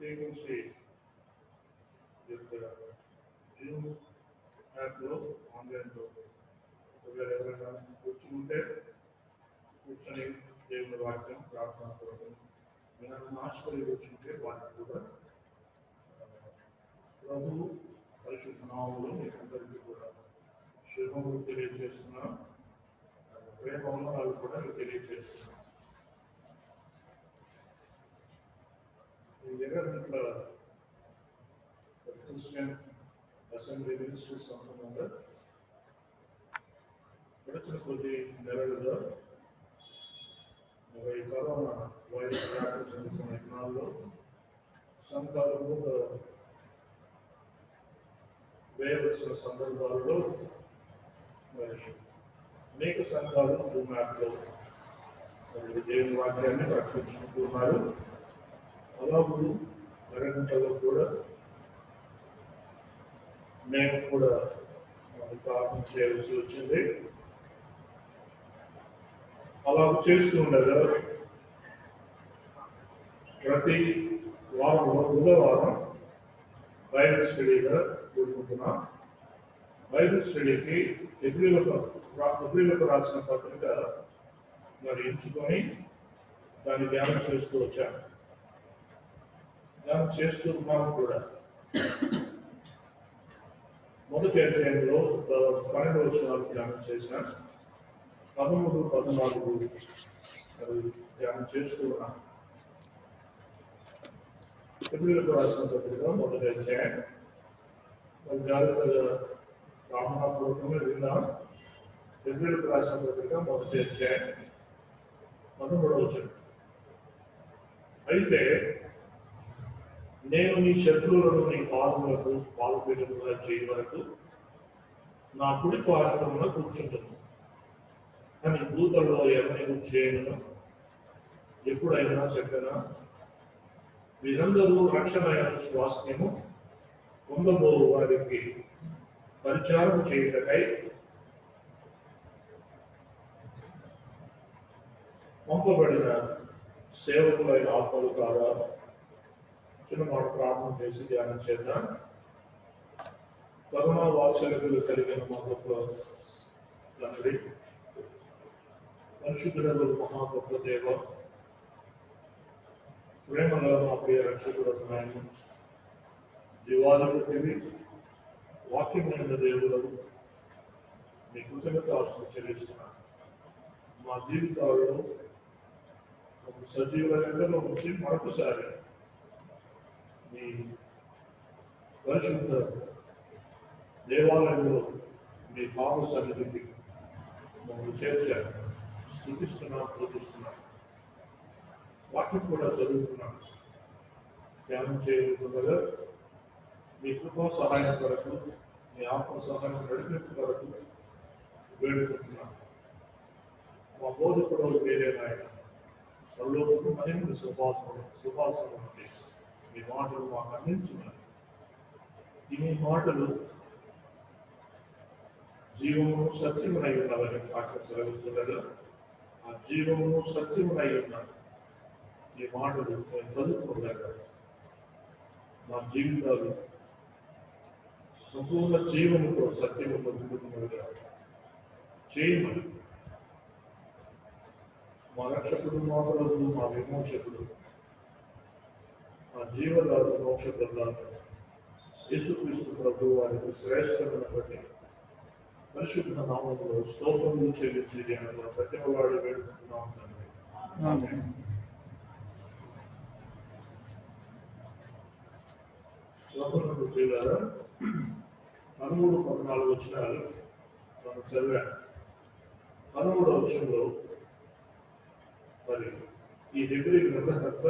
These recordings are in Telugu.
ప్రత్యేకించి జూమ్ యాప్లో ఆన్లైన్లో ఒకవేళ ఎవరైనా కూర్చుంటే కూర్చొని దేవుని వాక్యం ప్రార్థన కొరకు ఏమైనా ఆశపడి కూర్చుంటే వాటిని కూడా ప్రభువు పరిశుద్ధ నామములో మీకు అందరికీ కూడా శుభములు తెలియజేస్తున్నాం. ప్రేమలు కూడా తెలియజేస్తున్నాం. ఇట్లా క్రిస్టియన్ అసెంబ్లీ మినిస్ట్రీస్ సంబంధంగా గడిచిన కొద్ది నెలలుగా ఈ కరోనా వైరస్ వ్యాప్తి చెందుతున్న దినాల్లో సంఘాలు వేయవలసిన సందర్భాల్లో మరి అనేక సంఘాలు జూమ్ యాప్లో మరి దేవుని వాక్యాన్ని ప్రకటించుకుంటున్నారు. అలాగే నగరంలో కూడా మేము కూడా ప్రార్థన చేయవలసి వచ్చింది. అలా చేస్తూ ఉండగా ప్రతి వారంలో బుధవారం బైబిల్ స్టడీగా కూడుకుంటున్నాం. బైబిల్ స్టడీకి ఎబ్రీలకు రాసిన పత్రిక మరి ఎంచుకొని దాన్ని ధ్యానం చేస్తూ వచ్చాను. ధ్యానం చేస్తున్నాము కూడా. మొదటి అధ్యాయంలో 12 వచనాలు ధ్యానం చేశాను. 13, 14 ధ్యానం చేస్తూ ఉన్నాను. ఎబ్రీలకు రాసిన పత్రిక మొదటి అధ్యాయం జాగ్రత్తగా రామనాపూర్వకంగా విన్నాం. ఎబ్రీలకు రాసిన పత్రిక మొదటి అధ్యాయం 13వ వచనం. అయితే నేను నీ శత్రువులను నీ పాదములకు పాలుపీఠముగా చేయ వరకు నా కుడి పార్శ్వమున కూర్చుంటున్నాను అని దూతల్లో ఎవరిని చేయను ఎప్పుడైనా చెప్పినా వీరందరూ రక్షణమైన స్వాస్థ్యము పొందబో వారికి పరిచారం చేయుటకై పంపబడిన సేవకులైన ఆత్మలు కాదా? చిన్న మాట ప్రార్థన చేసి ధ్యానం చేద్దాం. కరుణా వాత్సల్యతలు కలిగిన మా గొప్ప తండ్రి, పరిశుద్ధుడు మహా గొప్ప దేవ, ప్రేమగా మా ప్రియ రక్షకుడు ఆయన జీవాధిపతివి, వాక్యమైన దేవుడు మీ కృతజ్ఞత చెల్లిస్తున్నాను. మా జీవితాల్లో ఒక సజీవ రంగంలో నుంచి మరొకసారి మీ పరిశుద్ధ దేవాలయంలో మీ పాప సన్నిధికి మమ్మల్ని చేర్చారు. స్థుతిస్తున్నాం, పూజిస్తున్నాం. వాక్యం కూడా చదువుతున్నాం. ధ్యానం చేయకుండా మీ కృపా సహాయం కొరకు, మీ ఆత్మ సహాయం నడిపింపు కొరకు వేడుకుంటున్నాం. మా బోధకుడు వేరే ఆయన సర్వలోకము మహిమను సుభాసనం ఉంది. మీ మాటలు మాకు అందించున్నాయి. ఈ మాటలు జీవము సత్యమునై ఉన్నవని వాక్యం సెలవిస్తుండగా ఆ జీవము సత్యమునై ఉన్న ఈ మాటలు మేము చదువుకోలేక మా జీవితాలు సంపూర్ణ జీవముతో సత్యముతో నిండుకున్నవిగా చేయమని మా రక్షకుడు, మా ప్రభువు, మా విమోచకుడు, మా జీవదారు, మోక్ష ప్రదాత యేసుక్రీస్తు ప్రభు వారికి శ్రేష్టమైన బట్టి పరిశుద్ధ నామములో స్తోత్రములు చెల్లించి ప్రతి వాడు వేడుకుంటున్నాం తండ్రి. ఆమేన్. లోకములకు ప్రియులారా, 13, 14 వచనాలు మనం చదివాను. 13వ వచనంలో మరి ఈ హెబ్రీ గ్రంథకర్త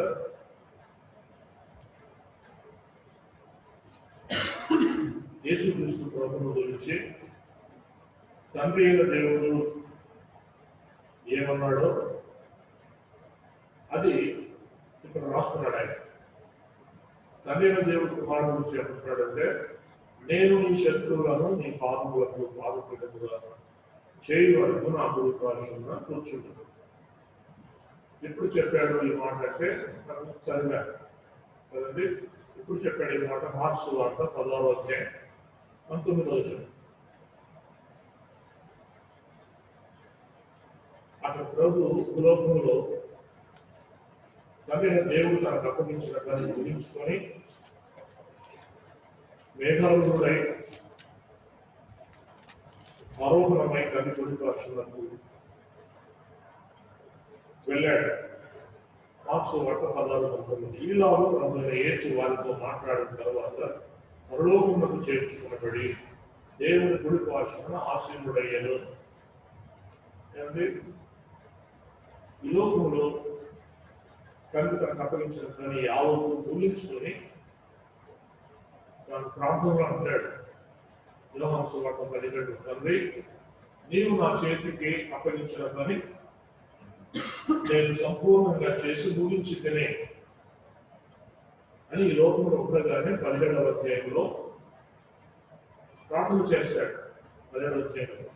యేసుక్రీస్తు ప్రభువును గురించి తండ్రి అయిన దేవుడు ఏమన్నాడో అది ఇక్కడ రాస్తున్నాడు. ఆయన తండ్రి అయిన దేవుడు కుమారుడు గురించి ఏమంటున్నాడంటే, నేను నీ శత్రువులను నీ పాదములకు పాదపీఠముగా చేయి వరకు నా గురి పార్శ్వమున కూర్చుంటున్నాను. ఎప్పుడు చెప్పాడు ఈ మాట అంటే చదివాను. కదండి. ఇప్పుడు చెప్పాడు ఈ మాట మార్క్స్ వార్త 16వ అధ్యాయం 19వ వచనం. అక్కడ ప్రభు భూలోకంలో తండ్రి దేవుడు తనకు అప్పగించిన పని ముగించుకొని మేఘాలుడై ఆరోహణమై తండ్రి కుడి పక్షులకు వెళ్ళాడు. మార్క్స్ వార్త 16:19. ఈలాగు ప్రభువైన యేసు వారితో మాట్లాడిన తర్వాత పరలోకమునకు చేర్చుకునబడి దేవుని కుడి పార్శ్వన ఆసీనుడయ్యాను. ఏమండి, ఈ లోకంలో తండ్రి తనకు అప్పగించిన పని యావత్తు ముగించుకొని తన ప్రాంతంలో అంటాడు. యోహాను సువార్త 12. తండ్రి, నీవు నా చేతికి అప్పగించిన పని నేను సంపూర్ణంగా చేసి ముగించి తినే అని ఈ లోకంలో ఉండగానే 17వ అధ్యాయంలో ప్రార్థన చేశాడు. 17వ అధ్యాయంలో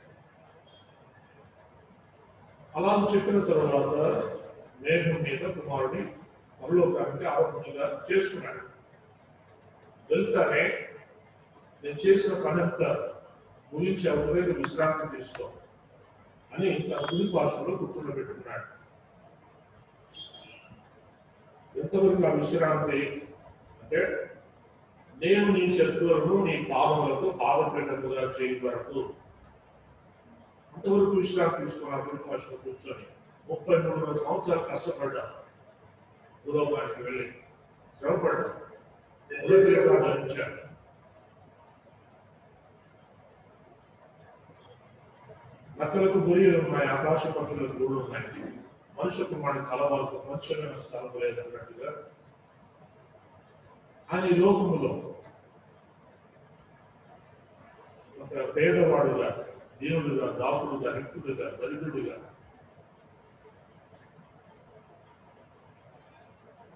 అలా చెప్పిన తర్వాత మేఘం మీద కుమారుని పరలోకానికి ఆరోహణగా చేసుకున్నాడు. వెళ్తానే నేను చేసిన పని అంతా ముగించి అవతల విశ్రాంతి తీసుకో అని తన కుడి పార్శ్వలో కూర్చోబెట్టుకున్నాడు. ఎంతవరకు ఆ విశ్రాంతి అంటే, నేను నీ శత్రువులను నీ పాదములకు పాదపీఠముగా చేయి వరకు అంతవరకు విశ్రాంతి తీసుకున్నాను. కుడి పార్శ్వలో కూర్చొని 33 సంవత్సరాలు కష్టపడ్డా, భూలోకానికి వెళ్ళి శ్రమపడ్డా, భరించాను. నక్కలకు బొరియలు ఉన్నాయి, ఆకాశ పక్షులకు గూళ్ళు ఉన్నాయి, మనుష్య కుమారుని కలవాల్సిన మనుష్యమైన స్థలం లేదన్నట్టుగా ఆయన ఈ లోకములో ఒక పేదవాడుగా, దీనుడుగా, దాసుడుగా, రిక్తుడుగా, దరిద్రుడుగా,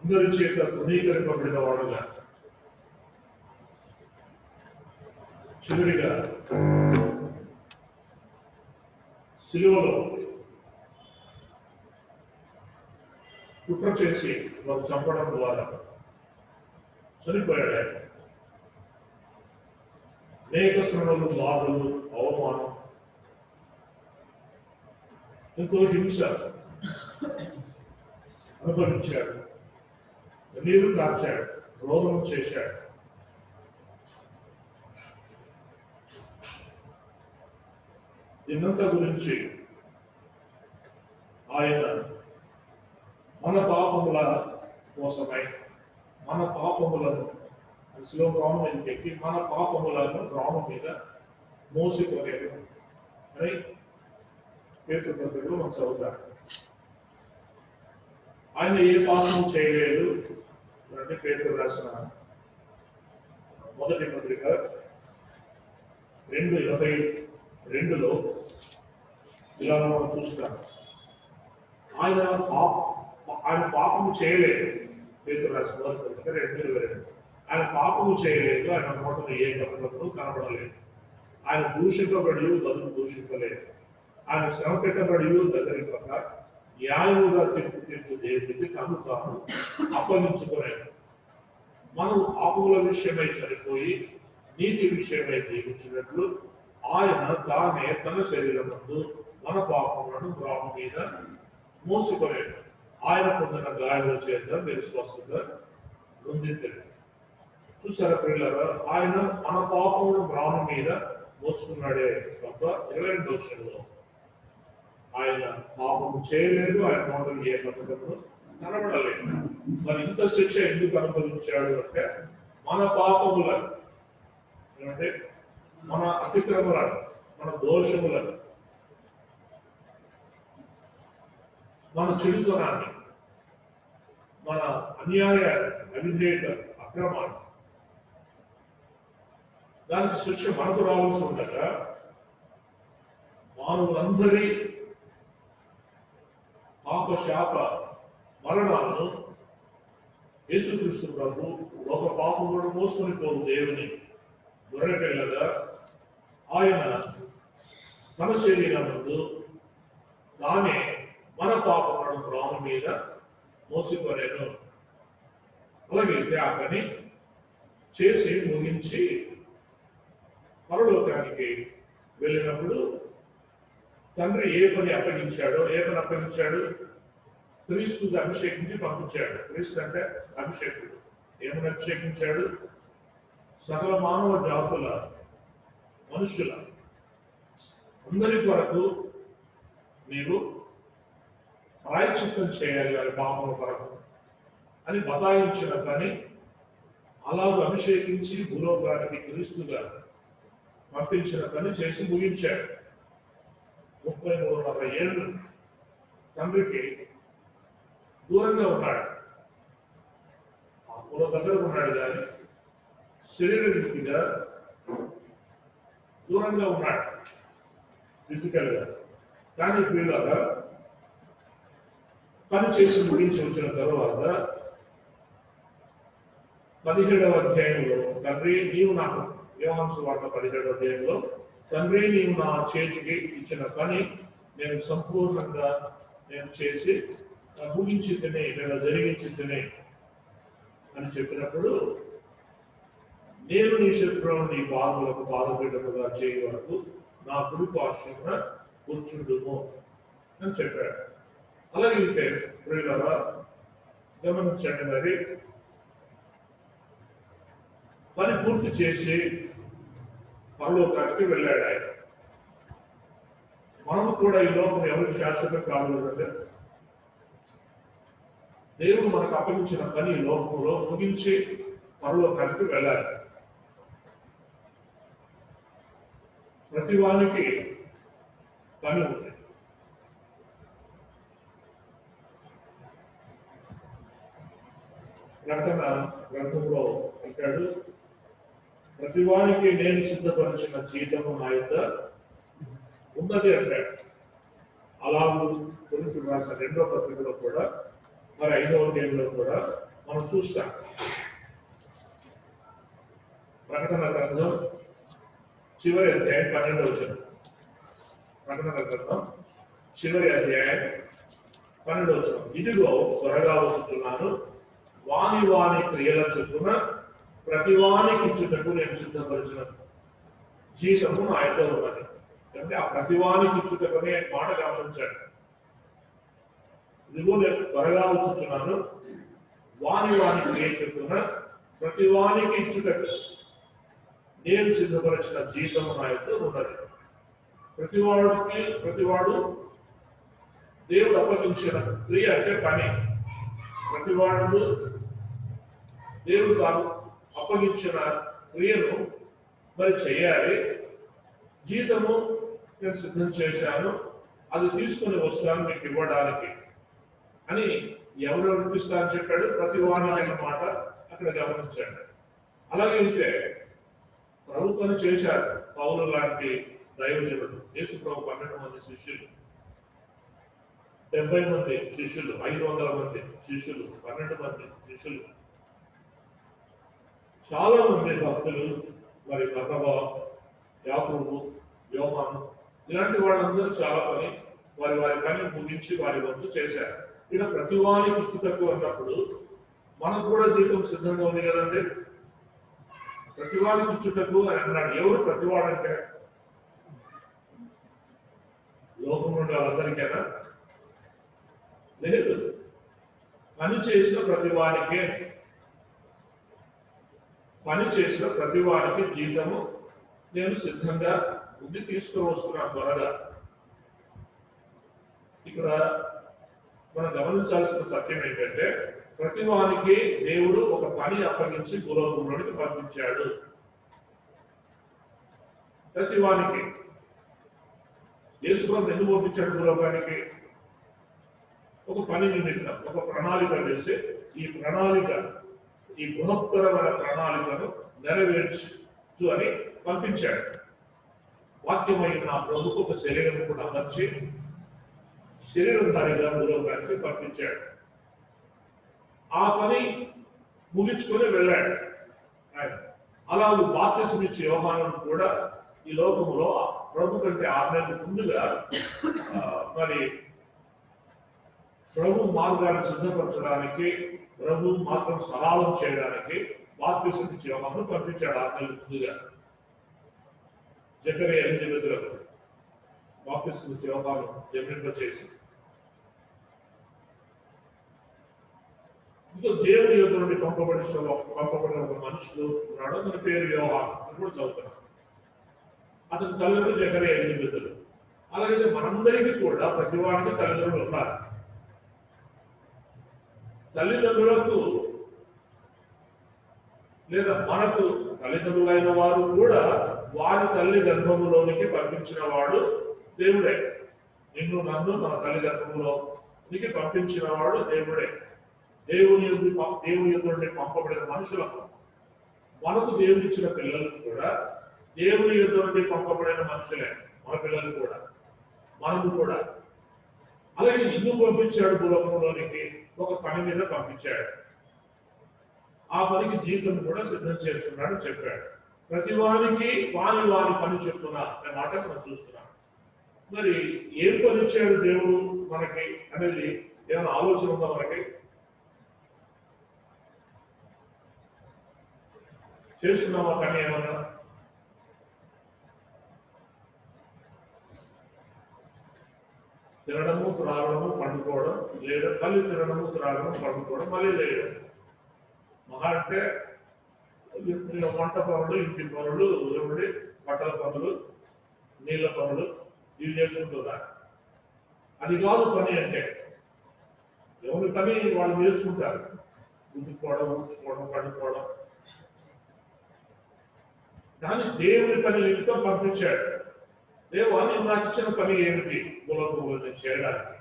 అందరి చేత తృణీకరింపబడిన వాడుగా, చివరిగా శిలువలో కుట్ర చేసి వారు చంపడం ద్వారా చనిపోయాడు. అనేక శ్రమలు, బాధలు, అవమానం, ఎంతో హింస అనుభవించాడు. నీరు కార్చాడు, రోగం చేశాడు. దీనంతా గురించి ఆయన మన పాపముల కోసమై మన పాపములను రాము మీదకి ఎక్కి మన పాపములను రాము మీద మోసిపోలేదు అని పేతురు పత్రికలో మనం చదువుతారు. ఆయన ఏ పాపము చేయలేదు అంటే పేతురు రాసిన మొదటి పత్రిక 2:22లో ఇలా మనం చూస్తాం. ఆయన పాపము చేయలేదు. పేతురు రాసిన మొదటి పత్రిక 2:22. ఆయన పాపము చేయలేదు, ఆయన నోటను ఏ గమనము కనబడలేదు. ఆయన దూషింపబడి బదులు దూషింపలేదు. ఆయన శ్రమ పెట్టబడి దగ్గరిపక న్యాయముగా తీర్చు దేవుడికి తను తాను అప్పగించుకోలేదు. మనం పాపముల విషయమై చనిపోయి నీతి విషయమై జీవించినట్లు ఆయన తానే తన శరీరం ముందు మన పాపములను రాము మీద మోసుకోలేదు. ఆయన పొందిన గాయాల చేత మీరు స్వస్థత పొందించలేదు. చూసారా పిల్లరా, ఆయన మన పాపములను రాము మీద మోసుకున్నాడే తప్ప 22వ వచనంలో ఆయన పాపము చేయలేదు, ఆయన నోటలు ఏ పథకము కనబడలేదు. మరి ఇంత శిక్ష ఎందుకు అనుభవించాడు అంటే మన పాపములను, అంటే మన అతిక్రమలను, మన దోషములను, మన చెడుతనాన్ని, మన అన్యాయాన్ని, అవిధేయత, అక్రమాన్ని, దానికి శిక్ష మనకు రావాల్సి ఉండగా మానవులందరి పాప శాప మరణాలను యేసుక్రీస్తు ప్రభు ఒక పాపములను మోసుకొని పోవు దేవుని గొర్రెపిల్లగా ఆయన తన శరీరం ముందు తానే మన పాపములను రాము మీద మోసిపోలేను. అలాగైతే ఆ పని చేసి ముగించి పరలోకానికి వెళ్ళినప్పుడు తండ్రి ఏ పని అప్పగించాడు? క్రీస్తుకి అభిషేకించి పంపించాడు. క్రీస్తు అంటే అభిషేకుడు. ఏమని అభిషేకించాడు? సకల మానవ జాతుల మనుషుల అందరి కొరకు నీవు ప్రాయశ్చిత్తం చేయాలి వారి పాపల కొరకు అని బతాయించిన పని అలాగ అభిషేకించి భూలోకానికి క్రీస్తుగా పంపించిన పని చేసి ముగించాడు. 33.5 ఏళ్ళు తండ్రికి దూరంగా ఉన్నాడు. ఆ దగ్గర ఉన్నాడు కానీ శరీర రీతిగా దూరంగా ఉన్నాడు ఫిజికల్ గా. కానీ వీళ్ళగా పని చేసి ముగించి వచ్చిన తర్వాత 17వ అధ్యాయంలో తండ్రి నీవు నాకు, యోహాను సువార్త 17వ అధ్యాయంలో, తండ్రి నీవు నా చేతికి ఇచ్చిన పని నేను సంపూర్ణంగా చేసి ముగించి తినే లేదా జరిగించి తినే అని చెప్పినప్పుడు, నేను నీ శత్రువులను నీ పాదములకు పాదపీఠముగా చేయ వరకు నా కుడి పార్శ్వమున కూర్చుండుము అని చెప్పాడు. అలాగే ప్రియులారా గమనించండి, మరి పని పూర్తి చేసి పరలోకానికి వెళ్ళాడు ఆయన. మనము కూడా ఈ లోకం ఎవరికి శాశ్వతం కావాలంటే దేవుడు మనకు అప్పగించిన పని ఈ లోకంలో ముగించి పరలోకానికి వెళ్ళాలి. ప్రతి వానికి పని ఉంది. ప్రకటన గ్రంథంలో అంటాడు, ప్రతి వానికి నేను సిద్ధపరిచిన జీతము నా యొక్క ఉన్నది అంటాడు. అలాగూ కొరింథీయులకు రాసిన 2వ పత్రికలో కూడా మరి 5వ అధ్యాయంలో కూడా మనం చూస్తాం. ప్రకటన గ్రంథం చివరి అధ్యాయం 12వ వచనం. ప్రకటన గ్రంథం చివరి అధ్యాయం 12వ వచనం. ఇదిగో త్వరగా వస్తున్నాను, వాని క్రియల చొప్పున ప్రతి వానికి ఇచ్చుటకు నేను సిద్ధపరిచిన జీతము నా యొక్క ఉన్నది. అంటే ఆ ప్రతి వానికి ఇచ్చుటకు అనే మాట గమనించాడు. ఇదిగో నేను త్వరగా వచ్చుచున్నాను, వాని క్రియ చొప్పున ప్రతి వానికి ఇచ్చుటకు నేను సిద్ధపరిచిన జీతము నా యొక్క ఉన్నది. ప్రతివాడు దేవుడు అప్పగించిన క్రియ అంటే పని. ప్రతివాడు దేవుడు తాను అప్పగించిన క్రియను మరి చేయాలి. జీతము నేను సిద్ధం చేశాను, అది తీసుకుని వస్తాను మీకు ఇవ్వడానికి అని ఎవరు అనిపిస్తారని చెప్పాడు. ప్రతి వాడిని అనే మాట అక్కడ గమనించాడు. అలాగే అయితే ప్రభు పని చేశారు. పౌలు లాంటి దైవజనుడు, యేసు ప్రభు 12 మంది శిష్యులు, 70 మంది శిష్యులు, 500 మంది శిష్యులు, 12 మంది శిష్యులు, చాలా మంది భక్తులు, మరి బర్నబా, యాకోబు, యోహాను, ఇలాంటి వాళ్ళందరూ చాలా పని వారి పని ముగించి వారి వంతు చేశారు. ఇక ప్రతి వానికి ఇచ్చుటకు అన్నప్పుడు మనకు కూడా జీవితం సిద్ధంగా ఉంది కదండి. ప్రతి వానికి ఇచ్చుటకు అని అన్నాడు. ఎవరు ప్రతివాడంటే లోకం నుండి వాళ్ళందరికైనా లేదు. పని చేసిన ప్రతి వారికి జీతము నేను సిద్ధంగా ఉండి తీసుకుని వస్తున్నాను త్వరగా. ఇక్కడ మనం గమనించాల్సిన సత్యం ఏంటంటే, ప్రతి వానికి దేవుడు ఒక పని అప్పగించి భూలోకంలోనికి పంపించాడు. ప్రతి వానికి యేసు ప్రభు ఎందుకు పంపించాడు భూలోకానికి? ఒక పని నిమిత్తం, ఒక ప్రణాళిక వేసి ఈ బృహత్తరమైన ప్రణాళికను నెరవేర్చు అని పంపించాడు. వాక్యమైన నా ప్రభుకు ఒక శరీరం కూడా అమర్చి శరీరధారిగా భూలోకానికి పంపించాడు. ఆ పని ముగించుకొని వెళ్ళాడు ఆయన. అలాగే బాప్తిసం ఇచ్చే యోహాను కూడా ఈ లోకములో ప్రభు కంటే 6 నెలల ముందుగా మరి ప్రభు మార్గాన్ని సిద్ధపరచడానికి, ప్రభు మార్గం సరళం చేయడానికి బాప్తిసం ఇచ్చి యోహాను పంపించాడు 6 నెలల ముందుగా. జకరియా ఎలిజబెతులకు బాప్తిసం ఇచ్చి యోహాను జన్మింపచేసి, ఇంకో దేవుని యొద్ద నుండి పంపబడిన ఒక మనుషుడు ఉన్నాడు, అతని పేరు యోహాను అని కూడా చదువుతున్నాం. అతని తల్లిదండ్రులు జకరియా ఎలిజబెతులు. అలాగే మనందరికీ కూడా ప్రతి వారికి తల్లిదండ్రులు ఉన్నారు. తల్లిదండ్రులకు లేదా మనకు తల్లిదండ్రులైన వారు కూడా వారి తల్లి గర్భములోనికి పంపించిన వాడు దేవుడే. నిన్ను నన్ను మన తల్లి గర్భములోనికి పంపించిన వాడు దేవుడే. దేవుని యొద్ద పంపబడిన మనుషులకు, మనకు దేవుని ఇచ్చిన పిల్లలకు కూడా దేవుని యొద్ద నుండి పంపబడిన మనుషులే మన పిల్లలు కూడా, మనము కూడా. అలాగే ఎందుకు పంపించాడు భూలోకంలోనికి? ఒక పని మీద పంపించాడు. ఆ పనికి జీవితం కూడా సిద్ధం చేస్తున్నాడు చెప్పాడు. ప్రతి వారికి వారి పని చెప్తున్నా అనే మాట మనం చూస్తున్నాం. మరి ఏం పని ఇచ్చాడు దేవుడు మనకి అనేది ఏమైనా ఆలోచన ఉందా మనకి? చేస్తున్నామా కానీ ఏమన్నా? తినడము, త్రాగడము, పండుకోవడం, లేదా మళ్ళీ తినడము, త్రాగడం, పండుకోవడం, మళ్ళీ లేయడం. మహా అంటే వంట పనులు, ఇంటి పనులు, ఎవరి బట్టల పనులు, నీళ్ళ పనులు, ఇవి చేసుకుంటున్నారు. అది కాదు పని అంటే. ఎవరి పని వాళ్ళు చేసుకుంటారు. గుద్దుకోవడం, ఉంచుకోవడం, పండుకోవడం. కానీ దేవుని పని నిమిత్తం పంపించాడు. దేవా నీవు నాకు ఇచ్చిన పని ఏమిటి భూలోకంలో చేయడానికి?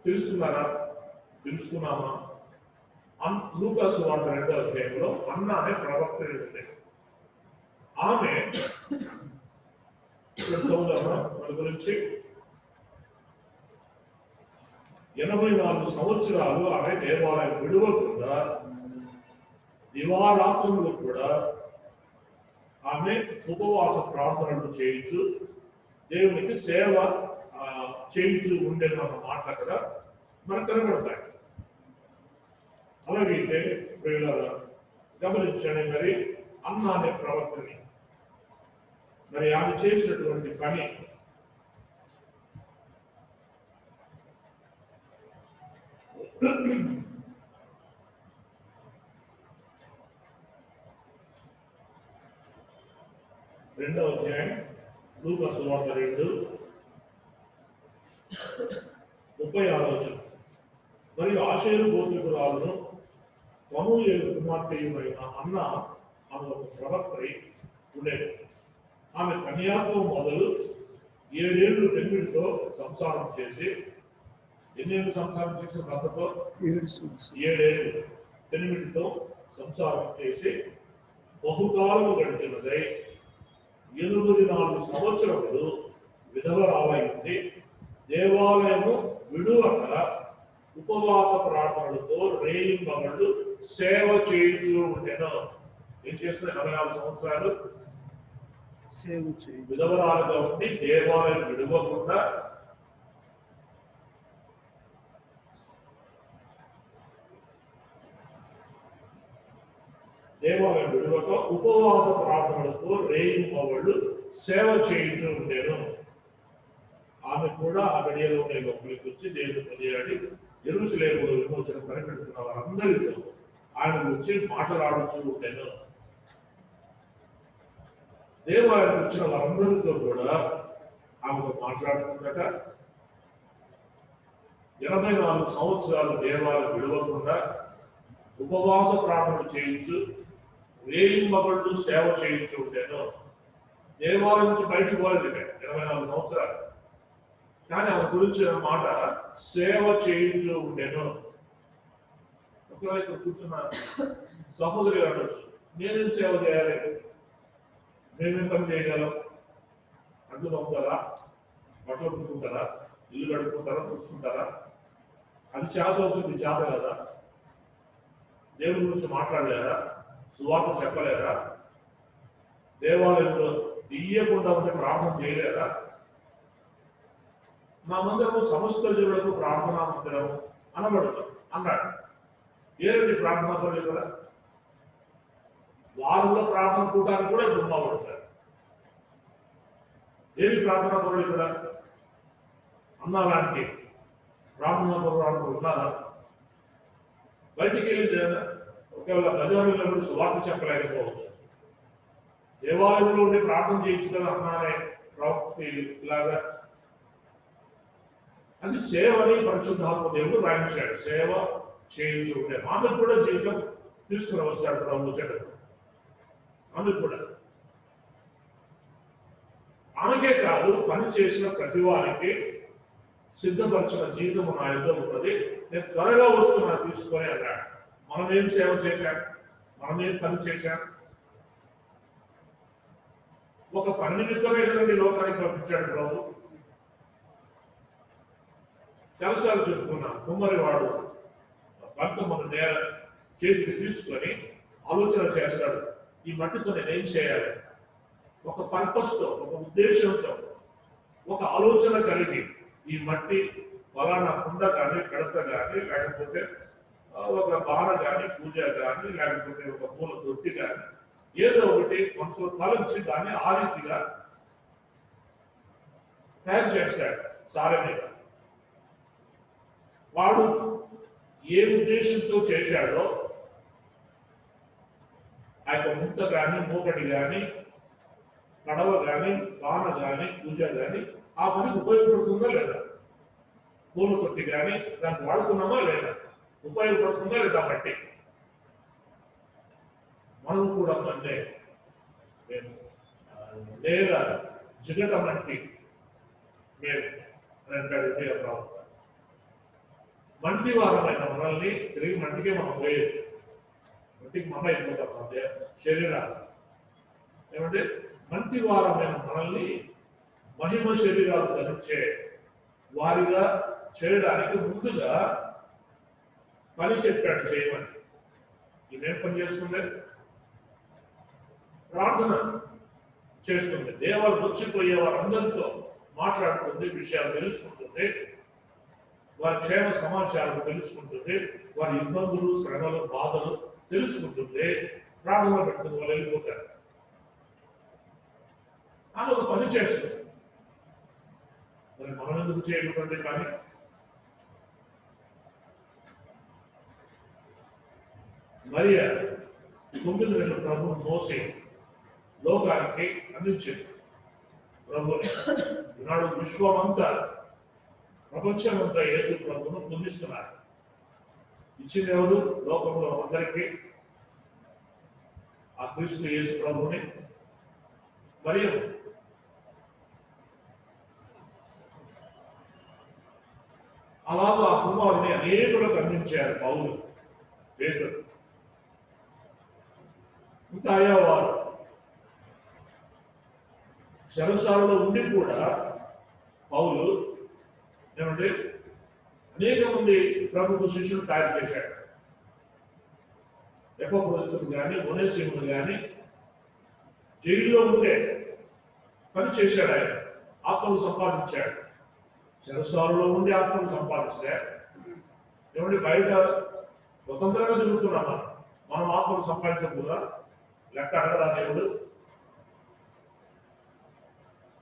తెలుసుకున్నామా? లూకా సువార్త 2వ అధ్యాయంలో అన్న అనే ప్రవక్త ఉంది. ఆమె మన గురించి 84 సంవత్సరాలు ఆమె దేవాలయం విడవకుండా దివారాత్రులు కూడా ఆమె ఉపవాస ప్రార్థనలు చేయించు దేవునికి సేవ చేయించు ఉండేది అన్న మాట అక్కడ మనకు కనబడతాయి. అలాగైతే గమనించండి, మరి అన్న అనే ప్రవర్తని, మరి ఆమె చేసినటువంటి పని రెండవ అధ్యాయం లూకా సువార్త 2:36. మరియు ఆషేరు గోత్రికురాలును పనూయేలు కుమార్తెయుడైన అన్న ఆమె ఒక ప్రవక్త్రై ఉండేది. ఆమె కన్యాతో మొదలు 7 ఏళ్ళు పెళ్లితో సంసారం చేసి, ఎన్నేళ్ళు సంసారం చేసిన భర్తతో? 7 ఏళ్ళు పెళ్లితో సంసారం చేసి బహుకాలము గడిచినదై 84 సంవత్సరములు విధవరాలైంది. దేవాలయము విడువక ఉపవాస ప్రార్థనలతో రేయింబగళ్ళు సేవ చేయించు ఉండేను. ఏం చేస్తున్నా? 84 సంవత్సరాలు విధవరాలుగా ఉండి దేవాలయం విడవకుండా ఉపవాస ప్రార్థనలతో రేయింబగళ్ళు సేవ చేయించు ఉండేను. ఆమె కూడా ఆ గడియలోనే లోపలికి వచ్చి దేవుడు కొనియాడి యెరూషలేములో విమోచన పరిపెడుతున్న వారందరితో ఆయన గురించి మాట్లాడుతూ ఉండేను. దేవాలయానికి వచ్చిన వారందరితో కూడా ఆమెతో మాట్లాడుతుందట. 84 సంవత్సరాలు దేవాలయం విడవకుండా ఉపవాస ప్రార్థన చేయించు రేయింబగళ్ళు సేవ చేయించు ఉండేను. దేవాలయం నుంచి బయటకు పోలేదు 84 సంవత్సరాలు. కానీ ఆమె గురించి మాట సేవ చేయించు ఉండేను. ఒకవేళ ఇక్కడ కూర్చున్న సహోదరి అనొచ్చు, నేనేం సేవ చేయాలి, మేమేం పని చేయగలం? అంటూ నమ్ముతారా? బట్టలు పుట్టుకుంటారా? ఇల్లు కడుక్కుంటారా? చూసుకుంటారా? అది చేత అవుతుంది, చేత కదా? దేవుని గురించి మాట్లాడలేరా? సువార్త చెప్పలేరా? దేవాలయంలో తీయకుండా ఉంటే ప్రార్థన చేయలేరా? నా మందిరము సమస్త జనులకు ప్రార్థనా మందిరము అనబడదు అన్నాడు. ఏరండి ప్రార్థనా పనులు కూడా? వారంలో ప్రార్థన కూటానికి కూడా దుమ్మా పడతారు. ఏమి ప్రార్థనా పనులు ఇక్కడ? అన్నాలాంటి ప్రార్థనా పనులు ఉన్నారా? బయటికి వెళ్ళి ఒకవేళ బజారులో కూడా సువార్త చెప్పలేకపోవచ్చు. దేవాలయంలో ఉండి ప్రార్థన చేయించుకొని అన్నానే ప్రవక్తి ఇలాగా. అది సేవని పరిశుద్ధాత్మ దేవుడు రాయించాడు. సేవ చేయించుకుంటే ఆమెకు కూడా జీవితం తీసుకుని వస్తాడు ప్రభు చెడు. ఆమెకు కూడా, ఆమెకే కాదు, పని చేసిన ప్రతి వారికి సిద్ధపరిచిన జీవితం నా యుద్ధం ఉన్నది, నేను త్వరగా వస్తున్నా తీసుకొని అన్నాడు. మనం ఏం సేవ చేశాం? మనం ఏం పని చేశాం? ఒక పని నిమిత్తమే కదండి లోకానికి పంపించాడు ప్రభు. చాలాసార్లు చెప్పుకున్నాం, కుమ్మరివాడు బంక మన నేల చేతికి తీసుకొని ఆలోచన చేస్తాడు, ఈ మట్టితో నేనేం చేయాలి? ఒక పర్పస్తో, ఒక ఉద్దేశంతో, ఒక ఆలోచన కలిగి ఈ మట్టి ఫలానా కుండ కానీ, కడత కానీ, లేకపోతే ఒక బాణ కానీ, పూజ కానీ, లేకపోతే ఒక పూల దొట్టి కానీ, ఏదో ఒకటి కొంచెం తలంచి దాన్ని ఆ రీతిగా తయారు చేస్తాడు. సారే మీద వాడు ఏ ఉద్దేశంతో చేశాడో ఆ యొక్క ముద్ద కానీ, మూకటి కానీ, కడవ కానీ, బాణ కానీ, పూజ కానీ ఆ పనికి ఉపయోగపడుతుందా లేదా? పూల తొట్టి కానీ దాన్ని వాడుతున్నామా లేదా? ఉపయోగపడుతుందా లేదా? బట్టి మనం కూడా అంటే లేదా జిగట మట్టి మేము అంటాడు రావు. మంటి వారమైన మనల్ని తిరిగి మంటికే మనం పోయేది. మంటికి మన అయిపోతాం మధ్య శరీరాలు ఏమంటే మంటి వారమైన మనల్ని మహిమ శరీరాలు ధరించే వారిగా చేయడానికి ముందుగా పని చెప్పాడు చేయమని. ఇదేం పని చేస్తుంది? ప్రార్థన చేస్తుంది. దేవాలు వచ్చిపోయే వారందరితో మాట్లాడుతుంది, విషయాలు తెలుసుకుంటుంది, వారి క్షేమ సమాచారం తెలుసుకుంటుంది, వారి ఇబ్బందులు, శ్రమలు, బాధలు తెలుసుకుంటుంది, ప్రార్థన పెడుతుంది, వాళ్ళు వెళ్ళిపోతారు. ఆమె ఒక పని చేస్తుంది. మరి మనం ఎందుకు చేయకూడదు? కానీ మరియ 9 నెలల ప్రభు మోసి లోకానికి అందించింది. ప్రభుని ఈనాడు విశ్వమంతా, ప్రపంచమంతా యేసు ప్రభును పూజిస్తున్నారు. ఇచ్చింది ఎవరు? లోకంలో అందరికీ ఆ క్రీస్తు యేసు ప్రభుని. మరియు అలాగా ఆ కుమారుని అనేకులకు అందించారు పౌలు, పేతురు, ఇంకా అయ్యేవారు. చెరసాలలో ఉండి కూడా పౌలు ఏమంటే అనేక మంది ప్రభుత్వ శిష్యులు తయారు చేశాడు. ఎపఫ్రోదితుడు కానీ, ఒనేసిమును కానీ జైల్లో ఉండే పని చేశాడు. ఆయన ఆత్మలు సంపాదించాడు. చెరసాలలో ఉండి ఆత్మలు సంపాదిస్తే ఏమంటే బయట స్వతంత్రంగా తిరుగుతున్నామా? మనం ఆత్మలు సంపాదించకూడదా? లెక్క అడగరా దేవుడు?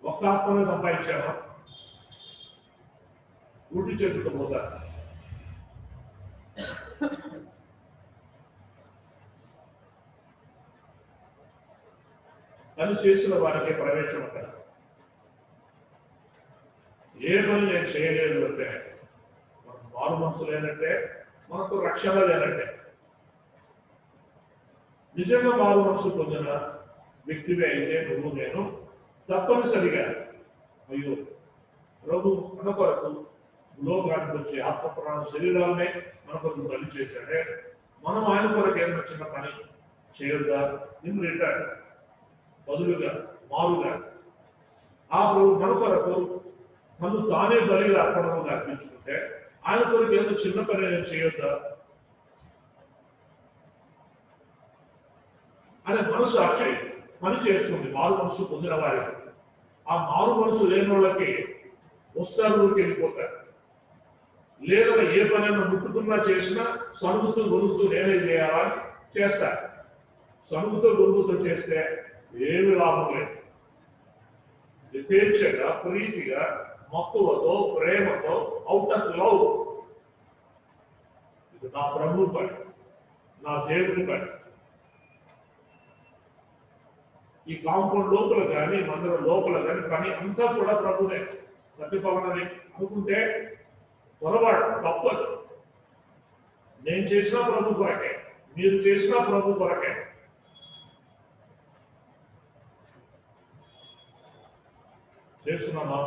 ఒక్క ఆత్మనే సంపాదించామా? గుడ్డి చేతులతో పోతా. పని చేసిన వారికి ప్రవేశం అక్కడ. ఏ పని నేను చేయలేదు అంటే మనకు మారు మనసు లేనంటే, మనకు రక్షణ లేనంటే. నిజంగా మారు మనసు పొందిన వ్యక్తివే అయితే నువ్వు నేను తప్పనిసరిగా అయ్యో ప్రభు మన కొరకు లోకానికి వచ్చే ఆత్మప్రాణ శరీరాలనే మన కొరకు బలి చేశాడే, మనం ఆయన కొరకు ఏమైనా చిన్న పని చేయొద్దా? ఇన్ రిటర్న్ బదులుగా, మారుగా ఆ ప్రభు మన కొరకు నన్ను తానే బలిగా అర్పణగా అర్పించుకుంటే ఆయన కొరకు ఏదో చిన్న పని నేను చేయొద్దా అనే మనసు సాక్షి పని చేస్తుంది మారు మనసు పొందిన వారికి. ఆ మారు మనసు లేని వాళ్ళకి వస్తారు, ఊరికి వెళ్ళిపోతారు. లేదా ఏ పనైనా ముట్టుకున్నా చేసినా సనుగుతూ గొలుగుతూ నేనే చేయాలని చేస్తారు. సనుగుతూ గొలుగుతూ చేస్తే ఏమి లాభం లేదు. యథేచ్ఛగా, ప్రీతిగా, మక్కువతో, ప్రేమతో, అవుట్ ఆఫ్ లవ్, ఇది నా ప్రభు పని, నా దేవుని పని. ఈ కాంపౌండ్ లోపల కానీ మందిరం లోపల కానీ పని అంతా కూడా ప్రభునే. సత్యపవనని అనుకుంటే పొరపాటు, తప్పదు. నేను చేసినా ప్రభు కొరకే, మీరు చేసినా ప్రభు కొరకే. చేస్తున్నామా?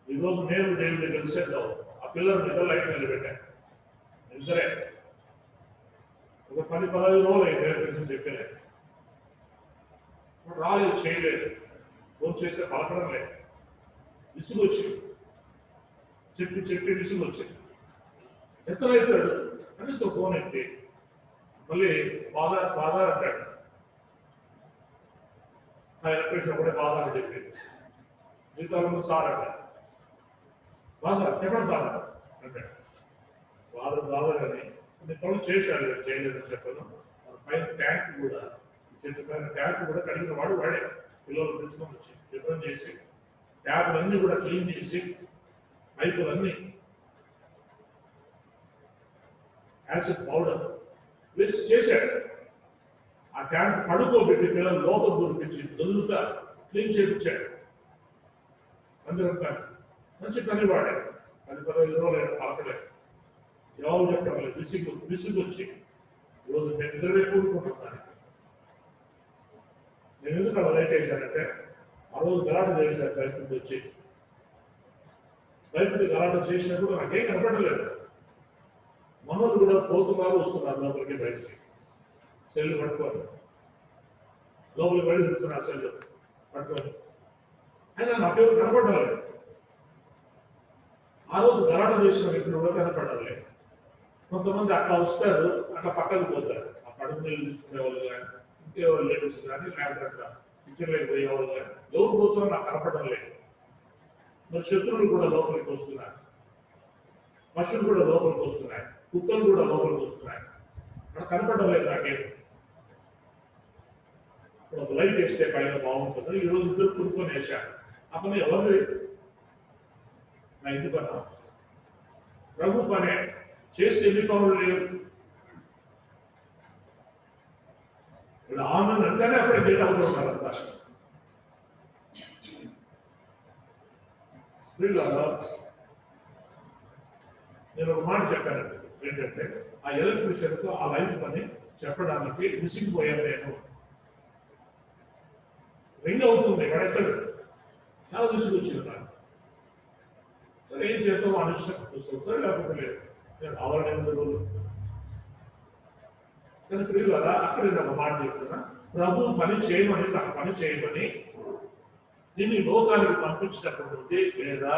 ఈరోజు నేను దేవుడి దగ్గర కలిసేద్దాం. ఆ పిల్లలు నిద్ర లైట్ నిలబెట్టాను. నిద్రే ఒక 10-15 రోజులు అయింది చెప్పలే, రాలేదు, చేయలేదు, ఫోన్ చేస్తే పలకడం లేదు. విసుగు వచ్చింది, చెప్పి విసుగు వచ్చింది. ఎత్తనవుతాడు కనీసం ఫోన్ ఎత్తి మళ్ళీ బాధ అంటాడు. ఆ ఎలక్ట్రీషియన్ కూడా బాధ అని చెప్పింది. జీతాలను సార్ అంటాడు. బాధ చెప్పండి బాధ అంటాడు. బాధ కానీ కొన్ని పనులు చేశాడు, చేయలేదని చెప్పను. పైన ట్యాంక్ కూడా, చెట్టు పైన ట్యాంక్ కూడా కడిగిన వాడే. పిల్లలు పిలుచుకొని వచ్చి శుభ్రం చేసి ట్యాప్లన్నీ కూడా క్లీన్ చేసి పైపులన్నీ యాసిడ్ పౌడర్ వేసి చేశాడు. ఆ ట్యాంక్ పడుకోబెట్టి పిల్లలు లోపల దూరిపించి దొల్లుగా క్లీన్ చేయించాడు. అందరూ మంచి పని వాడాడు. 10-15 రోజులు పలకలేదు, జవాబు చెప్పడం లేదు. విసుగు వచ్చి ఈరోజు నేను నిద్రవే కూడుకుంటున్నాను. నేను ఎందుకు అలా లైట్ వేసానంటే, ఆ రోజు గలాట చేశాను బయట నుంచి వచ్చి. బయట గలాట చేసినప్పుడు నాకేం కనపడలేదు. మనోళ్ళు కూడా పోతున్నారు, వస్తున్నారు లోపలికి బయటికి. సెల్లు పట్టుకోవాలి, లోపలికి బయట తిరుగుతున్నారు సెల్లు పట్టుకొని. అయినా నాకేమో కనపడలేదు. ఆ రోజు గలాట చేసిన వ్యక్తులు కూడా కనపడలేదు. కొంతమంది అట్లా వస్తారు, అట్లా పక్కకు పోతారు. ఆ కడుపు నీళ్ళు తీసుకునే వాళ్ళు కానీ, ఇంకేవాళ్ళు లేడీస్ కానీ, లేకపోతే కిచెన్లోకి పోయేవాళ్ళు కానీ, ఎవరు పోతున్నా నాకు కనపడడం లేదు. మరి శత్రువులు కూడా లోపలికి వస్తున్నారు, పశువులు కూడా లోపలికి వస్తున్నాయి, కుక్కలు కూడా లోపలికి వస్తున్నాయి. అక్కడ కనపడడం లేదు నాకేం. అప్పుడు ఒక లైట్ వేస్తే పైన బాగుంటుంది. ఈరోజు ఇద్దరు కుడుకొని వేశారు. అప్పుడు ఎవరు నా ఇంటి పని ప్రభు పనే చేస్తే ఎన్ని పనులు లేవు. ఇప్పుడు ఆమెను అంటేనే అప్పుడే గేట్ అవుతున్నారు అంతా. నేను ఒక మాట చెప్పానండి, ఏంటంటే ఆ ఎలక్ట్రీషియన్తో ఆ లైట్ పని చెప్పడానికి విసిగిపోయాను నేను. రింగ్ అవుతుంది, ఎక్కడెత్తాడు, చాలా విసుగు వచ్చింది నాకు. సరే ఏం చేస్తామో అనిష్టం సరే, లేకపోతే లేదు. నేను అవరణం రోజు కానీ ప్రియులు అలా అక్కడ నేను ఒక మాట చెప్తున్నా. ప్రభు పని చేయమని, తన పని చేయమని నిన్ను లోకానికి పంపించినప్పటి నుండి, లేదా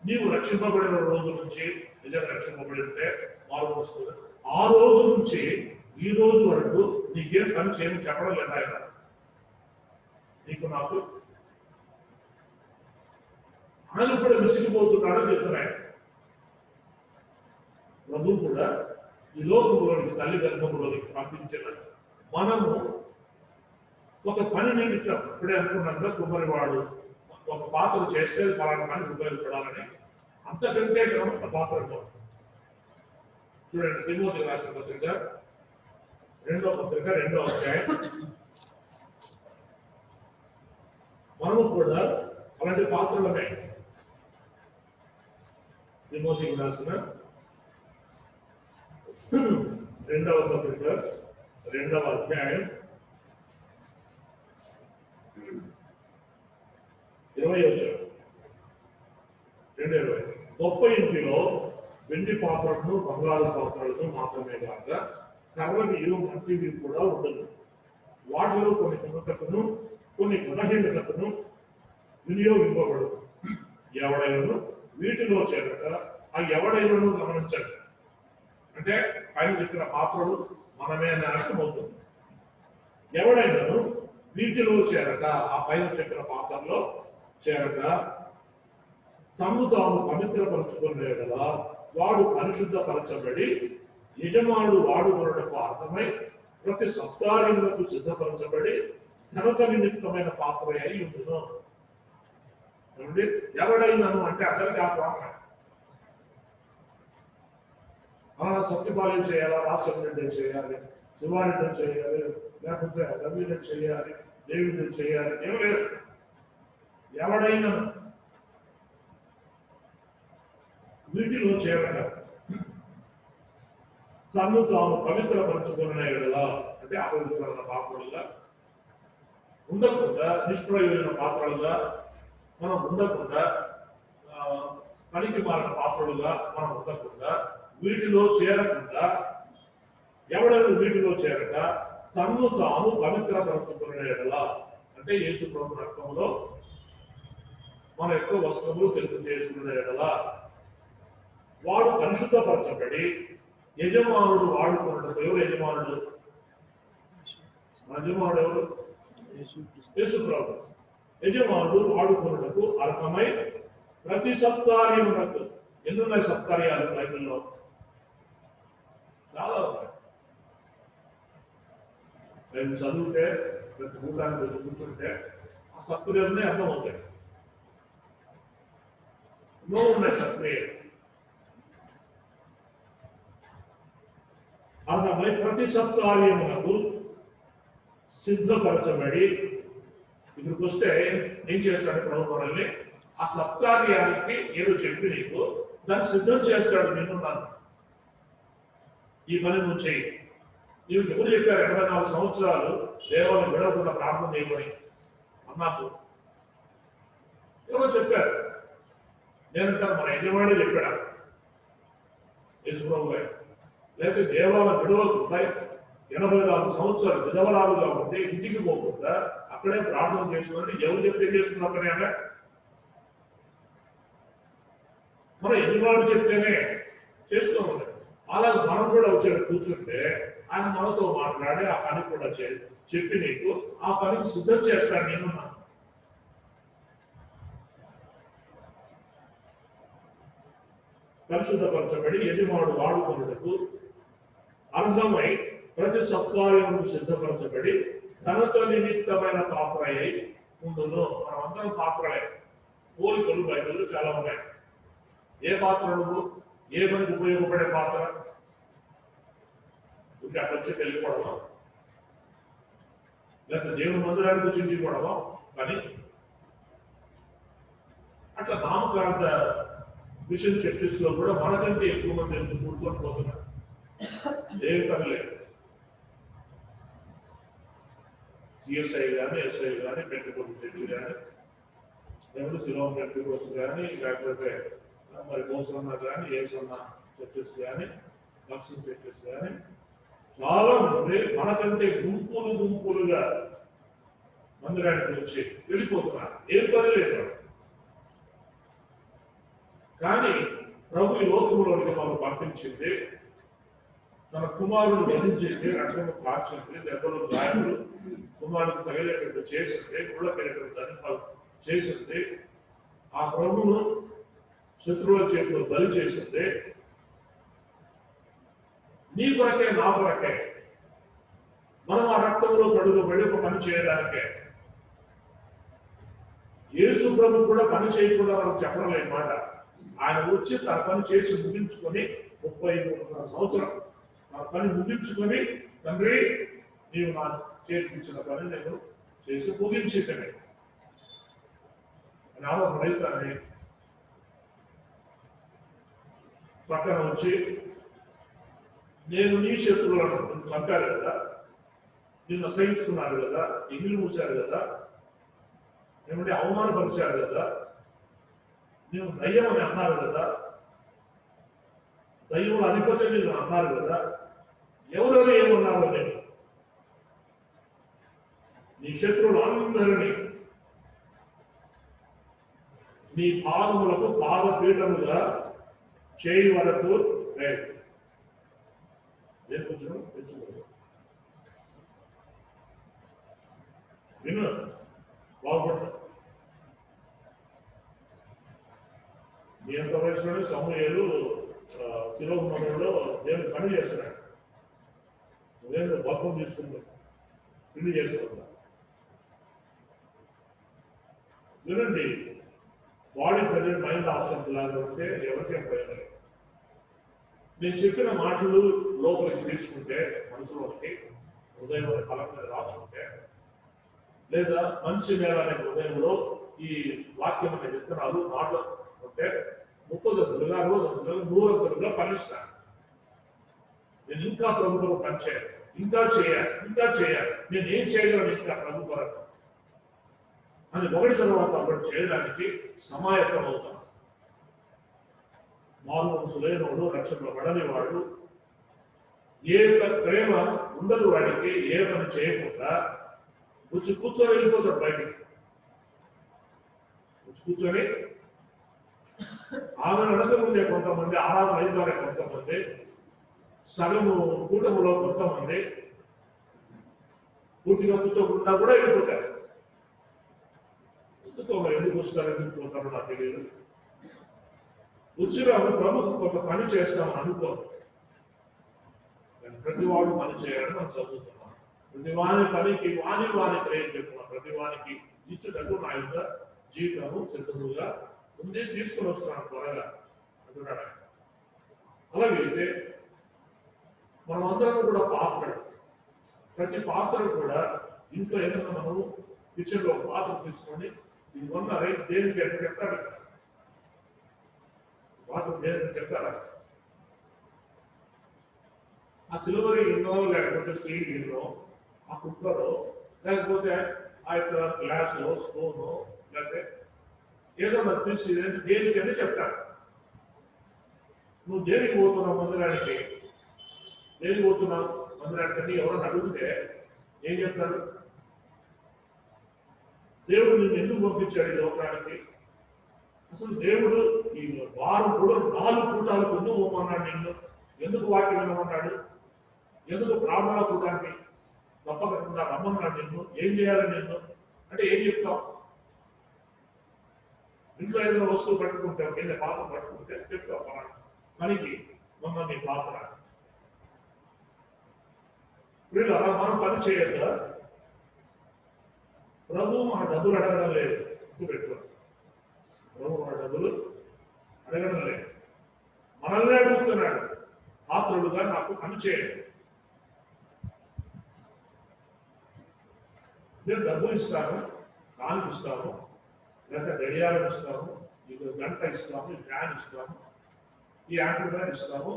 నీవు రక్షింపబడిన రోజు నుంచి, నిజంగా రక్షింపబడి ఉంటే మార్పు వస్తుంది, ఆ రోజు నుంచి ఈ రోజు వరకు నీకేం పని చేయమని చెప్పడం లేదా ఆయన నీకు నాకు? ఆయన కూడా విసిగిపోతున్నాడని చెప్తున్నాయి. ప్రభు కూడా ఈ లోకంలోనికి తల్లి గర్భంలోనికి పంపించిన మనము ఒక పని నేను ఇప్పుడే అనుకున్నాక కుమ్మరివాడు ఒక పాత్ర చేస్తే పలానా పనికి ఉపయోగపడాలని, అంతకంటే ఒక పాత్ర చూడండి. తిమోతి రాసిన పత్రిక 2వ పత్రిక 2వ అధ్యాయం. మనము కూడా అలాంటి పాత్రలమే. తిమోతికి రాసిన 2వ పత్రిక 2వ అధ్యాయం 20వ వచనం. 2:20. గొప్ప ఇంటిలో వెండి పాత్రలను, బంగారు పాత్రలను మాత్రమే కాక కర్రవియు, మట్టివి కూడా ఉండదు. వాటిలో కొన్ని ఘనతకును, కొన్ని గుణహీనతకును వినియోగింపబడు. ఎవడైనా వీటిలో చేరక ఆ ఎవడైనా గమనించండి. అంటే పైన చెప్పిన పాత్రలు మనమే అని అర్థమవుతుంది. ఎవడైనాను వీటిలో చేరక, ఆ పైన చెప్పిన పాత్రలో చేరగా తమ్ము తాము పవిత్రపరచుకునే కదా వాడు పరిశుద్ధపరచబడి యజమానుడు వాడుకొనుటకు అర్థమై ప్రతి సత్కార్యములకు సిద్ధపరచబడి ఘనత నిమిత్తమైన పాత్ర అయి ఉండును. ఎవడైనాను అంటే అతనికి ఆ పాత్ర సత్యపాలన చేయాలా, రాష్ట్రం చేయాలి, శివారిని చేయాలి, లేకపోతే రవిని చేయాలి, దేవుడిని చేయాలి, ఏం లేదు. ఎవడైనా వీటిలో చేరక తను తాను పవిత్రపరచుకునే కదా అంటే అపవిత్రమైన పాత్రలుగా ఉండకుండా, నిష్ప్రయోజన పాత్రలుగా మనం ఉండకుండా, పనికి మారిన పాత్రలుగా మనం ఉండకుండా, వీటిలో చేరకుండా ఎవడైనా వీటిలో చేరక తన్ను తాను పవిత్రపరచుకునే కదా అంటే యేసు ప్రభు రక్తంలో మన యొక్క వస్త్రములు తెలుపు చేసుకునే కదా వాడు పరిశుద్ధపరచబడి యజమానుడు వాడుకున్నట్టు. ఎవరు యజమానుడు? యజమానుడు ఎవరు? యేసు ప్రభు. యజమానుడు వాడుకున్నటకు అర్హమై ప్రతి సత్కార్యమునకు. ఎన్నున్నాయి సత్కార్యాలు బైబిల్లో? చాలా ఉన్నాయి. మేము చదివితే ప్రతి భూతాన్ని కూర్చుంటే ఆ సత్క్రియలనే అర్థమవుతాయి. ఎన్నో ఉన్నాయి సత్క్రియలు. అర్థమై ప్రతి సత్కార్యమునకు సిద్ధపరచబడి. ఇక్కడికి వస్తే ఏం చేస్తాడు ప్రభు మనల్ని? ఆ సత్కార్యానికి ఏదో చెప్పి నీకు దాన్ని సిద్ధం చేస్తాడు. నిన్నున్నాను ఈ పని నువ్వు చేయి. నీవు ఎవరు చెప్పారు? 84 సంవత్సరాలు దేవాలయం విడవకుండా ప్రార్థన చేయమని అన్నప్పుడు ఎవరో చెప్పారు. నేనంటాను మన యజమానుడే చెప్పాడా? యేసుప్రభు గారు. లేకపోతే దేవాలయం విడవకుండా 84 సంవత్సరాలు విధవరాలుగా ఉంటే ఇంటికి పోకుండా అక్కడే ప్రార్థన చేసుకుని ఎవరు చెప్తే చేసుకున్నప్పుడే మన యజమానుడు చెప్తేనే చేసుకోవాలి. అలాగే మనం కూడా వచ్చాడు కూర్చుంటే ఆయన మనతో మాట్లాడి ఆ పని కూడా చెప్పి నీకు ఆ పనికి సిద్ధం చేస్తాను. నేను పరిశుద్ధపరచబడి యజమానుడు వాడుకున్నటకు అర్హమై ప్రతి సత్కార్యముకు సిద్ధపరచబడి ఘనత నిమిత్తమైన పాత్ర అయి ఉండును. మనమందరం పాత్రలే. పోలికలు బైబిల్లో చాలా ఉన్నాయి. ఏ పాత్ర నువ్వు? ఏ పనికి ఉపయోగపడే పాత్ర? ఇంకా అక్కడ వచ్చి వెళ్ళిపోవడమా? లేకపోతే దేవుని మందిరానికి వచ్చి ఇంటిపోవడమా కానీ? అట్లా నామకార్థ మిషన్ చర్చెస్ లో కూడా మనకంటే ఎక్కువ మంది నుంచి కూడుకొని పోతున్నారు. ఏం పని లేదు. సిఎస్ఐ కానీ, ఎస్ఐ కానీ, పెట్టుకోవచ్చు చర్చి కానీ, లేకపోతే శిలోం పెట్టుకోవచ్చు కానీ, లేకపోతే మరి మోసన్న కానీ, ఏసన్న చర్చెస్ కానీ, లక్ష్యం చర్చెస్ కానీ చాలా మంది మనకంటే గుంపులుగా మందిరానికి వచ్చి వెళ్ళిపోతున్నారు. ఏం పని లేదు. కానీ ప్రభు ఈ లోకంలోనికి మనం పంపించింది, తన కుమారుడు వధించింది, రక్షణ కాల్చింది, దెబ్బలు గాయాలు కుమారుడికి తగిలేటట్టు చేసింది, గుళ్ళకెళ్ళేటట్టు చేసింది, ఆ ప్రభువును శత్రువుల చేతులు బలి చేసింది. నీ కొరకే, నా కొరకే, మనం ఆ రక్తంలో కడుగుబడి ఒక పని చేయడానికే. యేసు ప్రభు కూడా పని చేయకుండా మనకు చెప్పడం లేదు మాట. ఆయన వచ్చి తన పని చేసి ముగించుకొని 33 సంవత్సరం ఆ పని ముగించుకొని, తండ్రి నీవు నా చేతికిచ్చిన పని నేను చేసి ముగించేటనే నాలో రైతాన్ని పక్కన వచ్చి, నేను నీ శత్రువులను చంపారు కదా, నిన్ను అసహించుకున్నారు కదా, ఎగిలి మూశారు కదా, ఏమంటే అవమానపరిచారు కదా, నేను దయ్యం అని అన్నారు కదా, దయ్యం అధిపతి నేను అన్నారు కదా, ఎవరెవరు ఏమన్నారో నేను నీ శత్రువులందరినీ నీ పాదములకు పాదపీఠముగా చేయి వరకు లేదు. నేర్పించడం తెచ్చుకోలేదు. విను, బాగుపడ్డా. మీ అంత వయసులోనే సమూయేలు శిరోమణంలో దేవుని పని చేస్తున్నాడు. నువ్వేందో బప్పం తీసుకుంటా పెళ్లి చేసుకుంటా. వినండి, బాడీ పెరిగి మైండ్ ఆప్షన్ లాగా ఉంటే ఎవరికేం ప్రయోజనం. నేను చెప్పిన మాటలు లోపలికి తీసుకుంటే మనసులోకి హృదయం ఫలం మీద రాసుకుంటే, లేదా మనిషి నేల అనే హృదయంలో ఈ వాక్యం అనే విత్తనాలు నాటు ఉంటే 30 రోజులుగా 100 ఫలిస్తాను. నేను ఇంకా ప్రభు కొరకు పనిచేయాలి, ఇంకా చేయాలి, నేను ఏం చేయగలను ఇంకా ప్రభు కొరకు అని ఒకటి తర్వాత ఒకటి చేయడానికి సమాయత్తం అవుతాను. మారు మనసు లేనోడు, రక్షణ పడని వాడు, ఏ ప్రేమ ఉండదు వాడికి, ఏ పని చేయకుండా కూర్చొని వెళ్ళిపోతాడు బయటికి. కూర్చొని ఆమె అడగముందే కొంతమంది, ఆరాధన అయిపోయిన కొంతమంది, సగము కూటములో కొంతమంది పూర్తిగా కూర్చోకుండా కూడా వెళ్ళిపోతారు. ఎందుకు వస్తారు, ఎందుకు పోతారో నాకు తెలియదు. వచ్చిన ప్రభుత్వం కొంత పని చేస్తామని అనుకో, ప్రతి వాడు పని చేయాలని మనం చదువుతున్నాం. ప్రతి వాని పనికి వాని ప్రేమ చెప్తున్నాం. ప్రతి వానికి ఇచ్చేటట్టు నా యొక్క జీవితము సిద్ధముగా ముందే తీసుకొని వస్తున్నాను త్వరగా అంటున్నాడు. అలాగైతే మనం అందరం కూడా పాత్రలు, ప్రతి పాత్ర కూడా ఇంట్లో ఏదైనా మనము కిచెన్లో ఒక పాత్ర తీసుకొని ఇది వల్ల రైతు దేనికి ఎక్కడ చెప్తాడు, పాత్ర దేనికి చెప్తారా? ఆ సిల్వర్ గిన్నెలో, లేకపోతే స్టీల్ గిన్నెలో, ఆ కుక్కరో, లేకపోతే ఆ యొక్క గ్లాసులో, స్పూను, లేకపోతే ఏదో నాకు తీసి దేనికి అని చెప్తారు. నువ్వు దేనికి పోతున్నావు మందిరానికి, దేనికి పోతున్నావు మందిరానికి ఎవరన్నా అడిగితే ఏం చెప్తారు? దేవుడు నిన్ను ఎందుకు పంపించాడు ఈ లోకానికి? అసలు దేవుడు ఈ వారం కూడా 4 కూటాలకు ఎందుకు పోమన్నాడు నిన్ను? ఎందుకు వాక్యం వినమన్నాడు? ఎందుకు ప్రార్థన కూటానికి తప్పకుండా రమ్మన్నాడు నిన్ను? ఏం చేయాలి నిన్ను అంటే ఏం చెప్తావు? ఇంట్లో ఏదైనా వస్తువు పట్టుకుంటావు, కింద పాత్ర పట్టుకుంటే చెప్తావు పనికి మమ్మల్ని పాత్ర. వీళ్ళు అలా మనం పని చేయొద్దా? ప్రభు మన డబ్బులు అడగడం లేదు, పెట్టుకో. ప్రభు మన డబ్బులు అడగడం లేదు, మనల్ని అడుగుతున్నాడు, పాత్రుడుగా నాకు పని చేయండి. నేను డబ్బులు ఇస్తాను, కానుక ఇస్తాము, లేదా గడియారం ఇస్తాము, ఇది గంట ఇస్తాము, ఈ ఫ్యాన్ ఇస్తాము, ఈ యాంప్లిఫైర్ ఇస్తాము,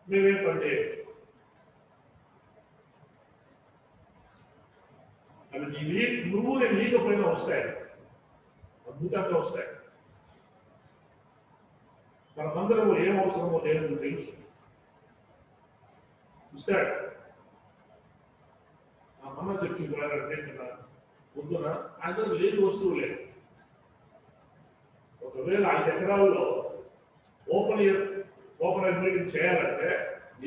మేమేం పని చేయాలి? అవి నువ్వు నేను ఈకపోయినా వస్తాయి, అద్భుతంగా వస్తాయి. మనమందరం ఏం అవసరమో లేదు తెలుసు, ఇస్తాడు. ఆ అమ్మ చెప్పింది పొద్దున ఆయన లేని వస్తువు లేదు. ఒకవేళ 5 ఎకరాల్లో ఓపెన్ మీటింగ్ చేయాలంటే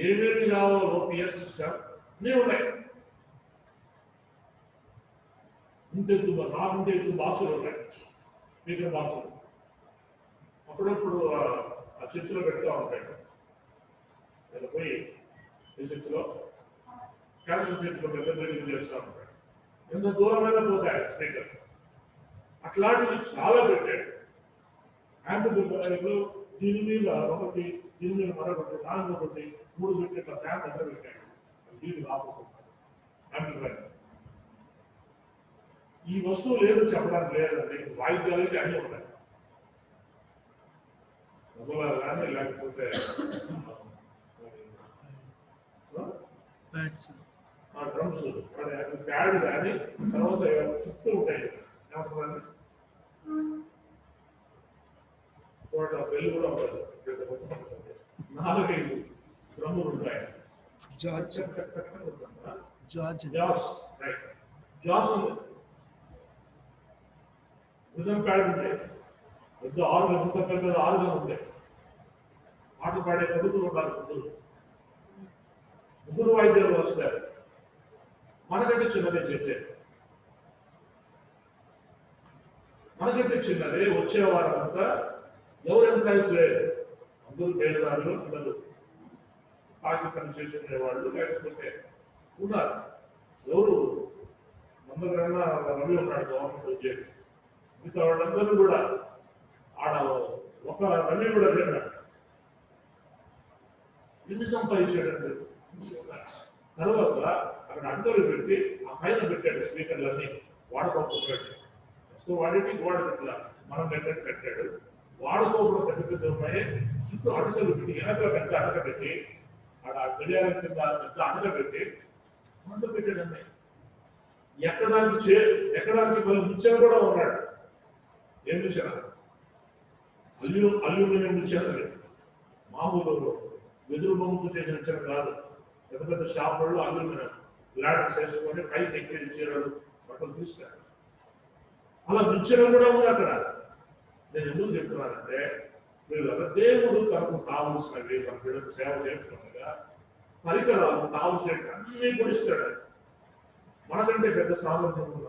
ఏమేమి కావాలో పిఎస్ సిస్టమ్ అన్నీ ఉన్నాయి. ఇంతెత్తు 4 ఎత్తు బాక్సులు ఉన్నాయి, స్పీకర్ బాక్సులు. అప్పుడప్పుడు ఆ చర్చిలో పెడతా ఉంటాడు. నేను పోయి ఈ చర్చిలో క్యాన్సర్ చర్చిలో పెద్ద బిల్డింగ్ చేస్తూ ఉంటాడు. ఎంత దూరమైనా పోతాయి స్పీకర్. అట్లాంటివి చాలా పెట్టాడు. యాంప్లిఫైర్లు దీని మీద ఒకటి, దీని మీద మరొకటి, దాని ఒకటి, 3 పెట్టే ఫ్యాన్ దగ్గర పెట్టాడు. దీన్ని ఆపుకుంటాడు యాంప్లిఫైర్. ఈ వస్తువు లేదు చెప్పడానికి లేదండి, వాయిద్యాలు అయితే అన్నీ ఉంటాయి. కానీ లేకపోతే డ్రమ్స్ ప్యాడ్ కానీ తర్వాత చుట్టూ ఉంటాయి. పెళ్లి కూడా ఉంటుంది, 4-5 డ్రమ్ములు ఉంటాయి. జాస్ రిథమ్ ప్యాడ్ ఉంటాయి, పెద్ద ఆరుగం, ఇంత పెద్ద ఆరుగం ఉంటాయి. పాటలు పాడే కడుపులు ఉండాలి. ముగ్గురు వాయిద్యాలు వస్తారు. మనకంటే చిన్నదే చెప్తే, మనకంటే చిన్నదే. వచ్చే వారంతా ఎవరు ఎంప్లాయీస్ లేదు, అందరూ పేదదారులు, అందరూ పాకి పని చేసుకునే వాళ్ళు, లేకపోతే ఉన్నారు. ఎవరు అందరికన్నా రవి ఉన్నాడు గవర్నమెంట్ ఉద్యోగి, మిగతా వాళ్ళందరూ కూడా ఆడ ఒక రవి కూడా లేన్నాడు. ఎన్ని సంపాదించాడంటే తర్వాత అక్కడ అందరూ పెట్టి ఆ పైన పెట్టాడు స్పీకర్లన్నీ వాడుకోకపోయాడు. సో వాడికి గోడ పెట్టాల, మనం పెట్టట్టు పెట్టాడు. వాడుకోకుండా పెద్ద పెద్ద ఉన్నాయి, చుట్టూ అడగలు పెట్టి వెనక పెద్ద అడగ పెట్టి ఆడ గడియారం కింద పెద్ద అడగ పెట్టి మందు పెట్టాడన్నీ. ఎక్కడానికి మళ్ళీ ముచ్చాను కూడా ఉన్నాడు. ఏం ముచ్చాను? అల్యూమినియం ముచ్చాను లేదు, మామూలు వెదురు బొమ్మతో చేసిన ముచ్చాను కాదు. పెద్ద పెద్ద షాపులలో అల్యూమినియం లాడర్స్ వేసుకొని పైకి ఎక్కి చీరలు బట్టలు తీసుకున్నాడు. అలా ముచ్చడం కూడా ఉంది అక్కడ. నేను ఎందుకు చెప్తున్నానంటే వీళ్ళు దేవుడు తనకు కావలసినవి మన బిడ్డకు సేవ చేస్తుండగా పరికరాలు కావలసినవి అన్నీ కొనిస్తాడు. మనకంటే పెద్ద సామర్థ్యం ఉన్న,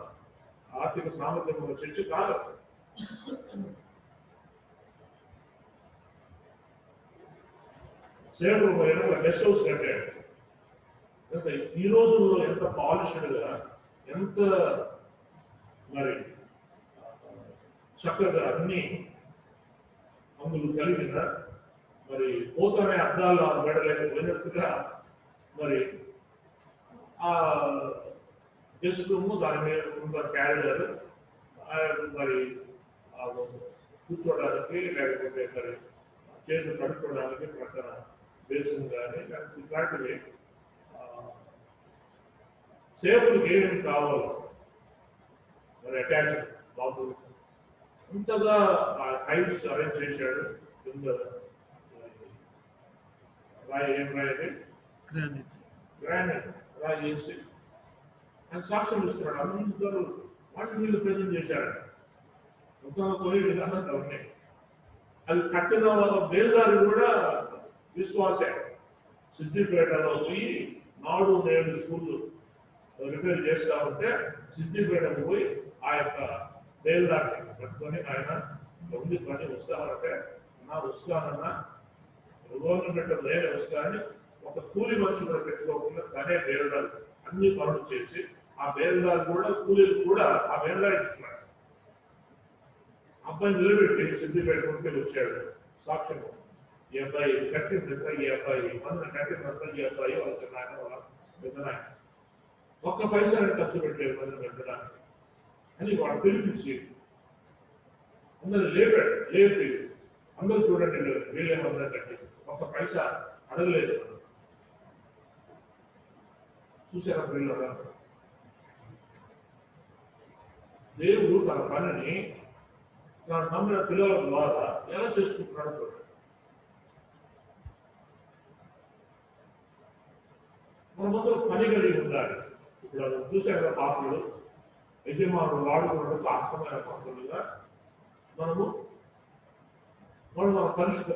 ఆర్థిక సామర్థ్యం ఉన్న చర్చ కాదు. సేవలు గెస్ట్ హౌస్ కట్టాడు. ఈ రోజుల్లో ఎంత పాలిష్డ్గా, ఎంత మరి చక్కగా అన్ని అందులు కలిగిన, మరి పోతనే అద్దాలు మెడలేకపోయినట్టుగా మరి ఆ గెస్ట్ రూమ్, దాని మీద ఉన్న క్యారిడర్, మరి కూర్చోడానికి లేకపోతే మరి చేతులు కడుక్కోవడానికి ప్రక్కన బేసిన్ కానీ లేకపోతే ఇట్లాంటివి సేవలకు ఏమేమి కావాలో మరి అటాచ్ బాబు ఇంతగా టైల్స్ అరేంజ్ చేశాడు. కింద రాయి, ఏం రాయి? గ్రానైట్ రాయి చేసి ఆయన సాక్ష్యం ఇస్తున్నాడు. అందరూ వాటిని వీళ్ళు ప్రజెంట్ చేశాడు. మొత్తం కొన్ని విధానం ఉన్నాయి. అది కట్టిన బేల్దారి కూడా విశ్వాసే. సిద్దిపేటలో పోయి నాడు నేడు స్కూల్ రిపేర్ చేస్తా ఉంటే సిద్దిపేటకు పోయి ఆ యొక్క బేల్దారిని పట్టుకొని ఆయన ఉంది పని వస్తానంటే నా వస్తానన్నా గవర్నమెంట్ నేనే వస్తానని ఒక కూలి మనిషి కూడా పెట్టుకోకుండా తనే బేల్దారు అన్ని పనులు చేసి ఆ బేల్దారు కూడా కూలీలు కూడా ఆ బేల్దారు ఇస్తున్నాడు. అబ్బాయి నిలబెట్టి సిద్దిపేట ఉంటే వచ్చాడు సాక్ష్యం. ఈ అబ్బాయి కట్టినంత, ఈ అబ్బాయి మన కట్టినంత, ఈ అబ్బాయి వాళ్ళ నాయన వాళ్ళ పెద్దనాయన ఒక్క పైసా ఖర్చు పెట్టలేదు మంది పెట్టడానికి అని వాడు పిలిపించి అందరూ లేపి అందరూ చూడండి వీళ్ళేమన్నా కట్టి ఒక్క పైసా అడగలేదు. చూసారా పిల్లలు? దేవుడు తన పనిని తాను నమ్మిన పిల్లల ద్వారా ఎలా చేసుకుంటున్నాడు చూడండి. మన మొదలు పని కలిగి ఉండాలి. ఇప్పుడు చూసాక పాత్రలు యజమానులు వాడుకున్నట్టు ఆత్మమైన పాత్రలుగా మనం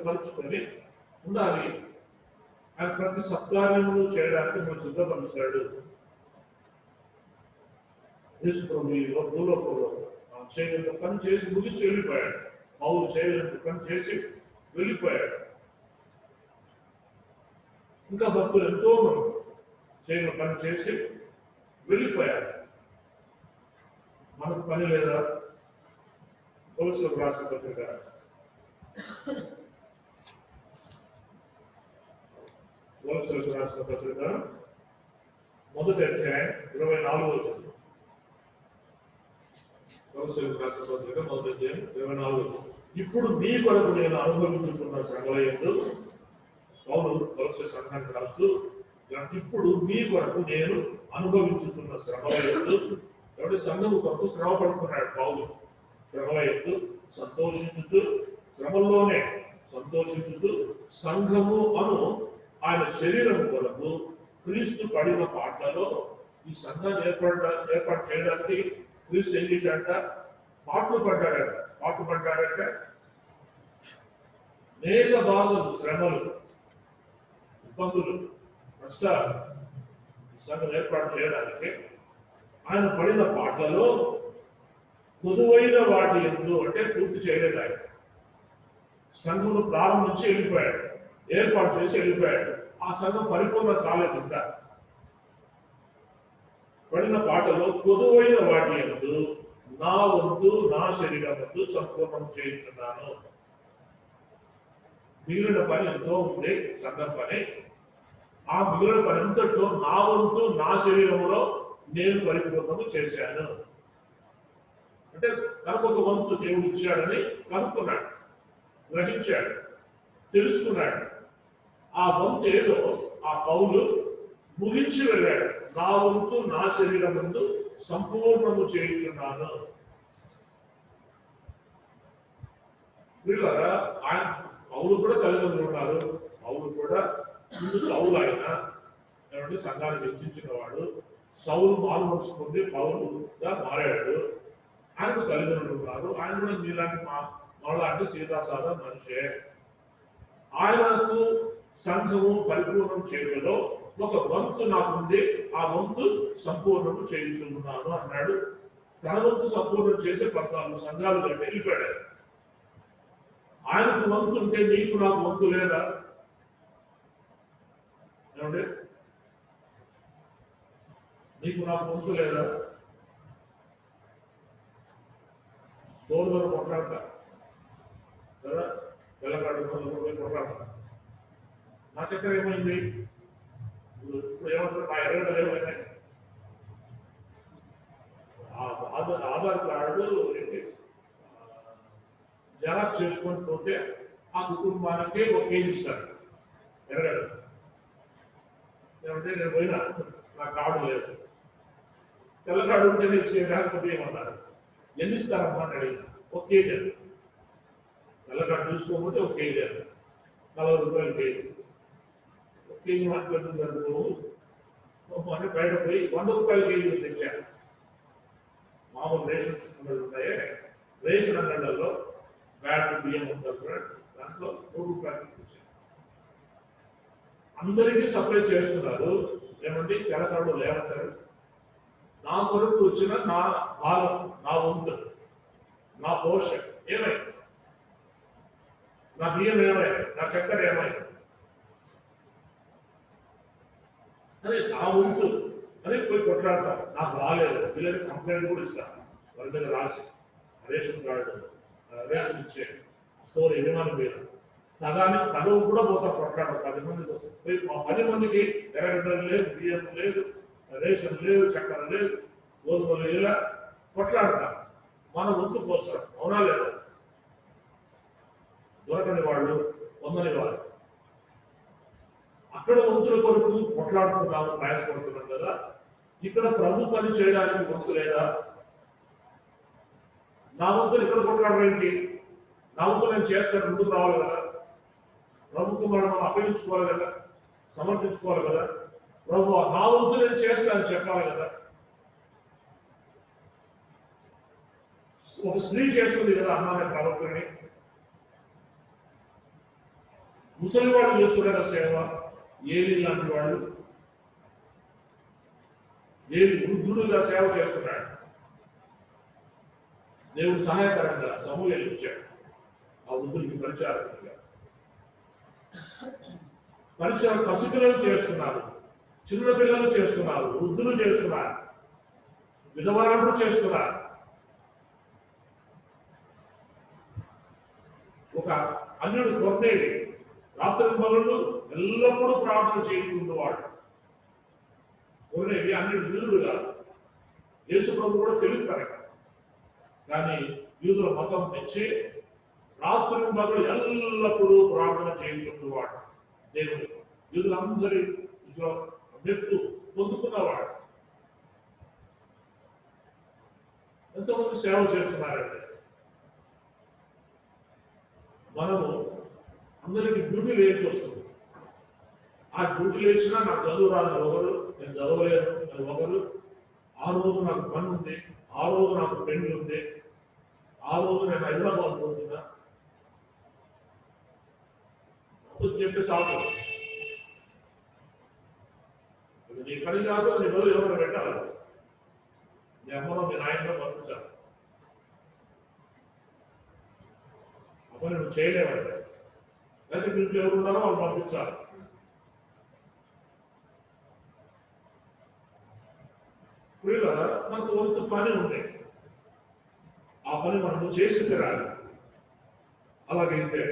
పరుచుకొని ఉండాలి. ఆయన ప్రతి సత్కార్యములు చేయడానికి మనం సిద్ధపరుస్తాడు. యేసుప్రభువులో భూలోకంలో చేయలేని పని చేసి ముగించి వెళ్ళిపోయాడు. పౌలు చేయలేని పని చేసి వెళ్ళిపోయాడు. ఇంకా భక్తులు ఎంతో మంది చేయని పని చేసి వెళ్ళిపోయారు. మనకు పని లేదా? కొలసలకు రాసిన పత్రిక 1వ అధ్యాయం 24వ కొలసలకు రాసిన పత్రిక 1వ అధ్యాయం 24. ఇప్పుడు మీ కొరకు నేను అనుభవించుకున్న శ్రమల యందు, పౌలు కొలస సంఘానికి రాస్తూ, ఇప్పుడు మీ కొరకు నేను అనుభవించుతున్న శ్రమల యందు, కాబట్టి సంఘము కొరకు శ్రమ పడుతున్నాడు పౌలు. శ్రమల యందు సంతోషించుతూ, శ్రమల్లోనే సంతోషించుతూ సంఘము అను ఆయన శరీరం కొరకు క్రీస్తు పడిన పాటలలో ఈ సంఘాన్ని ఏర్పాటు చేయడానికి క్రీస్తు ఏం చేశాడంట? పాటలు పడ్డాడంటే అనేక బాధలు, శ్రమలు, ఇబ్బందులు, కష్టాలు సంఘం ఏర్పాటు చేయడానికి ఆయన పడిన పాటలలో కొదువైన వాటి ఎందు అంటే పూర్తి చేయలేదు ఆయన. సంఘమును ప్రారంభించి వెళ్ళిపోయాడు, ఏర్పాటు చేసి వెళ్ళిపోయాడు. ఆ సంఘం పరిపూర్ణ కాలేదు. ఇంకా పడిన పాటలో పొదువైన వాటి యందు నా వంతు నా శరీరమందు సంపూర్ణం చేయించున్నాను. మిగిలిన పని ఎంతో ఉంది సంఘం పని. ఆ మిగిలిన పని అంతట్లో నా వంతు నా శరీరంలో నేను పరిపూర్ణము చేశాను. అంటే తనకు ఒక వంతు దేవుడు ఇచ్చాడని కనుక్కున్నాడు, గ్రహించాడు, తెలుసుకున్నాడు. ఆ వంతు ఏదో ఆ పౌలు ముగించి వెళ్ళాడు. నా వంతు నా శరీరం ముందు సంపూర్ణము చేయించున్నాను. వీళ్ళరా ఆయన పౌలు కూడా తల్లిదండ్రులు ఉన్నారు. పౌలు కూడా ముందు సౌలు ఆయన ఏమంటే సంఘాన్ని రక్షించిన వాడు. సౌలు మారు మలుచుకుంది పౌలుగా మారాడు. ఆయనకు తల్లిదండ్రులు ఉన్నారు. ఆయన కూడా మీలాంటి మనలాంటి సీతాసాదా మనిషే. ఆయనకు సంఘము పరిపూర్ణం చేయడంలో ఒక వంతు నాకుంది, ఆ వంతు సంపూర్ణము చేయించున్నాను అన్నాడు. తన వంతు సంపూర్ణం చేసే 14 సంఘాలు కంటే వెళ్ళిపోయాడు. ఆయనకు వంతు ఉంటే నీకు నాకు వంతు లేదా? ఏమంటే నీకు నాకు వంతు లేదా? తోడుదొర కొట్లాడతా కదా, తెల్లగాడు కొట్లాడతా. నా చక్కెర ఏమైంది? ఇప్పుడు ఏమంటారు, నా ఎర్రగడ్డలు ఏమైనాయి? ఆధార్ కార్డు జెరాక్స్ చేసుకొని పోతే ఆ కుటుంబానికి 1 కేజీ ఇస్తారు ఎర్రగడ్డ. ఏమంటే నేను పోయినా నా కార్డు లేదు, తెల్లగాడు ఉంటేనే ఇచ్చేయడానికి ఏమన్నారు, ఎన్ని ఇస్తారమ్మా అని అడిగిన. 1 కేజీ అండి. తెల్లగాడు చూసుకోకపోతే 1 కేజీ అండి, 40 రూపాయలు కేజీ. 1 కేజీ మాట్లాడుతున్నారు అని బయట పోయి 100 రూపాయల కేజీ తెచ్చాను. మామూలు రేషన్ అంగళ్ళు ఉంటాయే, రేషన్ అంగళ్ళల్లో బ్యాట్ బియ్యం ఉంటుంది, దాంట్లో 3 రూపాయలు తెచ్చాను. అందరికీ సప్లై చేస్తున్నారు. ఏమండి తెల్లగాడు లేవంటారు. నా కొరకు వచ్చిన నా భాగం, నా వంతు, నా పోషణ ఏమైంది? నా బియ్యం ఏమైంది? నా చక్కెర ఏమైంది? అదే నా వంతు అని పోయి కొట్లాడతాను. నాకు రాలేదు, పిల్లలకి కంప్లైంట్ కూడా ఇస్తాను. వాళ్ళ మీద రాసి రేషన్ కార్డు, రేషన్ ఇచ్చే స్టోర్ యజమాని మీద తగవు కూడా పోతా కొట్లాడతాం. 10 మందితో 10 మందికి ఎర్రగడ్డలు లేదు, బియ్యం లేదు, రేషన్ లేదు, చక్కెర లేదు, గోధుమలు ఇలా కొట్లాడతాం. మన వంతు పోస్తాం. అవునా లేదా? దొరకని వాళ్ళు పొందని వాళ్ళు అక్కడ వంతుల కొరకు కొట్లాడుతున్నాము, ప్రయాసపడుతున్నాం కదా. ఇక్కడ ప్రభు పని చేయడానికి వంతు లేదా? నా వంతులు ఇక్కడ కొట్లాడరేంటి? నా వంతు నేను చేస్తాను, ముందుకు రావాలి కదా. ప్రభుకు మనం అప్పగించుకోవాలి కదా, సమర్పించుకోవాలి కదా. ప్రభు నా వంతు నేను చేస్తాను చెప్పాలి కదా. ఒక స్త్రీ చేస్తుంది కదా అన్నానే ప్రవక్తని, ముసలి వాళ్ళు చేస్తున్నారు సేవ. ఏలి లాంటి వాళ్ళు, ఏలి వృద్ధుడుగా సేవ చేస్తున్నాడు. దేవుడు సహాయకరంగా సమూహలు ఇచ్చాడు ఆ వృద్ధులకి పరిచారంగా. పరిచయం పసిపిల్లలు చేస్తున్నారు, చిన్న పిల్లలు చేస్తున్నారు, వృద్ధులు చేస్తున్నారు, విధవరాలు చేస్తున్నారు. ఒక అన్యుడు కొన్నేది రాత్రి పగళ్ళు ఎల్లప్పుడూ ప్రార్థన చేయించుకున్నవాడు. కొన్నేది అన్యుడు వీరుడు కాదు. యేసు ప్రభు కూడా తెలుగు కరెక్ట్, కానీ యూదుల మతం తెచ్చి రాత్రి పగలు ఎల్లప్పుడూ ప్రార్థన చేయించుకున్నవాడు. దేవుడు యూదులందరి మెట్టు పొందుకున్నవాడు. ఎంతమంది సేవ చేస్తున్నారంటే మనము అందరికీ డ్యూటీ వేయాల్సి వస్తుంది. ఆ డ్యూటీ వేసినా నాకు చదువు రాదు ఒకరు, నేను చదవలేదు అని ఒకరు, ఆ రోజు నాకు పని ఉంది, ఆ రోజు నాకు పెళ్లి ఉంది, ఆ రోజు నేను హైదరాబాద్ పోతున్నా చెప్పి సాగు. నీ పని కాదు, నీ బదులు ఎవరు పెట్టాలి? మీ అమ్మలో మీ నాయనలో పంపించాలి. అప్పుడు నువ్వు చేయలేవంటే అయితే మీకు ఎవరున్నారో వాళ్ళు పంపించాలి. వీళ్ళ మనకు వంతు పని ఉంది, ఆ పని మనము చేసి తీరాలి. అలాగైతే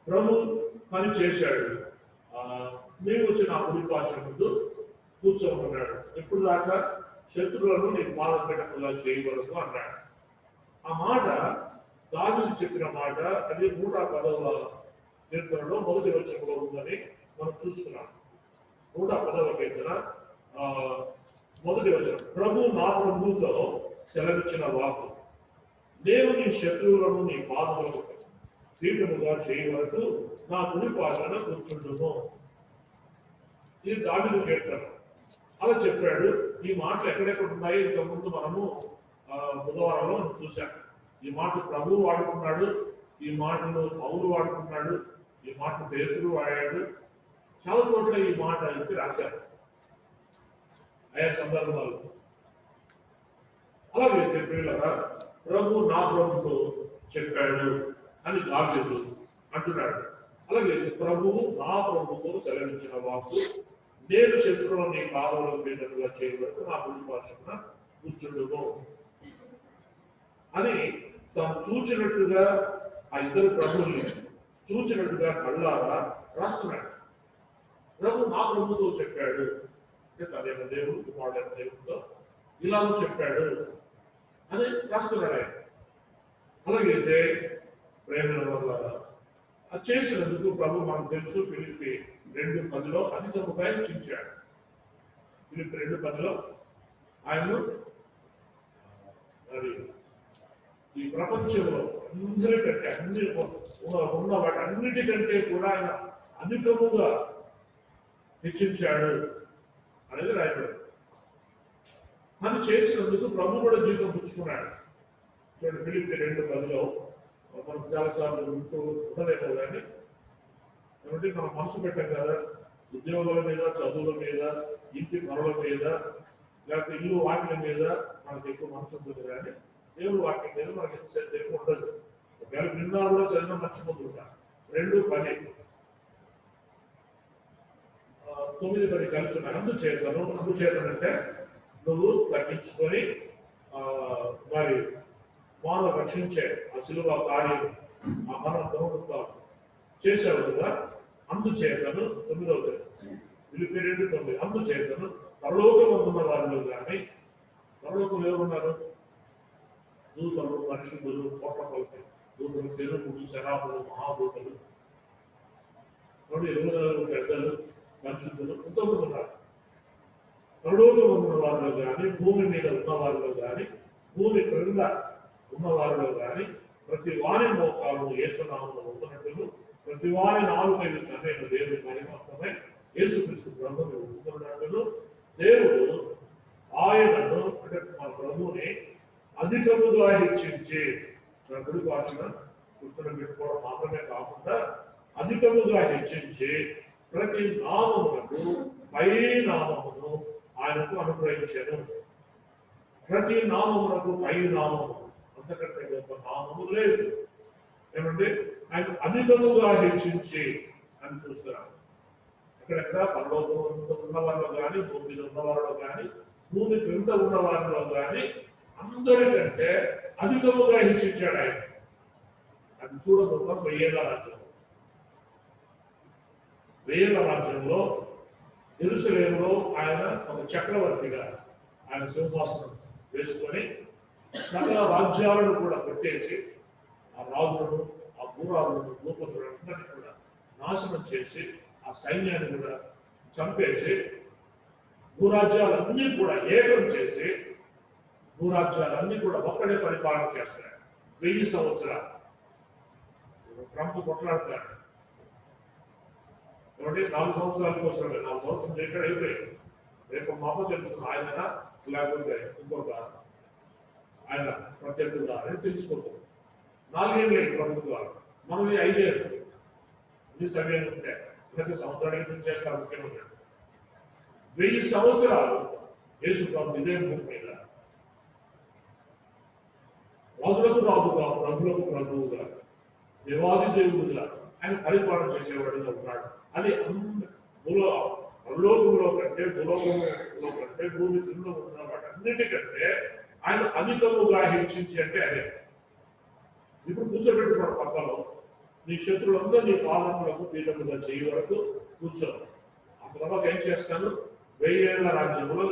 ప్రభు పని చేశాడు. నీవు వచ్చి నా కుడి పార్శ్వ ముందు కూర్చోమన్నాడు. ఇప్పుడు దాకా శత్రువులను నీకు పాదం పెట్టకుండా చేయవలసి అన్నాడు. ఆ మాట దావీదు చెప్పిన మాట, అది 110వ కీర్తనలో మొదటి వచనంలో ఉందని మనం చూస్తున్నాం. 110వ కీర్తన మొదటి వచనం, ప్రభు నా ప్రభువుతో సెలవిచ్చిన వాకు, నేను నీ శత్రువులను నీ పాదములకు పీఠముగా చేయవరకు నా కుడి పాదన కూర్చుంటును. ఇది దావీదు కీర్తన. అలా చెప్పాడు. ఈ మాటలు ఎక్కడెక్కడ ఉన్నాయి ఇంతకుముందు మనము బుధవారంలో చూశాం. ఈ మాట ప్రభువు వాడుకున్నాడు, ఈ మాటను పౌలు వాడుకున్నాడు, ఈ మాట పేతురు వాడాడు. చాలా చోట్ల ఈ మాట అయితే రాశారు ఆయా సందర్భాలు. అలాగే ప్రియులారా, ప్రభు నా ప్రభుతో చెప్పాడు అని దావీదు అంటున్నాడు. అలాగే ప్రభువు నా ప్రభుతో సెలవించిన వాకు, నేను శత్రువులను నీ పాదముల పీఠముగా చేయవరకు నా కుడి పార్శ్వమున కూర్చుండును అని తాను చూచినట్టుగా, ఆ ఇద్దరు ప్రభువుల్ని చూచినట్టుగా కళ్ళారా రాస్తున్నాడు. ప్రభు నా ప్రభుతో చెప్పాడు అంటే తన దేవుడు, కుమారుడైన దేవుడితో ఇలా చెప్పాడు అని రాస్తున్నాడు ఆయన. అలాగైతే ప్రేమ వల్ల అది చేసినందుకు ప్రభు మనకు తెలుసు. ఫిలిప్పి 2:10 అధికముగా హెచ్చించాడు. ఫిలిప్పి 2:10 ఆయన మరి ఈ ప్రపంచంలో అందరికంటే అన్ని ఉన్న వాటి అన్నిటికంటే కూడా ఆయన అధికముగా హెచ్చించాడు అనేది రాయబడింది. అది చేసినందుకు ప్రభు కూడా జీతం పుచ్చుకున్నాడు. చూడండి, ఫిలిప్పి 2:10 మనం చాలాసార్లు ఉండలేము కానీ, కాబట్టి మనం మనసు పెట్టాం కదా, ఉద్యోగాల మీద, చదువుల మీద, ఇంటి పనుల మీద, లేకపోతే ఇల్లు వాటిల మీద మనకు ఎక్కువ మనసు ఉంటుంది. కానీ దేవుడు వాక్యం మీద మనకి ఎంత ఎక్కువ ఉండదు. ఒకవేళ నిన్న కూడా చదివిన మర్చిపోతుంటా. 2:10 9 కలిసి ఉన్నాయి. అందుచేతనంటే నువ్వు తగ్గించుకొని మరి మాను రక్షించే ఆ శిలువ కార్యం, ఆ మనం దొంగ చేసావు కదా. అందుచేతను 9వ ఫిలిప్పి 2:9 అందుచేతను పరలోకం ఉన్న వారిలో కానీ, పరలోకం ఎవరున్నారు? దూతలు, పరిశుద్ధులు, కోట్ల కొలత దూతలు, తెలుగులు, శరాబులు, మహాభూతులు, 24 పెద్దలు, పరిశుద్ధులు ఎంతోమంది ఉన్నారు. పరలోకం ఉన్న వారిలో కానీ, భూమి మీద ఉన్న వారిలో కానీ, భూమి క్రింద ఉన్న వారిలో కానీ ప్రతి వారి మోకాలు యేసునామములో ఉంటున్నట్లు, ప్రతి వారి నాలుగు నేను దేవుడి మహిమాత్మై యేసుక్రీస్తు ప్రభువుని ఒప్పుకున్నట్లు, దేవుడు ఆయనను అంటే మన ప్రభువుని అధికముగా హెచ్చించి, ప్రభుడి భాషను గుర్తును పెట్టుకోవడం మాత్రమే కాకుండా అధికముగా హెచ్చించి ప్రతి నామమునకు పై నామమును ఆయనకు అనుగ్రహించాను. ప్రతి నామమునకు పై నామము, అంతకంటే గొప్ప నామము లేదు. ఏమంటే ఆయన అధికముగా హెచ్చించి అని చూస్తున్నారు. అక్కడెక్కడ పరలోకంలో ఉన్న వారిలో కానీ, భూమి మీద ఉన్న వారిలో కానీ, భూమి క్రింద ఉన్న వారిలో కానీ అందరికంటే అధికముగా హెచ్చించాడు ఆయన. అది చూడకుండా 1000వ రాజ్యం, 1000వ రాజ్యంలో యెరూషలేములో ఆయన ఒక చక్రవర్తిగా ఆయన సింహాసనం వేసుకొని సకల రాజ్యాలను కూడా పెట్టేసి, ఆ రాజులను, ఆ భూరాజులను, భూపతులందరినీ కూడా నాశనం చేసి, ఆ సైన్యాన్ని కూడా చంపేసి, భూరాజ్యాలన్నీ కూడా ఏకం చేసి, భూరాజ్యాలన్నీ కూడా ఒక్కడే పరిపాలన చేస్తాడు 1000 సంవత్సరాలు. ట్రంప్ కొట్లాడతాడు కాబట్టి 4 సంవత్సరాల కోసం 4 సంవత్సరం చేశాడు, అయిపోయాడు. రేపు మాప తెలుస్తుంది ఆయన లేకపోతే ఇంకొక ఆయన ప్రత్యర్థులు అని తెలుసుకుంటాం. 4 ఏళ్ళు ప్రభుత్వాలు, మనది 5 ఏళ్ళు. ఇది సమయం ఉంటే ప్రతి సంవత్సరానికి చేస్తారు ముఖ్యమంత్రి. 1000 సంవత్సరాలు యేసు ప్రభు ఇదే భూమి మీద రాజులకు రాజుగా, ప్రభులకు ప్రభువుగా, దేవాది దేవుడుగా ఆయన పరిపాలన చేసేవాడిగా ఉన్నాడు. అది భూలోకంలో కంటే భూలోకంలో కంటే భూమి కింద ఉన్న వాటన్నిటికంటే ఆయన అధికముగా హెచ్చించి అంటే అదే. ఇప్పుడు కూర్చోబెట్టుకున్న పక్కలో నీ శత్రులందరూ నీ పాదములకు పీఠముగా చేయి వరకు కూర్చో. ఆ తర్వాత ఏం చేస్తాను? 1000 ఏళ్ల రాజ్యములో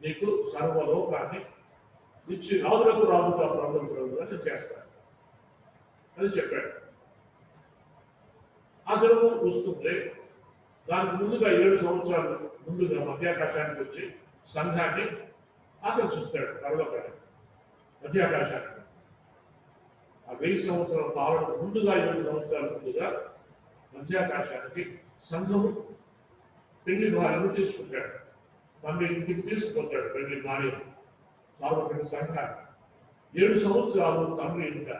నీకు సర్వలోకాన్ని ఇచ్చి రాజులకు రాజుగా ప్రభుత్వంగా నేను చేస్తాను అని చెప్పాడు. ఆ దినము వస్తుంది. దానికి ముందుగా 7 సంవత్సరాలు ముందుగా మధ్యాకాశానికి వచ్చి సంఘాన్ని ఆకర్షిస్తాడు. పరలోకాన్ని మధ్యాకాశానికి ఆ 1000 సంవత్సరాల పాలన ముందుగా 7 సంవత్సరాల ముందుగా మధ్యాకాశానికి సంఘము పెళ్లి భార్యను తీసుకుంటాడు. తన ఇంటికి తీసుకుంటాడు పెళ్లి భార్య సార్వత్రిక సంఘాన్ని. 7 సంవత్సరాలు తండ్రి ఇంట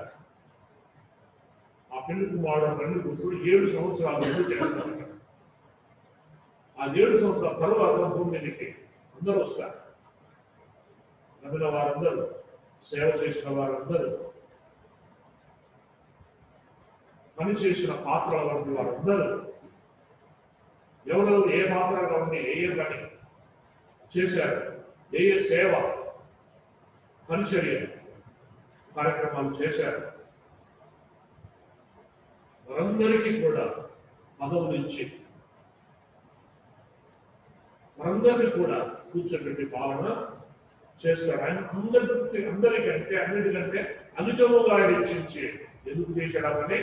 ఆ పెళ్లి కుమారుడు పెళ్లి కూతురు 7 సంవత్సరాలు చేస్తారు. ఆ 7 సంవత్సరాల తర్వాత భూమి మీదకి అందరూ వస్తారు. నమ్మిన వారందరూ, సేవ చేసిన వారందరూ, పని చేసిన పాత్రల వంటి వారందరూ, ఎవరెవరు ఏ పాత్రగా ఉండి ఏ పని చేశారు, ఏ సేవ పరిచర్య కార్యక్రమాలు చేశారు, వారందరికీ కూడా పదవులు ఇచ్చి వారందరినీ కూడా కూర్చోబెట్టి పాలన చేస్తాడు. ఆయన అందరికంటే అన్నిటికంటే అధికముగా హెచ్చించి ఎందుకు చేశాడని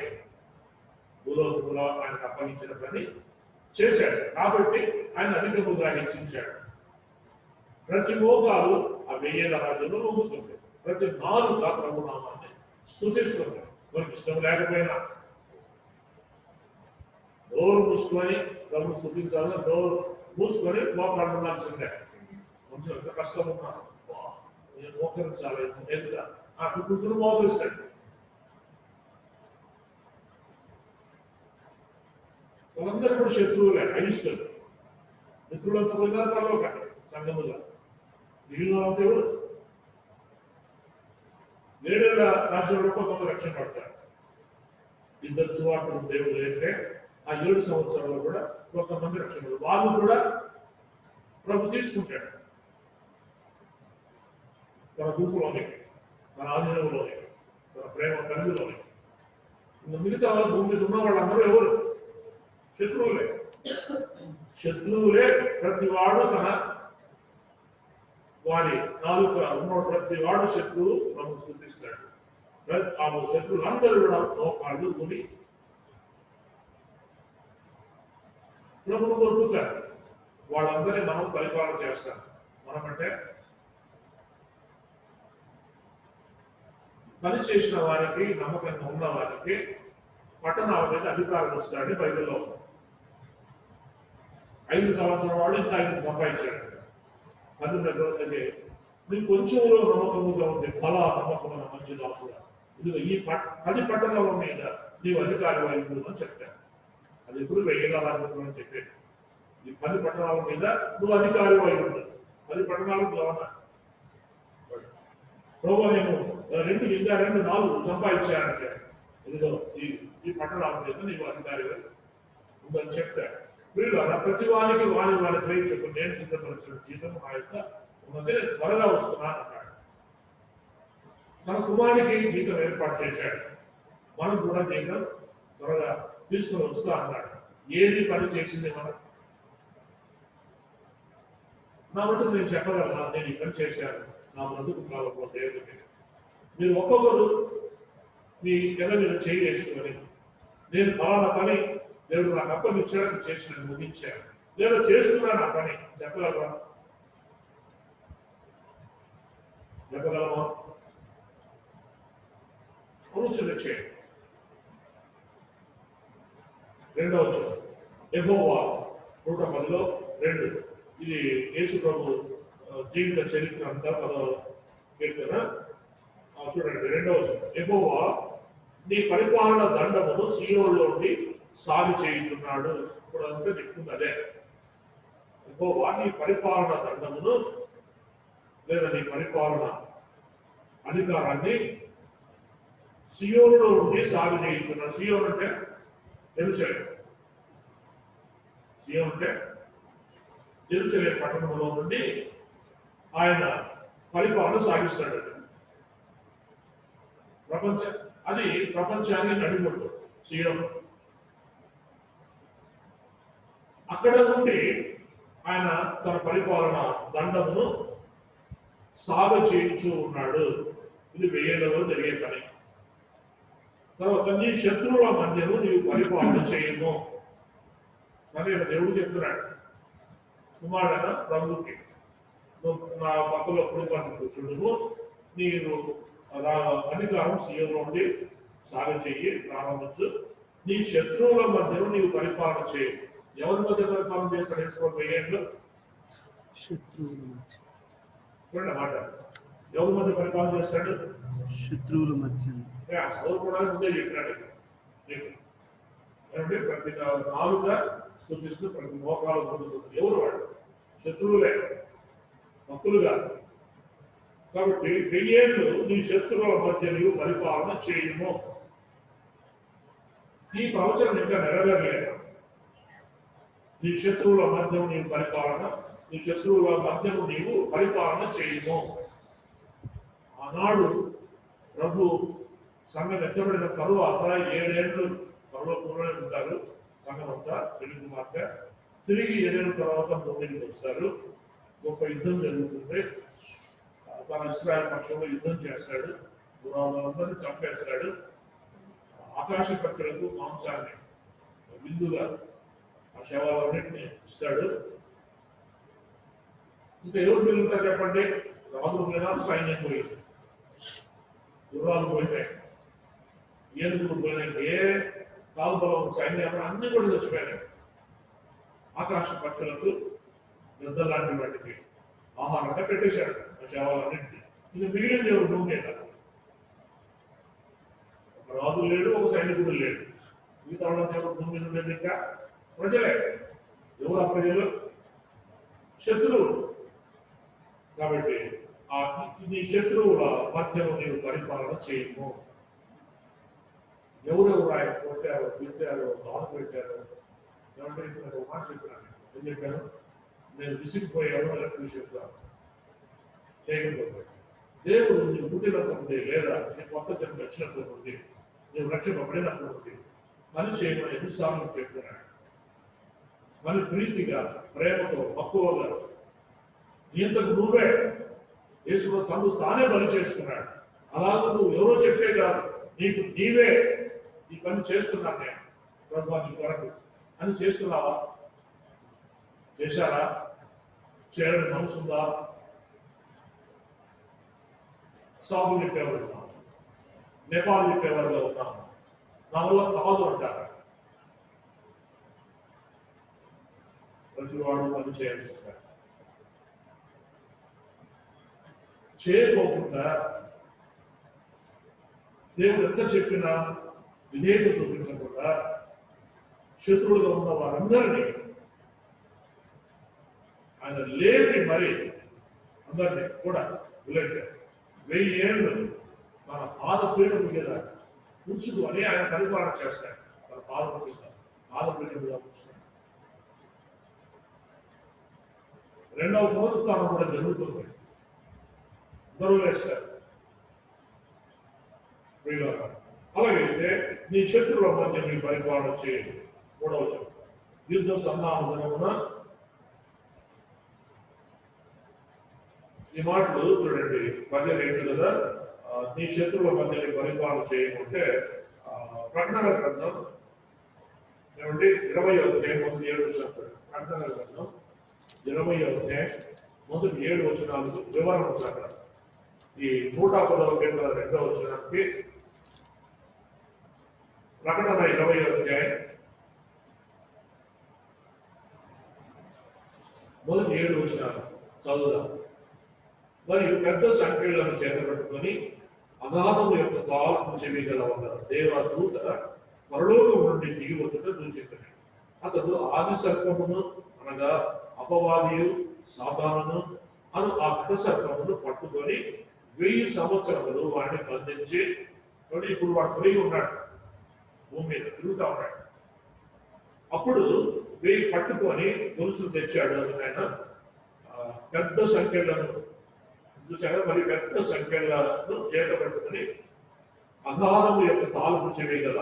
భూలోకంలో ఆయనకు అప్పగించిన పని చేశాడు కాబట్టి ఆయన అధికముగా హెచ్చించాడు. ప్రతి మోకాలు ఆ 1000 ఏళ్ల రాజ్యంలో మోగుతుంది. ప్రతి నాలుక ప్రభునామాన్ని స్తుతిస్తుంది. మనకి ఇష్టం లేకపోయినా నోరు మూసుకొని ప్రభు స్తుతించాలని నోరు మూసుకొని మోకాలు ఉండాల్సిందే. మనుషులు ఎంత కష్టం ఉన్నారు, నేను మోకరించాలి ఎదుట ఆ కుటుంబం మోకరిస్తాడు. వాళ్ళందరూ కూడా శత్రువులే, అయిష్టలు. మిత్రులంతా పోయినారు పరలోక సంఘముగా. మిగిలిన వాళ్ళంతా ఎవరు? 7 ఏళ్ల రాజ్యంలో కొంతమంది రక్షణ పడతారు. 2 సువార్తలు దేవుడు అయితే ఆ 7 సంవత్సరాల్లో కూడా కొంతమంది రక్షణ వాళ్ళు కూడా ప్రభు తీసుకుంటాడు తన గుంపులోనే, తన ఆధీనంలోనే, తన ప్రేమ కలిగిలోనే. మిగతా వాళ్ళు భూమి మీద ఉన్న వాళ్ళందరూ ఎవరు? శత్రువులే. శత్రువులే. ప్రతివాడు తన వారి నాలుక ఉన్న ప్రతివాడు శత్రువు ప్రభు స్తుతిస్తాడు. ఆ శత్రువులందరూ కూడా మోకాళ్ళు కొని ప్రభును కొడుకుతారు. వాళ్ళందరినీ మనం పరిపాలన చేస్తాం. మనమంటే పని చేసిన వారికి, నమ్మకంగా ఉన్న వారికి పట్టణాల మీద అధికారం వస్తాడని బైబిల్లో 5 సంవత్సరాల వాడు ఇంకా 5 సంపాదించాడు. 10 రోజులకి నీకు కొంచెంలో నమ్మకముగా ఉంది, ఫలా నమ్మకమైన మంచి దాసుగా ఇదిగో ఈ 10 పట్టణాల మీద నీవు అధికారి అయింది అని చెప్తాను. అది ఎప్పుడు 1000 ఏళ్ల రాజ్యం అని చెప్పేది. ఈ 10 పట్టణాల మీద నువ్వు అధికారి అయి ఉండదు. 10 పట్టణాలకు గవర్నర్. ప్రభు నేను 2 4 సంపాదించానంటే ఇదిగో ఈ పట్టణాల మీద నీవు అధికారిగా ఉందని చెప్తాడు. వీళ్ళు ప్రతి వారికి వారి గ్రహించకు నేను సిద్ధపరిచిన జీతం ఆ యొక్క ఉన్నది త్వరగా వస్తున్నాను అన్నాడు. తన కుమారుడికి జీతం ఏర్పాటు చేశాడు. మనం కూడా జీతం త్వరగా తీసుకుని వస్తా అన్నాడు. ఏది పని చేసింది మనం? నా మటుకు నేను చెప్పగలనా, నేను ఈ పని చేశాను, నా బ్రతుకు కాలంలో దేవుడికి. మీరు ఒక్కొక్కరు మీ ఎద మీద చేయి వేసుకొని నేను ఫలానా పని దేవుడు నాకు అప్పగించడానికి చేసిన ముగించాను, లేదా చేస్తున్నాను ఆ పని చెప్పగలవా? చెప్పగలమా? ఆలోచన చేయండి. 2వ వచనం యెహోవా 110లో 2. ఇది యేసు ప్రభు జీవిత చరిత్ర అంతా 10వ కీర్తన. చూడండి 2వ వచనం యెహోవా నీ పరిపాలన దండమును సీయోనులోని సాగు చేయుచున్నాడు. ఇప్పుడు అంతా చెప్తుంది అదే. యెహోవా నీ పరిపాలన దండమును లేదా నీ పరిపాలన అధికారాన్ని సియోనులో ఉండి సాగు చేయించున్నాడు. సియోన్ అంటే యెరూషలేము. సీయోను అంటే యెరూషలేము పట్టణంలో నుండి ఆయన పరిపాలన సాగిస్తాడు. అది ప్రపంచానికి నడిబొట్టు సీయోను. అక్కడ నుండి ఆయన తన పరిపాలన దండమును సాగ చేయించు ఉన్నాడు. ఇది 1000 ఏళ్లలో జరిగే పని. తర్వాత నీ శత్రువుల మధ్యను నీవు పరిపాలన చేయము. మరి దేవుడు చెప్తున్నాడు, కుమారుడైన ప్రభుకి నా పక్కలో కుటుంబాన్ని కూర్చుండుము, నీవు అధికారం సీయోనులో ఉండి సాగ చెయ్యి, ప్రారంభించు. నీ శత్రువుల మధ్యను నీవు పరిపాలన చేయి. ఎవరి మధ్య పరిపాలన చేస్తాడు? వేసుకోండి 1000 ఏళ్ళు. శత్రువుల మధ్య. చూడండి మాట, ఎవరి మధ్య పరిపాలన చేస్తాడు? శత్రువుల మధ్య. చదువుకోవడానికి ముందే చెప్పినాడు నీకు. ఏమంటే ప్రతి నాలుగుగా స్థుతిస్తూ ప్రతి మోకాలు పొందుతుంది. ఎవరు వాడు? శత్రువులే, భక్తులుగా. కాబట్టి 1000 ఏళ్ళు నీ శత్రువుల మధ్య నీవు పరిపాలన చేయము. ఈ ప్రవచనం ఇంకా నెరవేరలేదు. నీ శత్రువుల మధ్యము నీవు పరిపాలన, నీ శత్రువుల మధ్యము నీవు పరిపాలన చేయము. ఆనాడు ప్రభు సంఘం ఎత్తబడిన తరువాత 7 ఏళ్ళు పరలోకంలోనే ఉంటారు. సంఘం అంతా పెళ్లి కుమార్తె తిరిగి 7 ఏళ్ళ తర్వాత భూమికి వస్తారు. గొప్ప యుద్ధం జరుగుతుంది. తన ఇశ్రాయేలు పక్షంలో యుద్ధం చేస్తాడు. గురాలందరినీ చంపేస్తాడు. ఆకాశ పక్షులకు మాంసాన్ని విందుగా ఆ శవాలన్నింటినీ ఇస్తాడు. ఇంకా ఎవరు మిగులుతారు చెప్పండి? రాజులు పోయినా సైన్యం పోయింది, గుర్రాలు పోయినాయి, ఏనుగులు పోయినాయి, ఏ కాలుబలం సైన్యం అన్ని కూడా చచ్చిపోయినాయి. ఆకాశ పక్షులకు యుద్ధ లాంటి వాటికి ఆహారంగా పెట్టేశాడు ఆ శవాలన్నింటినీ. ఇది మిగిలింది ఎవరు? భూమి మీద ఒక రాజు లేడు, ఒక సైనికుడు లేడు. మిగతా ఎవరు భూమి మీద ఉండేది? ఇంకా ప్రజలే. ఎవరు ఆ ప్రజలు? శత్రువులు. కాబట్టి నీ శత్రువుల మధ్యలో నీవు పరిపాలన చేయము. ఎవరెవరు ఆయన కొట్టారో, తిట్టారో, బాధ పెట్టారో, ఏమంటే ఒక మాట చెప్పినాను. ఏం చెప్పాను? నేను విసిగిపోయాను లెక్కలు చెప్తాను చేయకపోతే. దేవుడు నీవు పుట్టినప్పుడు ఉంది, లేదా నీ కొత్త జన్మ వచ్చినప్పుడు ఉంది, నీవు రక్షింపబడినప్పుడు ఉంది, పని చేయమని ఎన్నిసార్లు చెప్తున్నాడు. మరి ప్రీతిగా, ప్రేమతో, మక్కువగా ఇంతకు నువ్వే యేసు తను తానే బలి చేసుకున్నాడు. అలాగే నువ్వు ఎవరో చెప్పే కాదు, నీకు నీవే ఈ పని చేస్తున్నాను నేను ప్రభు నీ కొరకు అని చేస్తున్నావా? చేశారా? చేయడం మనసుందా? సాగు చెప్పేవారు ఉన్నాం, నేపాల్ చెప్పేవారుగా ఉన్నాం, నా వల్ల కాదు అంటారా? ప్రతివాడు పని చేయాల్సి చేయకోకుండా దేవుడు ఎంత చెప్పినా విధేయత చూపించకుండా శత్రువులుగా ఉన్న వారందరినీ ఆయన లేపి మరి అందరినీ కూడా విలేచారు. 1000 ఏళ్ళు మన పాదపీఠం మీద ఉంచుకొని ఆయన పరిపాలన చేస్తాడు. మన పాదపీఠం మీద ఉంచుతాడు. రెండవ పునరుత్థానం కూడా జరుగుతుంది. అందరూ వేస్తారు. అలాగైతే నీ శత్రువుల మధ్య నీ పరిపాలన చేయండి. 3వ వచనం, యుద్ధ సన్నాహమున. ఈ మాటలు చూడండి, 12 కదా. నీ శత్రువుల మధ్య నీ పరిపాలన చేయకుంటే ప్రకటన గ్రంథం ఏమండి 20వ అధ్యాయం మొదటి 7 వచనాలు. ప్రకటన గ్రంథం 20వ అధ్యాయం మొదటి 7 వచనాలకు వివరణ ప్రకారం ఈ 110వ కీర్తన 2వ వచనానికి ప్రకటన 20వ అధ్యాయం మొదటి 7 వచనాలు చదువుదాం. మరియు పెద్ద సంఖ్యలను చేతబట్టుకొని అగాధము యొక్క తాళము చెవి గల ఒక దేవదూత పరలోకం నుండి దిగి వచ్చుట చూచింది. అతడు ఆది సర్పమును అనగా అపవాదియు సాతానును అను ఆ పెద్ద సర్పమును పట్టుకొని 1000 సంవత్సరములు వాడిని బంధించి, ఇప్పుడు వాడు పోయి ఉన్నాడు, భూమి మీద తిరుగుతా ఉన్నాడు. అప్పుడు వెయ్యి పట్టుకొని గొలుసులు తెచ్చాడు ఆయన. పెద్ద సంఖ్యలను చూసారా, మరి పెద్ద సంఖ్యలను చేత పట్టుకుని అగాధము యొక్క తాలపు చెవి గల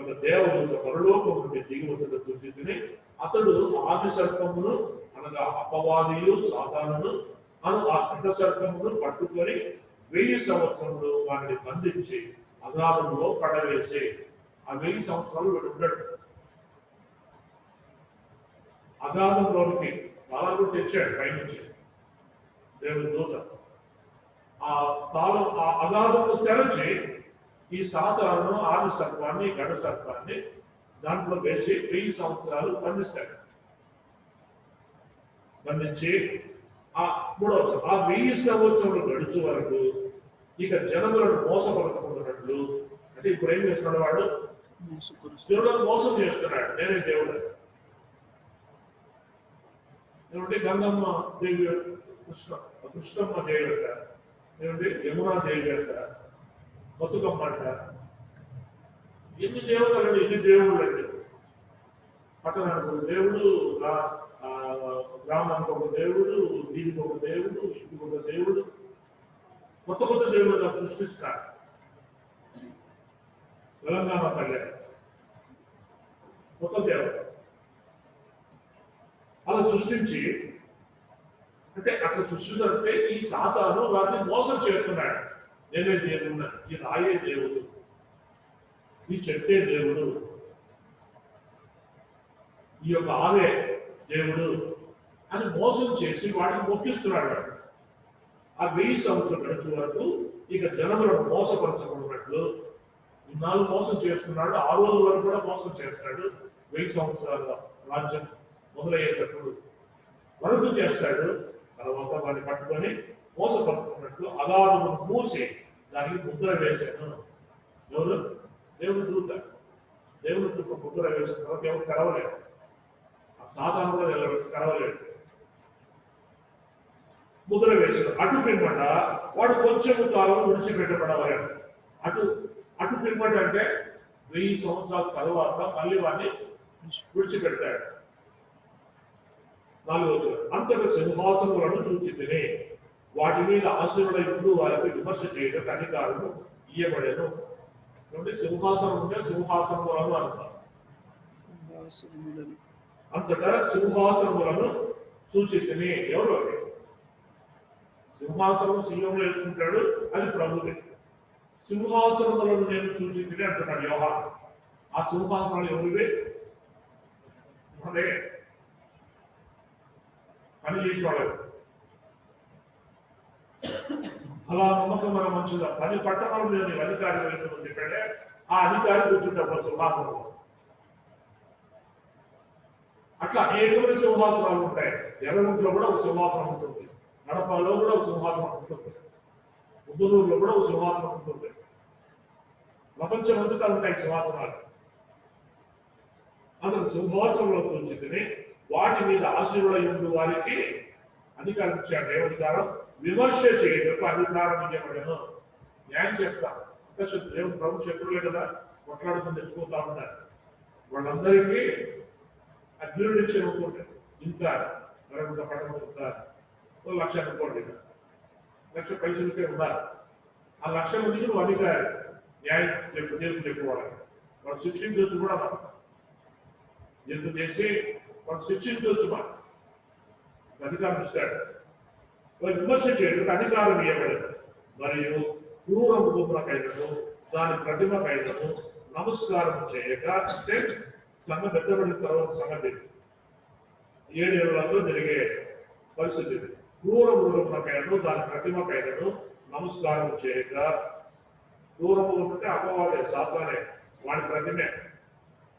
ఒక దేవదూత పరలోకం నుండి దిగి వచ్చుట చూచి అతడు ఆది సర్పమును అనగా అపవాదియు సాతానును ఆ పెద్ద సర్పమును పట్టుకొని 1000 సంవత్సరములు వారిని బంధించి అగాధంలో పడవేసి ఆ 1000 సంవత్సరాలు వీడు ఉండడు. అగాధంలోనికి తాళాలు తెచ్చాడు పైనుంచి దేవుని దూత. ఆ తాళం ఆ అగాధంలో తెరచి ఈ సాతాను ఆది సర్పాన్ని గడ సర్పాన్ని దాంట్లో వేసి 1000 సంవత్సరాలు బంధిస్తాడు. బంధించి ఆ 1000 సంవత్సరాలు గడుచు వరకు ఇక జనములను మోసపరచుకుంటున్నట్లు, అంటే ఇప్పుడు ఏం చేస్తున్నాడు వాడు? దేవులను మోసం చేస్తున్నాడు. నేనే దేవుడు. ఏమంటే గంగమ్మ దేవి కృష్ణమ్మ దేవి అంట, ఏమంటే యమునా దేవి అంట, బతుకమ్మ అంట, ఎన్ని దేవతలు, ఎన్ని దేవుళ్ళు అండి. పట్టణానికి ఒక దేవుడు, గ్రామానికి ఒక దేవుడు, దీనికి ఒక దేవుడు, ఇంటికి ఒక దేవుడు, కొత్త కొత్త దేవుడు సృష్టిస్తారు. తెలంగాణ తల్లి కొత్త దేవుడు అలా సృష్టించి, అంటే అక్కడ సృష్టించాలంటే ఈ సాతాను వారిని మోసం చేస్తున్నాడు. నేనే దేవుడు, ఈ రాయే దేవుడు, ఈ చెట్టే దేవుడు, ఈ యొక్క ఆవే దేవుడు అని మోసం చేసి వాడిని మొక్కిస్తున్నాడు. ఆ 1000 సంవత్సరాలు గడిచే వరకు ఇక జనములను మోసపరచకున్నట్లు ఇన్నాళ్ళు మోసం చేస్తున్నాడు. ఆ రోజు వరకు కూడా మోసం చేస్తాడు. 1000 సంవత్సరాల రాజ్యం మొదలయ్యేటప్పుడు వరకు చేస్తాడు. తర్వాత వాడిని పట్టుకొని మోసపరుచుకున్నట్లు అగాధమును మూసి దానికి ముద్ర వేశాను. ఎవరు? దేవుని దూత. దేవుని దూత ముద్ర వేసిన తర్వాత ఎవరు తెరవలేదు. ఆ సాధారణ తెరవలేదు. ముద్ర వేసిన అటు పిమ్మట వాడు కొంచెము కాలం విడిచిపెట్టబడవాలి. అటు పిమ్మట అంటే 1000 సంవత్సరాల తర్వాత మళ్ళీ వాడిని విడిచిపెడతాడు. 4వ అంతట సింహాసనములను చూచితిని, వాటి మీద ఆశీనుడైనప్పుడు వారికి విమర్శ చేయడం అధికారము ఇయ్యబడేను. కాబట్టి సింహాసనం ఉంటే సింహాసనములను అంటారు. అంతటా సింహాసనములను చూచితిని. ఎవరు? సింహాసనం సింహంలో వేసుకుంటాడు, అది ప్రభుదే. సింహాసనములను నేను చూచితిని అంటున్నాడు యోహాను. ఆ సింహాసనాలు ఎవరివే? అదే పని చేసేవాడు. అలా నమ్మకమైన మంచిగా 10 పట్టణాలు మీద నీవు అధికారి వేసుకుని చెప్పాడే, ఆ అధికారి కూర్చుంటాడు సింహాసనంలో. అట్లా అనేకమైన సింహాసనాలు ఉంటాయి. ఎర్రగుంటలో కూడా ఒక సింహాసనం ఉంటుంది, నడపలో కూడా ఒక సింహాసనం ఉంటుంది, ఉద్దనూరులో కూడా ఒక సింహాసనం ఉంటుంది. ప్రపంచం అంతటా ఉంటాయి సింహాసనాలు. అతను సింహాసనంలో చూచితిని, వాటి మీద ఆశీనులై ఉండు వారికి అధికారం ఇచ్చాడు. ఏమధికారం? విమర్శ చేయటకు అధికారం ఇవ్వబడను. న్యాయం చెప్తాను. దేవుడు ప్రభు శత్రులే కదా, కొట్లాడుకుని తెచ్చుకుంటా ఉంటారు. వాళ్ళందరికీ అగ్నిడిక్షన్ ఉంటుంది. ఇంత మరొక పట్టణం ఉంటారు, 1 లక్ష అనుకోండి, 1 లక్ష పైసలకే ఉన్నారు. ఆ 1 లక్ష మందికి నువ్వు అధికారి న్యాయం తీర్పు చెప్పుకోవాలి. వాడు శిక్షించవచ్చు కూడా, మనం ఎందుకు చేసి వాడు శిక్షించవచ్చు, మనం అధికారం ఇస్తాడు. వాడు విమర్శ చేయడానికి అధికారం ఇవ్వబడదు. మరియు క్రూరము గుమ్మకైనను దాని ప్రతిమకైనను నమస్కారం చేయక, అంటే సంఘం పెద్దబడిన తర్వాత సంగతి 7 ఏళ్లలో జరిగే పరిస్థితి. క్రూరము గుమ్మకైనను దాని ప్రతిమకైనను నమస్కారం చేయక, క్రూరము అంటే అపవాదే, సాతానే, వాడి ప్రతిమే,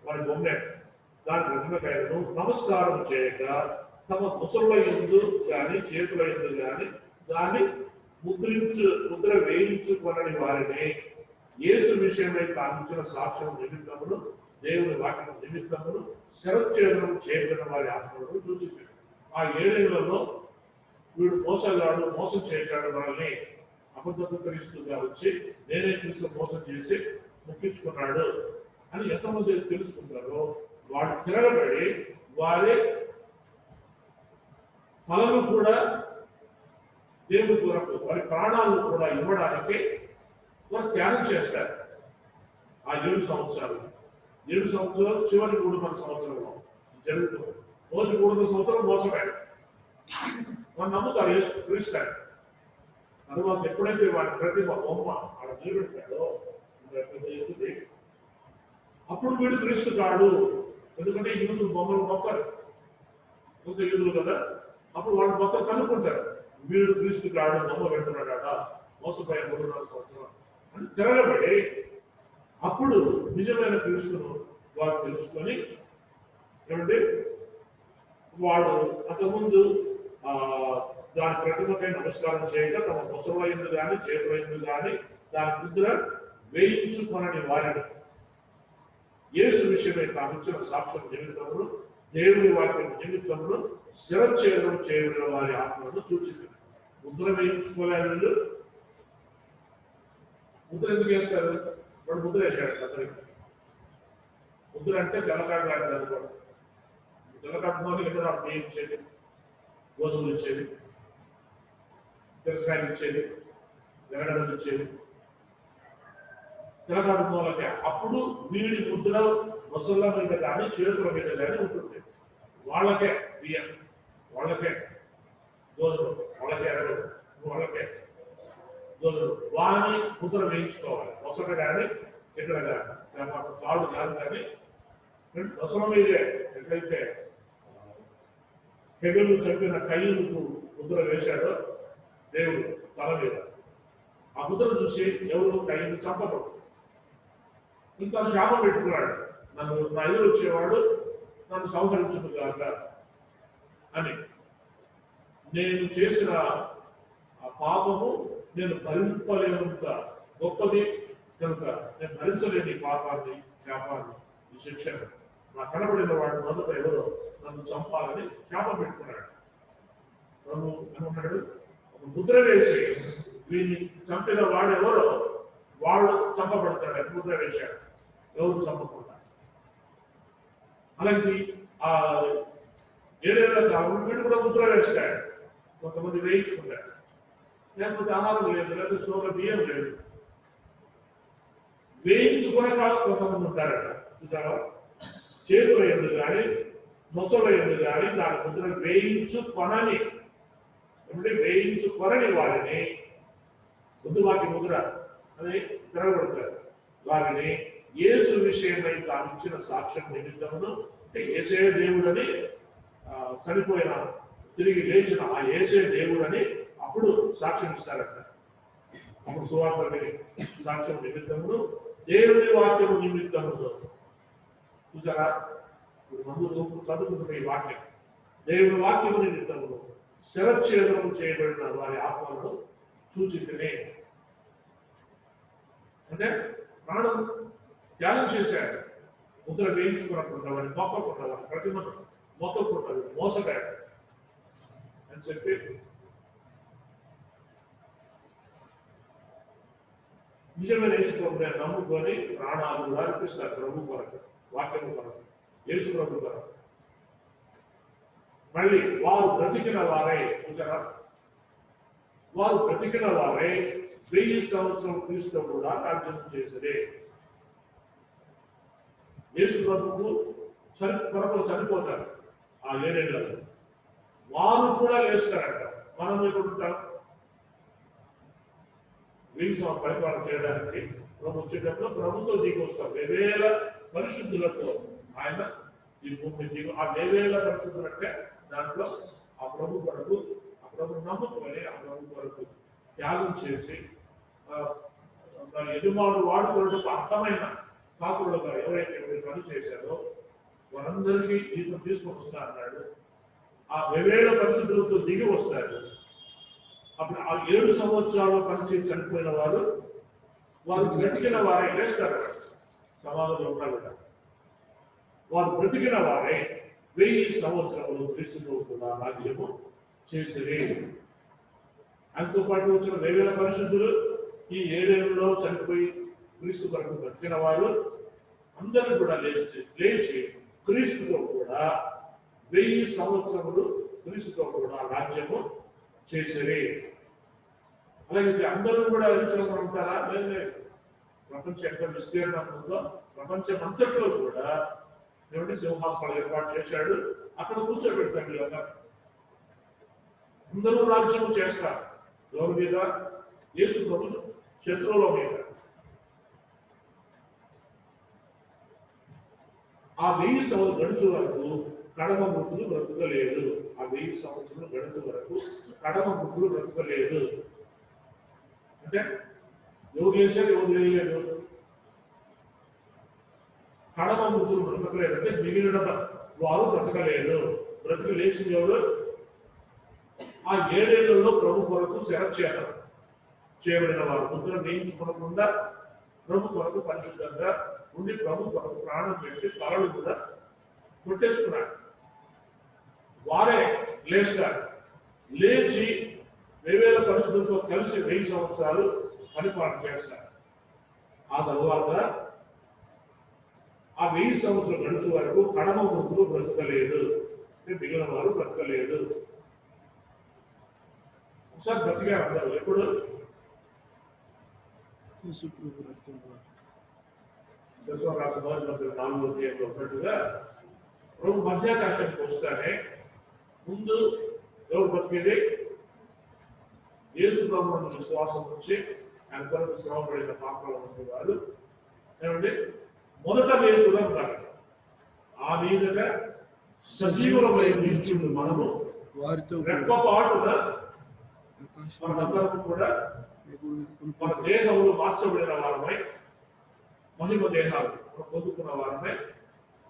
వాడి బొమ్మే, దాని ప్రతిమకైనను నమస్కారం చేయక తమ ముసళ్ళ యందు కానీ చేతుల యందు కానీ దాన్ని ముద్ర వేయించుకొనని వారిని యేసు విషయమై తామిచ్చిన సాక్ష్యం నిమిత్తమును దేవుని వాక్యం నిమిత్తమును శరచ్ఛేదనం చేయబడిన వారి ఆత్మలను సూచించాడు. ఆ 7 ఏళ్లలో వీడు మోసగాడు, మోసం చేశాడు, మనల్ని అబద్ధపు క్రీస్తుగా వచ్చి నేనే క్రీస్తు మోసం చేసి ముక్కించుకున్నాడు అని ఎంతమంది తెలుసుకుంటారో వాడు తిరగబడి వారి తలలు కూడా దేవుడి కొరకు వారి ప్రాణాలను కూడా ఇవ్వడానికి వారు త్యాగం చేస్తారు. ఆ 7 సంవత్సరాలు 7 సంవత్సరాలు చివరి 3 సంవత్సరంలో జరుగుతుంది. మొదటి 3 సంవత్సరాలు మోసపోయాడు. మనం నమ్ముతారు యేసు క్రీస్తాడు. తర్వాత ఎప్పుడైతే వాడి ప్రతిమ బొమ్మ ఆడ నిలబెట్టాడో అప్పుడు వీడు క్రీస్తు కాడు. ఎందుకంటే యూదులు బొమ్మలు మొక్కరు, ఇంకా యూదులు కదా. అప్పుడు వాళ్ళు మొత్తం కనుక్కుంటారు, వీడు క్రీస్తు కాడు, బొమ్మ పెడుతున్నాడా, మోసపోయే 3.5 సంవత్సరం అని తిరగబడి అప్పుడు నిజమైన క్రీస్తును వారు తెలుసుకొని ఏమంటే వాడు అంతకుముందు దాని ప్రతిమకై నమస్కారం చేయక తమ ముసలైంది కానీ చేతులైంది కానీ దాని ముద్ర వేయించుకొనని వారిని యేసు విషయమై తాము ఇచ్చిన సాక్ష్యం నిమిత్తమును దేవుని వాక్యం నిమిత్తమును శిరఛేదం చేయబడిన వారి ఆత్మను సూచించింది. ముద్ర వేయించుకోలేదు వీళ్ళు. ముద్ర ఎందుకు వేస్తారు? వాడు ముద్ర వేశాడు అందరికి. ముద్ర అంటే జలకాడు లాంటిది అనుకోండి. జలకాడుతో ఎక్కడ బియ్యం ఇచ్చేది, గోధుమలు ఇచ్చేది, తిరస్కాయలు ఇచ్చేది, ఎగడలు ఇచ్చేది జలకాడుకోవాలంటే అప్పుడు వీడి ముద్ర ముసళ్ళ మీద కానీ చేతుల మీద కానీ ఉంటుంది. వాళ్ళకే బియ్యం, వాళ్ళకే గోధుమలు, వాళ్ళకే ఎగడలు, వాళ్ళకే గోధుమలు, వాని ముద్ర వేయించుకోవాలి. మొసట కానీ ఇక్కడ కానీ తాడు కానీ మొసల మీదే ఎక్కడైతే హెబెలు చంపిన కయ్యూనుకు ముద్ర వేశాడో దేవుడు తల మీద, ఆ ముద్ర చూసి ఎవరు కయ్యూను చంపకూడదు. ఇంకా శాపం పెట్టుకున్నాడు, నన్ను నా ఎదురు వచ్చేవాడు నన్ను సంహరించుకు కాక అని. నేను చేసిన ఆ పాపము నేను భరింపలేనంత గొప్పది కనుక నేను భరించలేని పాపాన్ని, శాపాన్ని, ఈ శిక్షను. నా కనబడిన వాడు మొదట ఎవరో నన్ను చంపాలని శాపం పెట్టుకున్నాడు. నన్ను ఏమన్నాడు? ఒక ముద్ర వేసి వీడిని చంపిన వాడెవరో వాడు చంపబడతాడు. ముద్ర వేశాడు, ఎవరు చంపకుండా. అలాగే ఆ 7 ఏళ్ల కాలం వీడు కూడా ముద్ర వేస్తాడు. కొంతమంది వేయించుకుంటాడు, లేకపోతే ఆహారం లేదు, లేకపోతే స్టోర్లో బియ్యం లేదు, వేయించుకునే కాలం కొంతమంది ఉంటారట. చూసారా? చేతుల ఎందు కానీ మొసల ఎందు కానీ దాని ముద్ర వేయించుకొనని, అంటే వేయించుకొనని వారిని ముందువాకి ముద్ర అని తిరగబడతారు. వారిని యేసు విషయమై తాను ఇచ్చిన సాక్ష్యం నిమిత్తమును, అంటే యేసే దేవుడని చనిపోయిన తిరిగి లేచిన ఆ యేసే దేవుడని అప్పుడు సాక్ష్యం ఇస్తారట. అప్పుడు సువార్త సాక్ష్యం నిమిత్తమును దేవుని వాక్యము నిమిత్తమును. చూసారా? ఇప్పుడు మందు చదువుకుంటున్న ఈ వాక్యం దేవుని వాక్యము నిమిత్తమును శిరఛేదం చేయబడిన వారి ఆత్మలను సూచితనే. అంటే ప్రాణం త్యాగం చేశాడు. ముద్ర వేయించుకున్నప్పుడు వాడిని మొక్కకుండా, వాడి ప్రతిమను మొక్కకుండా మోసగాడు అని చెప్పి నిజమైన యేసు ప్రభుని నమ్ముకొని ప్రాణాలు అర్పిస్తారు ప్రభు కొరకు, వాక్యం కొరకు, యేసు ప్రభు కొరకు. మళ్ళీ వారు బ్రతికిన వారే, చూసారా? వారు బ్రతికిన వారే 1000 సంవత్సరం క్రీస్తు కూడా రాజ్యం చేసరే. యేసు ప్రభుకు కొరకు చనిపోతారు ఆ 7 ఏళ్లలో. వారు కూడా లేస్తారంట. మనం ఎప్పుడు ఉంటాం? 1000 సంవత్సరం పరిపాలన చేయడానికి ప్రభు వచ్చేటప్పుడు ప్రభుత్వం దిగి వస్తాం. 1000 పరిశుద్ధులతో ఆయన ఈ భూమి దిగు. ఆ 1000 పరిశుద్ధులంటే దాంట్లో ఆ ప్రభు కొరకు, ఆ ప్రభు నమ్ముకొని ఆ ప్రభు కొరకు త్యాగం చేసి దాని యజమానుడు వాడుకోవడానికి అర్థమైన కాకులుగా ఎవరైతే పని చేశారో వారందరికీ జీతం తీసుకొని వస్తా అన్నాడు. ఆ 1000 పరిశుద్ధులతో దిగి వస్తారు. అప్పుడు ఆ 7 సంవత్సరాలు పనిచేసి చనిపోయిన వారు బ్రతికిన వారే లేస్తారు. సమాజంలో ఉన్నా కూడా వారు బ్రతికిన వారే 1000 సంవత్సరములు క్రీస్తుతో కూడా రాజ్యము చేసిరి. ఆయనతో పాటు వచ్చిన 1000 పరిశుద్ధులు ఈ 7 ఏళ్లలో చనిపోయి క్రీస్తు కొరకు బ్రతికిన వారు అందరూ కూడా లేచి క్రీస్తుతో కూడా 1000 సంవత్సరములు క్రీస్తుతో కూడా రాజ్యము చేసేది. అలాగే అందరూ కూడా విశ్వాసం ఉంటారా? లేదు. ప్రపంచం ఎక్కడ విస్తీర్ణం ఉందో ప్రపంచం అంతట్లో కూడా దేవుడి సింహాసనాలు ఏర్పాటు చేశాడు. అక్కడ కూర్చోబెడతాడు కదా. అందరూ రాజ్యము చేస్తారు. ఎవరి మీద? యేసు ప్రభు శత్రువుల మీద. ఆ 1000 సంవత్సరాలు గడుచు వరకు కడమ మృతులు బ్రతకలేదు. ఆ 1000 సంవత్సరాలు గడుచు వరకు కడమ మృతులు బ్రతకలేదు. అంటే ఎవరు చేశారు, ఎవరు చేయలేదు? కడమ మృతులు బ్రతకలేదు అంటే మిగిలిన వారు బ్రతకలేదు. బ్రతక లేచిన ఎవరు? ఆ 7 ఏళ్లలో ప్రభు కొరకు శరచేత చేయబడిన వారు, ముద్ర వేయించుకోకుండా ప్రభు కొరకు పరిశుద్ధంగా ఉండి ప్రభు కొరకు ప్రాణం పెట్టి తలలు కూడా కొట్టేసుకున్నారు. వారే లేస్తారు. లేచి 2000 పరిశుద్ధులతో కలిసి 1000 సంవత్సరాలు పరిపాలన చేస్తారు. ఆ తరువాత ఆ 1000 సంవత్సరాలు గడుచు వరకు కడమ మృతులు బ్రతకలేదు. మిగిలిన వారు బ్రతకలేదు. ఒకసారి బ్రతిగా ఉంటారు. ఎప్పుడు? దశరాశి 4వ అధ్యాయంలో ఉన్నట్టుగా ప్రభు మధ్యాకాశానికి వస్తానే ముందు ఎవరు బ్రతికేది? యేసు ప్రభువును విశ్వాసం వచ్చి ఆయన కొరకు శ్రమపడిన పాపంలో ఉండేవారు ఏమండి మొదట వేరుగా ఉండాలి. ఆ మీదగా సజీవులమై నిలిచిండు మనము వారితో రెప్పపాటున మనందరం కూడా మన దేహములు మార్చబడిన వారమై మహిమ దేహాలు పొందుకున్న వారమై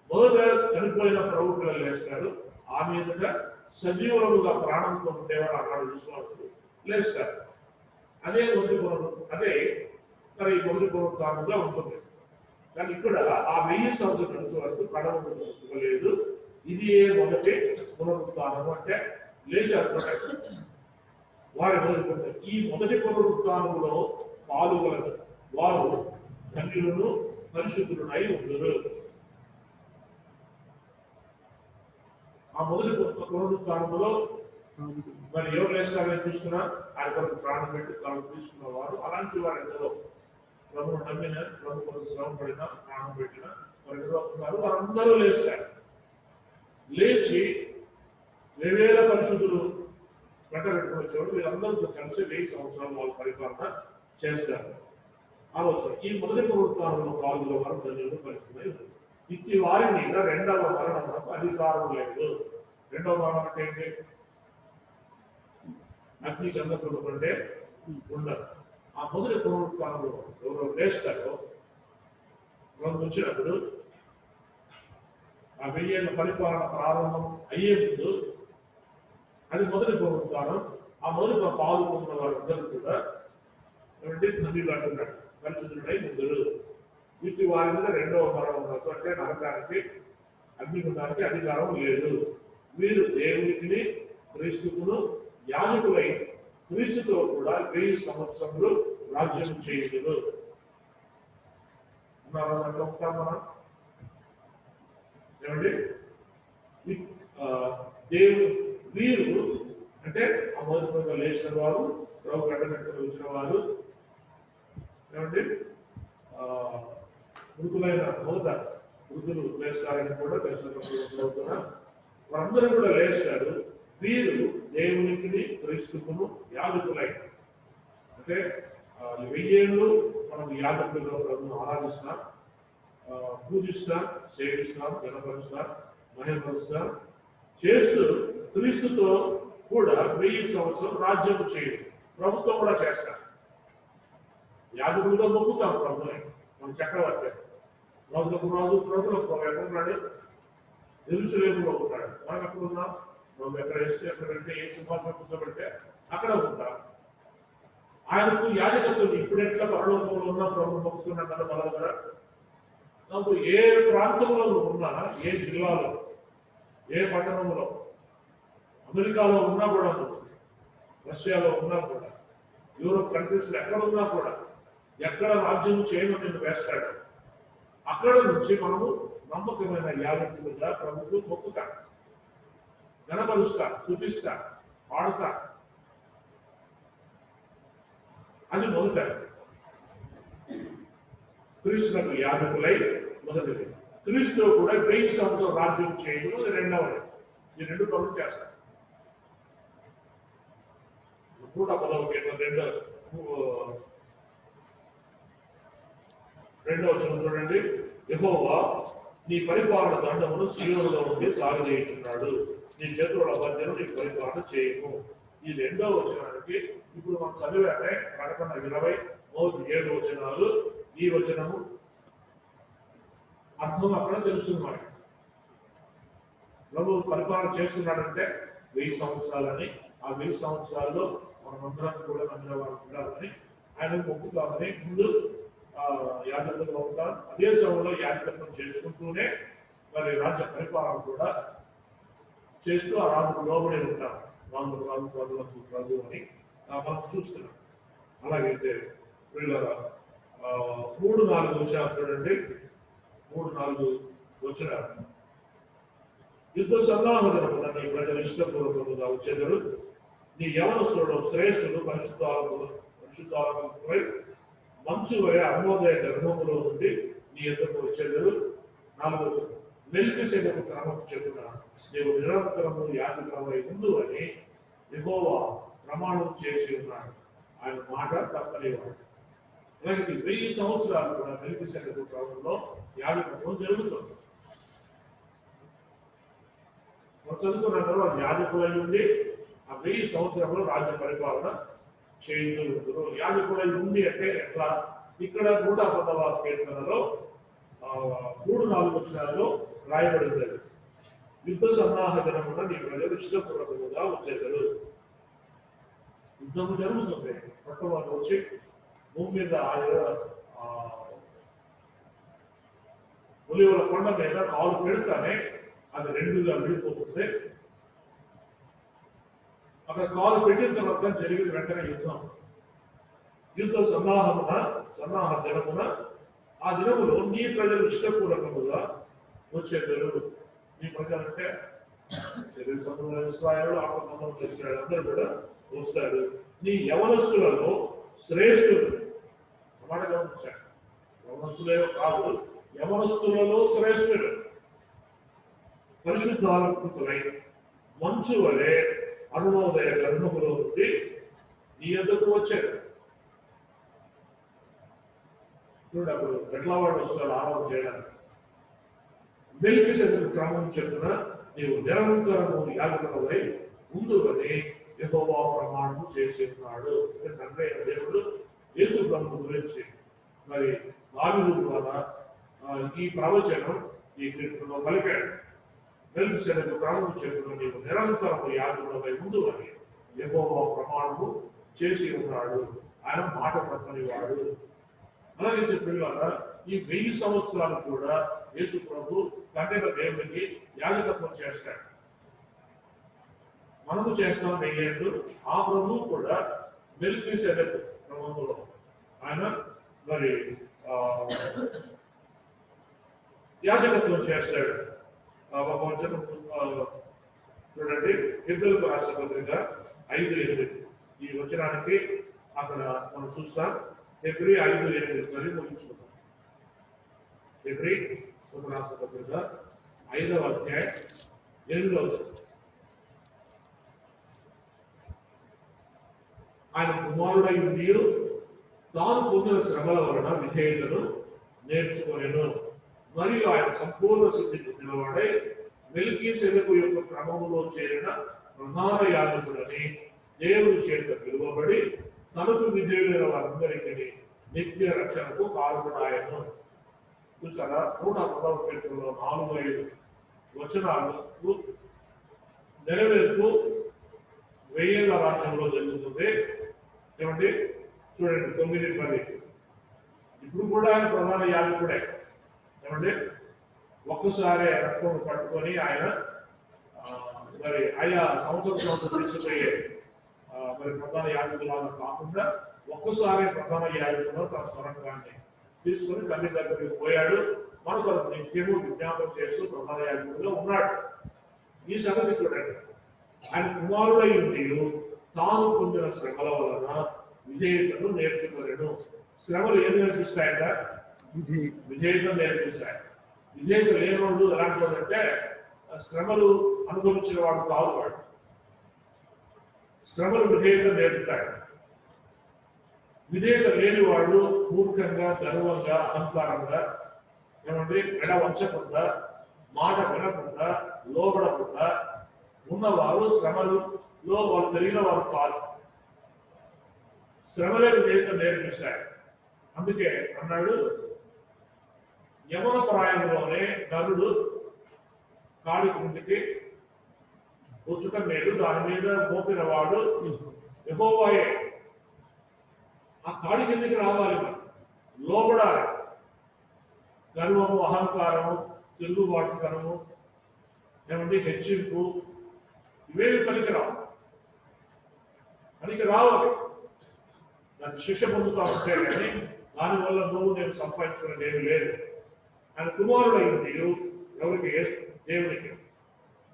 మొదట చనిపోయిన ప్రభుత్వాలు లేస్తారు. ఆ మీదుగా సజీవులుగా ప్రాణంతో ఉండేవారు అన్నాడు విశ్వాసులు లేస్తారు. అదే మొదటి అదే మరి మొదటి పునరుత్థానంగా ఉంటుంది. కానీ ఇక్కడ ఆ 1000 సంవత్సరాల నుంచి వరకు కడమ లేదు. ఇది మొదటి పునరుత్థానం అంటే లేచారు. వారి మొదటి ఈ మొదటి పునరుత్థానంలో పాల్గొనదు వారు ధన్యులను పరిశుద్ధులనై ఉండును. ఆ మొదటి పునరుత్థానంలో మరి ఎవరు లేస్తారని చూస్తున్నా ఆయన కొరకు ప్రాణం పెట్టి తాను తీసుకున్న వారు అలాంటి వారు ఎందరో ప్రభువు నమ్మిన ప్రభు కొరకు శ్రమ పడిన ప్రాణం పెట్టిన వారు ఎందరో ఉన్నారు. వారందరూ లేస్తారు. లేచి 2000 పరిశుద్ధులు గంట పెట్టుకుని వచ్చేవాడు. వీళ్ళందరితో కలిసి 1000 సంవత్సరాలు వాళ్ళు పరిపాలన చేస్తారు. ఆలోచన ఈ మొదటి పునరుత్థానంలో పాల్గొనే వారు ధన్యులు పరిస్థితి. ఇట్టి వారి మీద రెండవ మరణమునకు అధికారం లేదు. రెండవ మరణం అంటే ఏంటి? అగ్ని గంధకుడు కంటే ఉండదు. ఆ మొదటి పునరుత్థానంలో ఎవరు లేస్తారో వాళ్ళు వచ్చినప్పుడు ఆ 1000 ఏళ్ల పరిపాలన ప్రారంభం అయ్యే ముందు అది మొదటి పునరుత్థానం. ఆ మొదటి పాల్గొన్న వారందరూ కూడా ధన్యులు అంటున్నాడు. పరిశుద్ధుడై ముందులు వీటి వారి మీద రెండవ మరణం అంటే నరకానికి అగ్నిగుండానికి అధికారం లేదు. వీరు దేవునికి క్రీస్తుకును యాజకులై క్రీస్తుతో కూడా 1000 సంవత్సరములు రాజ్యం చేయుదురు. ఏమండి దేవుడు వీరు అంటే ఆ మొదటి లేచిన వారు ప్రభు గడ్డపెట్టుకుని వచ్చిన వారు ఏమంటే మృతులైన మొదట వృద్ధులు లేస్తారని కూడా దర్శనం వారందరూ కూడా లేస్తారు. వీరు దేవునికి క్రీస్తుకును యాజకులై అంటే 1000 ఏళ్ళు మనం యాజకులుగా ప్రభువును ఆరాధిస్తాం, పూజిస్తాం, సేవిస్తాం, గణపరుస్తాం, మహిమపరుస్తాం చేస్తూ క్రీస్తుతో కూడా 1000 సంవత్సరం రాజ్యం చేయడం ప్రభుత్వం కూడా చేస్తాం. యాజకులుగా మొక్కుతాం ప్రభుత్వం. మన చక్రవర్తి రోజులకు రోజు ప్రభుత్వం ఎక్కడున్నాడు? యెరూషలేములో ఉంటాడు. మనం ఎక్కడ ఉన్నాం? మనం ఎక్కడ వేస్తే ఎక్కడంటే ఏ సింహాసనం కూర్చోబెడితే అక్కడ ఉంటాం. ఆయనకు యాజకత్వం ఇప్పుడు ఎట్లా పరలోకంలో ఉన్న ప్రభు మొక్కుతున్నాం కదా మన దగ్గర. నాకు ఏ ప్రాంతంలో ఉన్నా, ఏ జిల్లాలో, ఏ పట్టణంలో, అమెరికాలో ఉన్నా కూడా, రష్యాలో ఉన్నా కూడా, యూరోప్ కంట్రీస్ లో ఎక్కడ ఉన్నా కూడా, ఎక్కడ రాజ్యం చేయమని నేను వేస్తాడు అక్కడ నుంచి మనము నమ్మకమైన యాజకులుగా ప్రభుత్వం మొక్కుతా, గణపరుస్తా, స్తుతిస్తా, పాడుతా. అది మొదట క్రీస్తులకు యాజకులై మొదటిది. క్రీస్తు కూడా 1000 సంవత్సరం రాజ్యం చేయడం అది రెండవది. ఈ రెండు పనులు చేస్తారు. 112 రెండవ వచనం చూడండి. యెహోవా నీ పరిపాలన దండమును సీయోనులో ఉండి సాగదీయుచున్నాడు, నీ చేతుల మధ్యను నీ పరిపాలన చేయము. ఈ రెండవ వచనానికి ఇప్పుడు మనం చదివామే ప్రకటన 20:7 వచనాలు. ఈ వచనము అర్థం అక్కడ తెలుస్తుంది మనకి. ప్రభు పరిపాలన చేస్తున్నాడంటే 1000 సంవత్సరాలని, ఆ 1000 సంవత్సరాల్లో మనమందరం కూడా నమ్మిన వారు ఉండాలని, ఆయన మొక్కుతామని ముందు యాజకులుగా ఉంటారు. అదే సమయంలో యాజకత్వం చేసుకుంటూనే మరి రాజ్య పరిపాలన కూడా చేస్తూ ఆ రాజుకు లోబడి ఉంటారు. రాజు రాజు ప్రభులకు ప్రభు అని మనం చూస్తున్నాం. అలాగైతే వీళ్ళ 3-4 విషయాలు చూడండి. 3-4 వచనాలు. యుద్ధ సన్నాహమున నీ ప్రజలు ఇష్టపూర్వకముగా వచ్చేదరు, నీ యవనస్తులలో శ్రేష్ఠులు పరిశుద్ధాత్మకై మంచు వలె అరుణోదయ గర్భములో నుండి నీ ఎద్దకు వచ్చేదరు. 4వ వచనం. మెల్కీసెదెకు క్రమం చెప్పున నీవు నిరంతరము యాజకుడవై ఉండు అని యెహోవా ప్రమాణం చేసి ఉన్నాడు, ఆయన మాట తప్పనివాడు. అలాగే 1000 సంవత్సరాలు కూడా మెల్కీసెదెకు క్రమంలో యాజకత్వం జరుగుతుంది. చదువుకున్నారు వాళ్ళు యాజకులై ఉండి ఆ 1000 సంవత్సరంలో రాజ్య పరిపాలన చేయించుకుంటారు. యాజకులై ఉంది అంటే ఎట్లా? ఇక్కడ 110వ కీర్తనలో 3-4 వచనాల్లో రాయబడింది. యుద్ధ సన్నాహ దినమున నీ ప్రజలు ఇష్టపూర్వకముగా వచ్చేదరు. యుద్ధం జరుగుతుంది. పట్టణాలు వచ్చి భూమి మీద ఒలివల కొండ మీద కాలు పెడతానే అది రెండుగా విడిపోతుంది. అక్కడ కాలు పెట్టిన తర్వాత జరిగిన వెంటనే యుద్ధం. యుద్ధ సన్నాహ దినమున ఆ దినములో నీ ప్రజలు ఇష్టపూర్వకముగా వచ్చేదరు. నీ ప్రజలు అంటే తెలుగు సంబంధం ఇస్రాయేలు, ఆత్మ సంబంధం ఇస్రాయేలు అందరూ కూడా వస్తారు. నీ యవనస్తులలో శ్రేష్ఠులు మాట గమనించారు. యవనస్తులే కాదు, యవనస్తులలో శ్రేష్ఠులు పరిశుద్ధాత్మకులై మంచు వలె అరుణోదయ గర్భములో నుండి నీ యొద్దకు వచ్చారు. చూడండి, అప్పుడు ఎట్లా వాడు వస్తాడు ఆరాధన చేయడానికి. మెల్కీసెదెకు క్రమం చెప్పున నీవు నిరంతరము యాజకుడవై ఉండు అని యెహోవా ప్రమాణం చేసి ఉన్నాడు. తండ్రి అయిన దేవుడు యేసు ప్రభువు గురించి మరి దావీదు ద్వారా ఈ ప్రవచనం ఈ కీర్తనలో పలికాడు. మెల్కీసెదెకు క్రమం చెప్పున నీవు నిరంతరము యాజకుడవై ఉండు అని యెహోవా ప్రమాణము చేసి ఉన్నాడు, ఆయన మాట తప్పని వాడు. అలాగే పిల్లల ఈ 1000 సంవత్సరాలు కూడా యేసు ప్రభు తండ్రి దేవుడికి యాజకత్వం చేస్తాడు. మనము చేస్తాం 1000 ఏళ్ళు. ఆ ప్రభువు కూడా మెల్కీసెదెకు క్రమంలో ఆయన మరి యాజకత్వం చేస్తాడు. చూడండి, హెబ్రీయులకు రాసిన పత్రిక 5:8 ఈ వచనానికి అక్కడ మనం చూస్తాం. హెబ్రీ 5:8 చదివి ముగించుకుందాం. హెబ్రీ రాసిన పత్రిక 5వ అధ్యాయం 8వ వచనం. ఆయన కుమారుడై మీరు తాను పొందిన శ్రమల వలన విధేయతను నేర్చుకొనెను, మరియు ఆయన సంపూర్ణ సిద్ధికి నిలబడే మెల్కీసెదెకు యొక్క క్రమములో చేరిన ప్రధాన యాజకుడని దేవుని చేత పిలువబడి తనకు విధేయులైన వారందరికీ నిత్య రక్షణకు కారణాయను. చూసారా, 110వ కీర్తనలో 4-5 వచనాలు నెరవేర్పు 1000 రాజ్యంలో జరుగుతుంది. ఏమండి చూడండి, 9-10 ఇప్పుడు కూడా ఆయన ప్రధాన యాజకుడే. ఏమండి ఒక్కసారి రక్తం పట్టుకొని ఆయన మరి ఆయా సంవత్సరం తీసుకుపోయే మరి ప్రధాన యాజకులాగా కాకుండా ఒక్కసారి ప్రధాన యాజకులు తన స్వరంగాన్ని తీసుకొని తల్లి దగ్గరికి పోయాడు. మన కొరకు నిత్యము విజ్ఞాపన చేస్తూ ప్రధాన యాజకుడిగా ఉన్నాడు. ఈ సంగతి చూడండి, ఆయన కుమారుడై ఉండి తాను పొందిన శ్రమల వలన విధేయతను నేర్చుకోలేను. శ్రమలు ఏం నేర్పిస్తాయంట? విధేయత నేర్పిస్తాయి. విధేయత లేని వాళ్ళు ఎలాంటి వాడు అంటే శ్రమలు అనుభవించిన వాడు కాదు. వాడు శ్రమలు విధేయత నేర్పుతాయి. విధేయత లేని వాడు మూర్ఖంగా, గర్వంగా, అహంకారంగా, ఏమంటే మెడ వంచకుండా, మాట వినకుండా, లోబడకుండా ఉన్నవారు శ్రమలలో వాళ్ళు పెరిగిన వారు కాదు. శ్రమలే విధేయత నేర్పిస్తాయి. అందుకే అన్నాడు, యమన ప్రాయంలోనే నరుడు కాడి కిందికి వచ్చుట మేలు, దాని మీద మోపిన వాడు యెహోవాయే. ఆ కాడి కిందికి రావాలి, లోబడాలి. గర్వము, అహంకారము, తిరుగుబాటుతనము, ఏమంటే హెచ్చింపు, ఇవేవి పనికిరావు. పనికి రావాలి. దాన్ని శిక్ష పొందుతా ఉంటే కానీ దానివల్ల నువ్వు నేను సంపాదించుకునేది ఏమి లేదు. ఆయన కుమారుడైంది ఎవరికి? దేవునికి.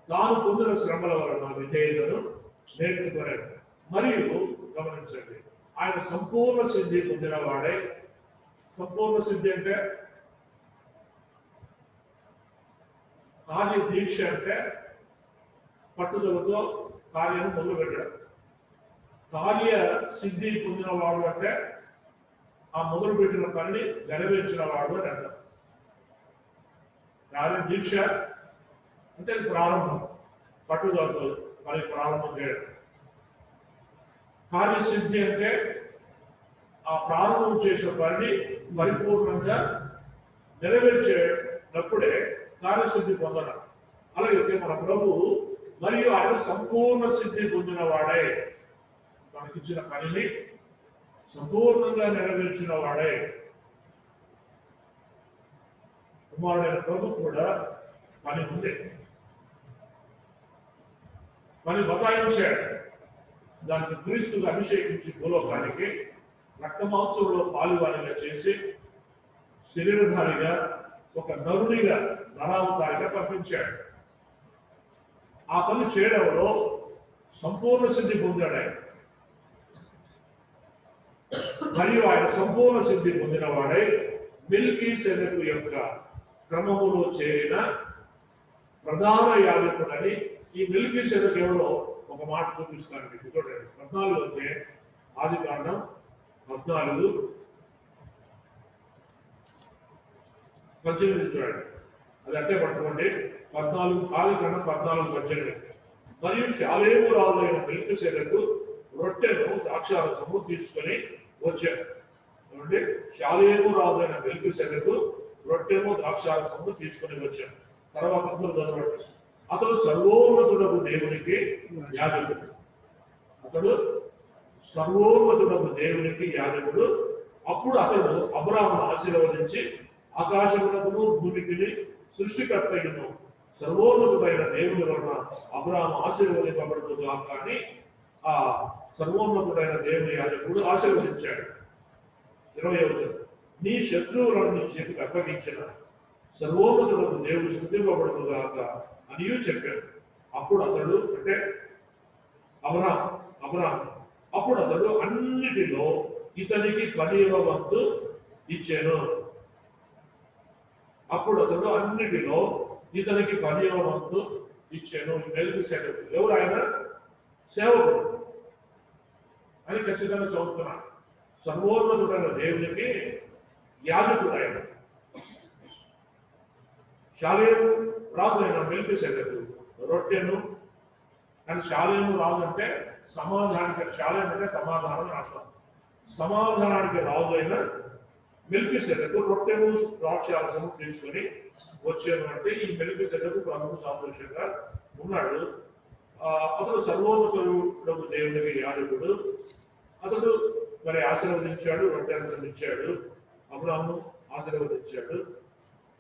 తాను పొందిన శ్రమల వలన విధేయతను నేర్చుకునేది. మరియు గమనించండి, ఆయన సంపూర్ణ సిద్ధి పొందిన వాడే. సంపూర్ణ సిద్ధి అంటే కార్య దీక్ష అంటే పట్టుదలతో కార్యం మొదలు పెట్టడం. కార్య సిద్ధి పొందిన వాడు అంటే ఆ మొదలు పెట్టిన పనిని నెరవేర్చిన వాడు అని అంటారు. కార్య దీక్ష అంటే ప్రారంభం, పట్టుదలతో పని ప్రారంభం చేయడం. కార్యసిద్ధి అంటే ఆ ప్రారంభం చేసిన పనిని పరిపూర్ణంగా నెరవేర్చేటప్పుడే కార్యసిద్ధి పొందడం. అలాగే మన ప్రభు మరియు ఆయన సంపూర్ణ సిద్ధి పొందిన వాడే. మనకిచ్చిన పనిని సంపూర్ణంగా నెరవేర్చిన వాడే. కుమారుడైన ప్రభు కూడా పని ఉంది, పని బతాయించాడు. దానికి క్రీస్తుగా అభిషేకించి భూలోకానికి రక్తమాంసంలో పాలువారిగా చేసి శరీరధారిగా ఒక నరునిగా నరావతారిగా పంపించాడు. ఆ పని చేయడంలో సంపూర్ణ సిద్ధి పొందాడు ఆయన. మరియు ఆయన సంపూర్ణ సిద్ధి పొందిన వాడై మెల్కీసెదెకు యొక్క క్రమములో చేరిన ప్రధాన యాజకుడని. ఈ మెల్కీసెదెకు ఎవరో ఒక మాట చూపిస్తాను మీకు. చూడండి, 14 ఆదికాండం 14 18 చూడండి. అది అంటే పట్టుకోండి. 14 ఆదికాండం 14:18. మరియు షాలేము రాజైన మెల్కీసెదెకు రొట్టెను ద్రాక్షారసము తీసుకొని వచ్చాడు. ఏమంటే షాలేము రాజైన మెల్కీసెదెకు రొట్టెను ద్రాక్షారసము తీసుకొని వచ్చాడు. తర్వాత అందరూ చదవండి. అతడు సర్వోన్నతుడకు దేవునికి యాజకుడు. అతడు సర్వోన్నతుడకు దేవునికి యాజకుడు. అప్పుడు అతడు అబ్రాహామును ఆశీర్వదించి ఆకాశమునకును భూమికి సృష్టికర్తయును సర్వోన్నతుడైన దేవుని వలన అబ్రాహాము ఆశీర్వదింపబడుతుందా కానీ ఆ సర్వోన్నతుడైన దేవుని యాజకుడు ఆశీర్వదించాడు. 20వ వచనం, నీ శత్రువులను నీ చేతికి అప్పగించిన సర్వోన్నతులకు దేవుడు స్తుతింపబడుతుందాక అనియూ చెప్పాడు. అప్పుడు అతడు అంటే అబ్రాహాము అప్పుడు అతడు అన్నిటిలో ఇతనికి 10వ వంతు ఇచ్చాను. అప్పుడు అతడు అన్నిటిలో ఇతనికి 10వ వంతు ఇచ్చాను. మెల్కీసెదెకు ఎవరు? ఆయన సేవకుడు అని ఖచ్చితంగా చదువుతున్నాను. సర్వోన్నతుడైన దేవునికి యాజకుడు ఆయన. షాలేము రాజు అయిన మెల్కీసెదెకు రొట్టెను, కానీ షాలేము రాజు అంటే సమాధానానికి, షాలేము అంటే సమాధానం అర్థం. సమాధానానికి రాజు అయిన మెల్కీసెదెకు రొట్టెను ద్రాక్షారసము తీసుకొని వచ్చాను. అంటే ఈ మెల్కీసెదెకు ప్రభు సాదృశ్యంగా ఉన్నాడు. అతడు సర్వోన్నతుడు దేవునికి యాజకుడు. అతడు మరి ఆశీర్వదించాడు, రొట్టెను ఇచ్చాడు. అబ్రాహాము ఆశీర్వదించాడు.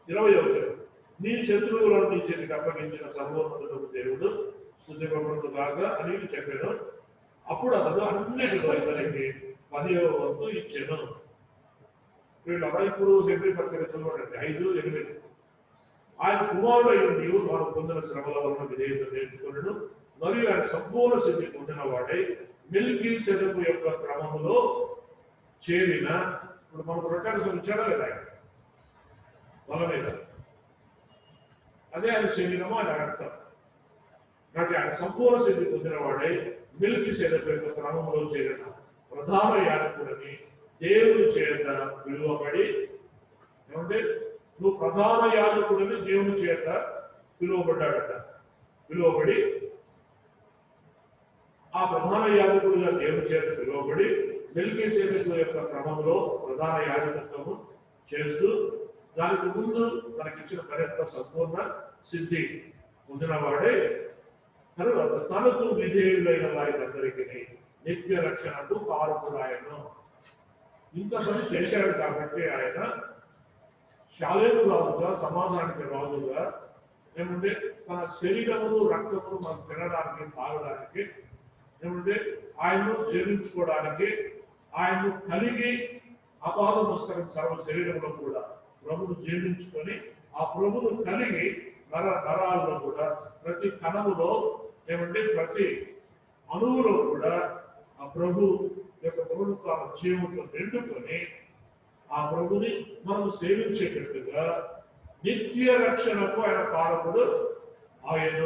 20వ వచనం, నీ శత్రువులను నీ చేతికి అప్పగించిన సర్వోన్నతుడు దేవుడు స్తుతింపబడుతుందాక అని చెప్పాను. అప్పుడు అతడు అన్నిటిలో ఇతనికి 10వ వంతు ఇచ్చాను. వీళ్ళు ఇప్పుడు హెబ్రీ పత్రిక చదవండి 5:8. ఆయన కుమారుడు అయ్యుండి వారు పొందిన శ్రమల వలన విధేయత నేర్చుకున్నాడు, మరియు ఆయన సంపూర్ణ సిద్ధి పొందిన వాడై మెల్కీసెదెకు యొక్క క్రమములో చేరిన. ఇప్పుడు మనకు రొట్టెలు ఇచ్చారా లేదా ఆయన వాళ్ళ మీద? అదే ఆయన శరీరము, ఆయన రక్తం. కాబట్టి ఆయన సంపూర్ణ సిద్ధి పొందిన వాడై మెల్కీసెదెకు యొక్క క్రమములో చేరిన ప్రధాన యాజకుడని దేవుని చేత పిలువబడి. ఏమంటే నువ్వు ప్రధాన యాజకుడని దేవుని చేత పిలువబడ్డాడట. పిలువబడి ఆ ప్రధాన యాజకుడిగా దేవుని చేత పిలువబడి మెల్కీసెదెకు యొక్క క్రమంలో ప్రధాన యాజకత్వము చేస్తూ దానికి ముందు తనకిచ్చిన పర్యత్న సంపూర్ణ సిద్ధి పొందిన వాడే తర్వాత తనకు విధేయులైన వారికందరికీ నిత్య రక్షణకు కారకుడాయను. ఇంత పని చేశాడు కాబట్టి ఆయన శాలేము రాజుగా, సమాజానికి రాజుగా, ఏమంటే తన శరీరమును రక్తమును మనం తినడానికి తాగడానికి, ఏమంటే ఆయన్ను జీర్ణించుకోవడానికి, ఆయన్ను కలిగి అపాద పుస్తకం సర్వ శరీరంలో కూడా ప్రభును జీర్ణించుకొని ఆ ప్రభును కలిగి నరాల్లో కూడా ప్రతి కణములో, ఏమంటే ప్రతి అణువులో కూడా ఆ ప్రభు యొక్క ప్రభుత్వ జీవంతో నిండుకొని ఆ ప్రభుని మనం సేవించేటట్టుగా నిత్య రక్షణకు ఆయన కారకుడు ఆయన.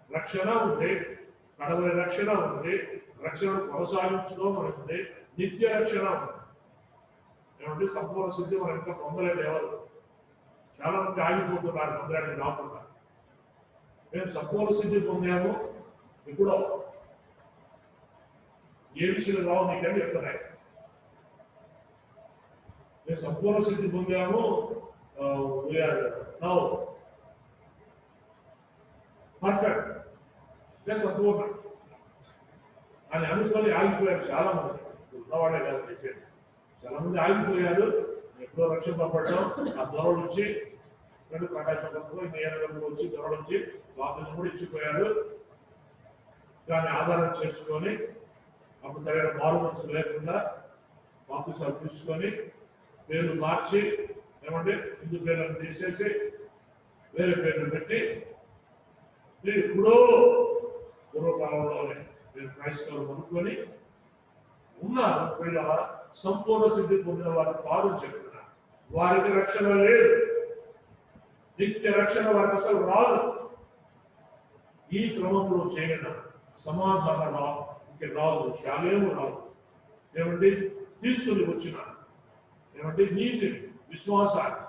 రక్షణ ఉంది, కడవరి రక్షణ ఉంది, రక్షణ కొనసాగించుకోవడం ఉంది, నిత్య రక్షణ ఉంది. ఏమంటే సంపూర్ణ సిద్ధి మనం ఇంకా పొందలేదు. ఎవరు చాలా మంది ఆగిపోతున్నారు పొందడానికి రాకుండా. మేము సంపూర్ణ సిద్ధి పొందాము. ఇప్పుడు ఏ విషయాలు రావు నీకని చెప్తున్నాయి. మేము సంపూర్ణ సిద్ధి పొందాము, పర్ఫెక్ట్, సంపూర్ణ అని అనుకొని ఆగిపోయారు చాలా మంది. ఉన్నవాడే కాదు చెప్పారు, చాలా మంది ఆగిపోయారు. ఎప్పుడో రక్షింపబడ్డాం ఆ దొర నుంచి రెండు ప్రకాశంలో నేరుగా వచ్చి దొర నుంచి బాప్తిజం కూడా ఇచ్చిపోయారు. దాన్ని ఆధారం చేసుకొని అప్పుడు సరైన మారు మనసు లేకుండా బాప్తిజం తీసుకొని పేర్లు మార్చి, ఏమంటే హిందూ పేర్లను తీసేసి వేరే పేర్లు పెట్టి మీరు ఇప్పుడు పూర్వకాలంలోనే మీరు క్రైస్తవులు అనుకొని ఉన్నారు. వీళ్ళ సంపూర్ణ సిద్ధి పొందిన వారు కాదు చెప్తున్నారు. వారికి రక్షణ లేదు, నిత్య రక్షణ వారికి అసలు రాదు. ఈ క్రమంలో చేయన సమాధాన రాదు, శాలేము రాదు. ఏమంటే తీసుకుని వచ్చిన ఏమంటే నీతి విశ్వాసాన్ని,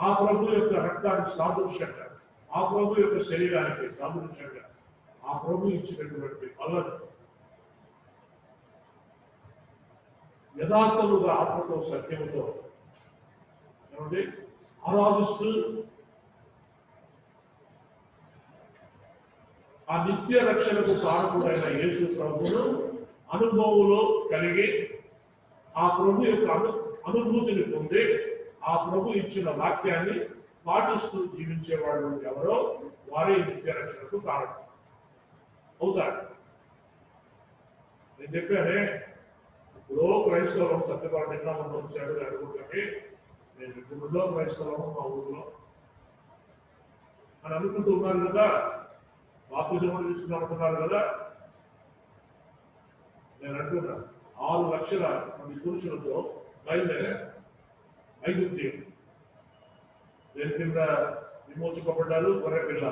ఆ ప్రభు యొక్క రక్తానికి సాదృశ్యంగా, ఆ ప్రభు యొక్క శరీరానికి సాదృశ్యంగా ఆ ప్రభు ఇచ్చినటువంటి బలను యథార్థముగా ఆత్మతో సత్యముతో ఏమంటే ఆరాధిస్తూ ఆ నిత్య రక్షణకు కారకుడైన యేసు ప్రభువును అనుభవంలో కలిగి ఆ ప్రభు యొక్క అనుభూతిని పొంది ఆ ప్రభు ఇచ్చిన వాక్యాన్ని పాటిస్తూ జీవించేవాడు ఎవరో వారే నిత్య రక్షణకు కారణం అవుతారు. నేను చెప్పానే, ఇప్పుడు క్రైస్తవం సత్యపాటు ఎట్లా మనం వచ్చాడు అనుకుంటే, నేను ఇప్పుడు క్రైస్తవం మా ఊళ్ళో అని అనుకుంటూ ఉన్నారు కదా, బాప్తిజం తీసుకున్నామంటున్నారు కదా. నేను అంటున్నా 6 లక్షల మంది పురుషులతో బయలుదేరారు ఐగుప్తీయులు. దేని కింద విమోచింపబడ్డారు? గొర్రె పిల్ల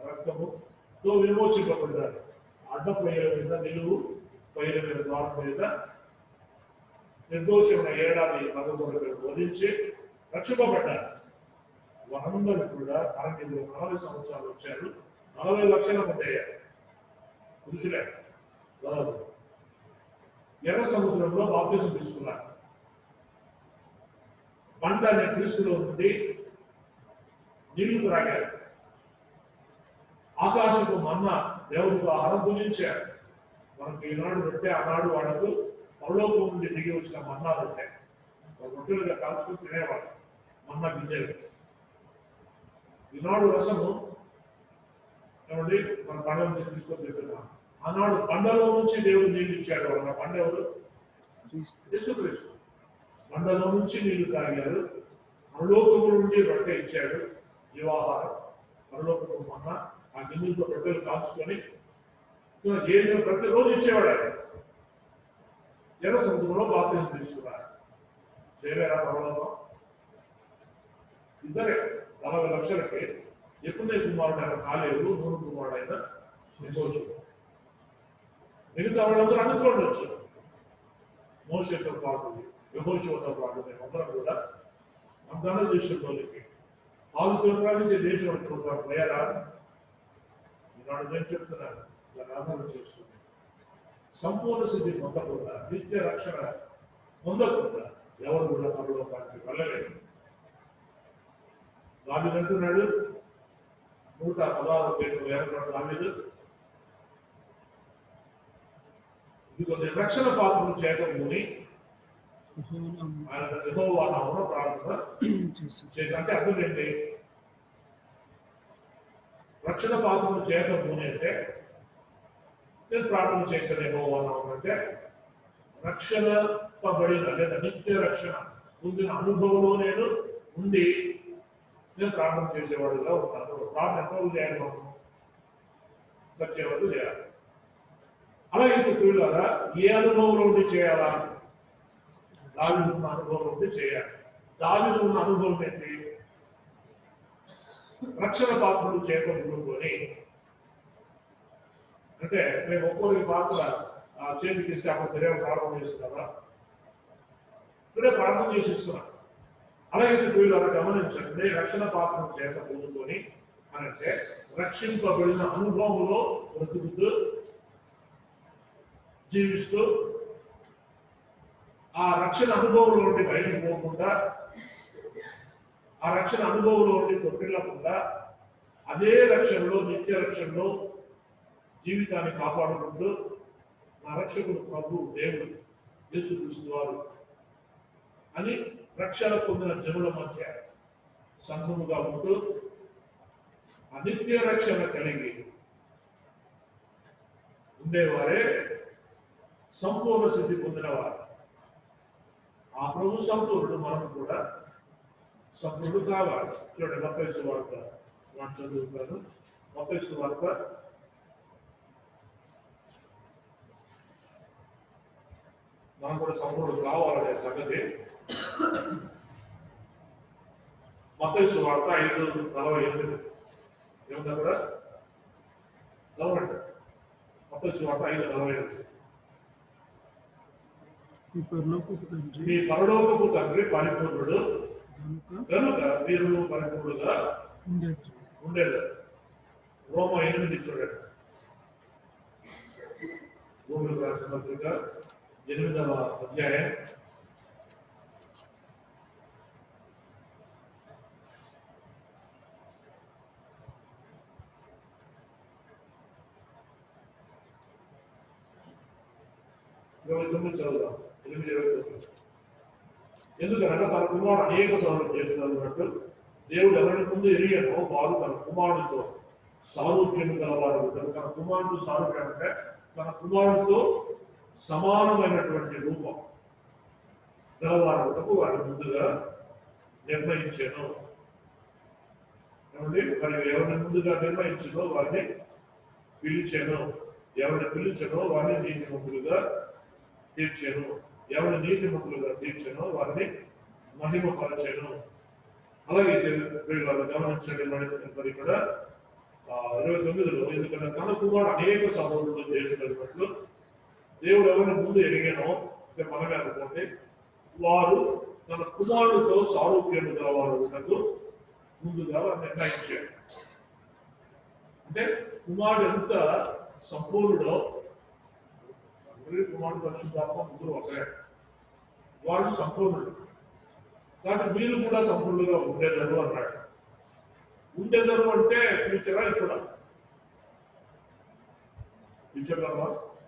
రక్తముతో విమోచింపబడ్డారు. అడ్డ పొయ్యల మీద, నిలువు పొయ్యల మీద, ద్వారం మీద నిర్దోషమైన ఏడాది మగ వధించి రక్షింపబడ్డారు. వారందరూ కూడా 40 సంవత్సరాలు వచ్చారు. 40 లక్షల మంది అయ్యారు పురుషులే. ఎర్ర సముద్రంలో బాప్తిజం తీసుకున్నారు. పంట అనే క్రీస్తులో నుండి నీళ్లు త్రాగారు. ఆకాశపు మన్నా దేవుడితో ఆహారం భుజించారు. మనకు ఈనాడు రొట్టె, ఆనాడు వాళ్ళకు పరలోకం నుండి దిగి వచ్చిన మన్నా రొట్టె రొట్టెలుగా కాల్చుకుని తినేవాడు. మన్నా గింజలు. ఈనాడు రసము ఏమండి మన పండ్ల నుంచి తీసుకొని తింటున్నాం. ఆనాడు పండలో నుంచి దేవుడు నీళ్ళు ఇచ్చాడు. వాళ్ళ పండ ఎవరు? క్రీస్తు యేసుక్రీస్తు మండలో నుంచి నీళ్లు తాగారు, పరలోకము నుండి రొట్టె ఇచ్చాడు, జీవాహారం పరలోకము మన్నా ఆ గిన్నెలతో రొట్టెలు కాల్చుకొని ఏదో ప్రతిరోజు ఇచ్చేవాడు ఆయన. జన సముద్రంలో బాప్తిజం తీసుకున్నారు. చేరారా పరలోకం? ఇద్దరే 40 లక్షలకి ఎప్పుడే కుమారుడు ఆయన కాలేదు, నూరు కుమారుడు అయిన యెహోషువ. మిగతా వాళ్ళందరూ అనుకోండి వచ్చారు. మోషేతో పాటు యెహోషువతో పాటు మేమందరం కూడా వాగ్దానం దేశంలోనికి పాలుతో నుంచి దేశం అనుకుంటాం పోయారా? ఈనాడు నేను చెప్తున్నాను, దాన్ని ఆధారం చేసుకుని సంపూర్ణ సిద్ధి పొందకుండా, నిత్య రక్షణ పొందకుండా ఎవరు కూడా పరలోకానికి వెళ్ళలేదు. దావీదు అంటున్నాడు 116 పేరు ఏర్పడిన దావీదు, ఇదిగో నేను రక్షణ పాత్రను చేతముని ఆయన యెహోవా నామమున ప్రార్థన చేశాను. అంటే అర్థం ఏంటి? రక్షణ పాత్రను చేతముని అంటే నేను ప్రార్థన చేశాను యెహోవా నామమున అంటే రక్షణ పబడిన లేదా నిత్య రక్షణ పొందిన అనుభవంలో నేను ఉండి నేను ప్రార్థన చేసేవాడుగా ఉంటాను. ప్రార్థన ఎంతవరకు చేయాలి? మనం వచ్చే వరకు చేయాలి. అలాగే ప్రియులారా, ఏ అనుభవంలో ఉండి చేయాలా? దావీదు ఉన్న అనుభవం ఉండి చేయాలి. దావీదు ఉన్న అనుభవం ఏంటి? రక్షణ పాత్రలు చేపట్టుకొని, అంటే మేము ఒక్కొక్కరి పాత్ర చేతికి ఇస్తే అప్పుడు మీరేమో ప్రార్థన చేస్తున్నారా? ఇప్పుడే ప్రార్థన చేసి ఇస్తున్నాం. అలాగే ప్రియులారా గమనించండి, రక్షణ పాత్రను చేత పొందుకొని అంటే రక్షింపబడిన అనుభవంలో బ్రతుకుతూ జీవిస్తూ ఆ రక్షణ అనుభవంలో నుండి బయటకు పోకుండా, ఆ రక్షణ అనుభవంలో నుండి తొట్టిల్లకుండా అదే రక్షణలో నిత్య రక్షణలో జీవితాన్ని కాపాడుకుంటూ నా రక్షకుడు ప్రభు దేవుడు యేసుక్రీస్తు వారు అని రక్షణ పొందిన జనుల మధ్య సంఘముగా ఉంటూ అనిత్య రక్షణ కలిగి ఉండేవారే సంపూర్ణ సిద్ధి పొందినవారు. ఆ ప్రభు సంపూర్ణుడు, మనం కూడా సంపూర్ణుడు కావాలి. చూడండి మత్తయి సువార్త చదువుతాను. మత్తయి సువార్త 5 మనం కూడా సంపూర్ణుడు కావాలనే సంగతి మత్తయి సువార్త 5:48 ఏముంది అక్కడ? చదవండి. మత్తయి సువార్త 5:48. మీ పరలోకపు తండ్రి పరిపూర్ణుడు కనుక మీరు పరిపూర్ణుడుగా ఉండేది. రోమ 8 చూడండి. రోమిలకు రాసిన పత్రిక 8వ అధ్యాయం 29 చదువుదాం. 8:29. ఎందుకనగా తన కుమారుడు అనేక సార్లు చేస్తున్నట్టు దేవుడు ఎవరి ముందు ఎరిగానో వారు తన కుమారుడితో సారూప్యం గలవారు. తన కుమారుడు సారూప్యం అంటే తన కుమారుడితో సమానమైనటువంటి రూపం గలవారుటకు వారిని ముందుగా నిర్ణయించాను. ఏమండి? మరి ఎవరిని ముందుగా నిర్ణయించానో వారిని పిలిచాను, ఎవరిని పిలిచానో వారిని నీతిమంతులుగా తీర్చాను, ఎవరిని నీతిమంతులుగా తీర్చానో వారిని మహిమపరచాను. అలాగే వీళ్ళు గమనించండి. మరి ఇక్కడ 29లో ఎందుకంటే తన కుమారుడు అనేక సహోదరులు చేసినట్లు దేవుడు ఎవరిని ముందు ఎరిగానో మనమే అనుకోండి, వారు తన కుమారుడితో సారూప్యం గలవారు ముందుగా నిర్ణయించాడు. అంటే కుమారుడు ఎంత సంపూర్ణుడో, కుమారుడు పరిశుద్ధాత్మ ముగ్గురు ఒకరే, వాడు సంపూర్ణుడు. కాబట్టి మీరు కూడా సంపూర్ణులుగా ఉండేదారు అన్నాడు. ఉండేదారు అంటే ఫ్యూచరా ఇప్పుడు? ఫ్యూచర్ కావా?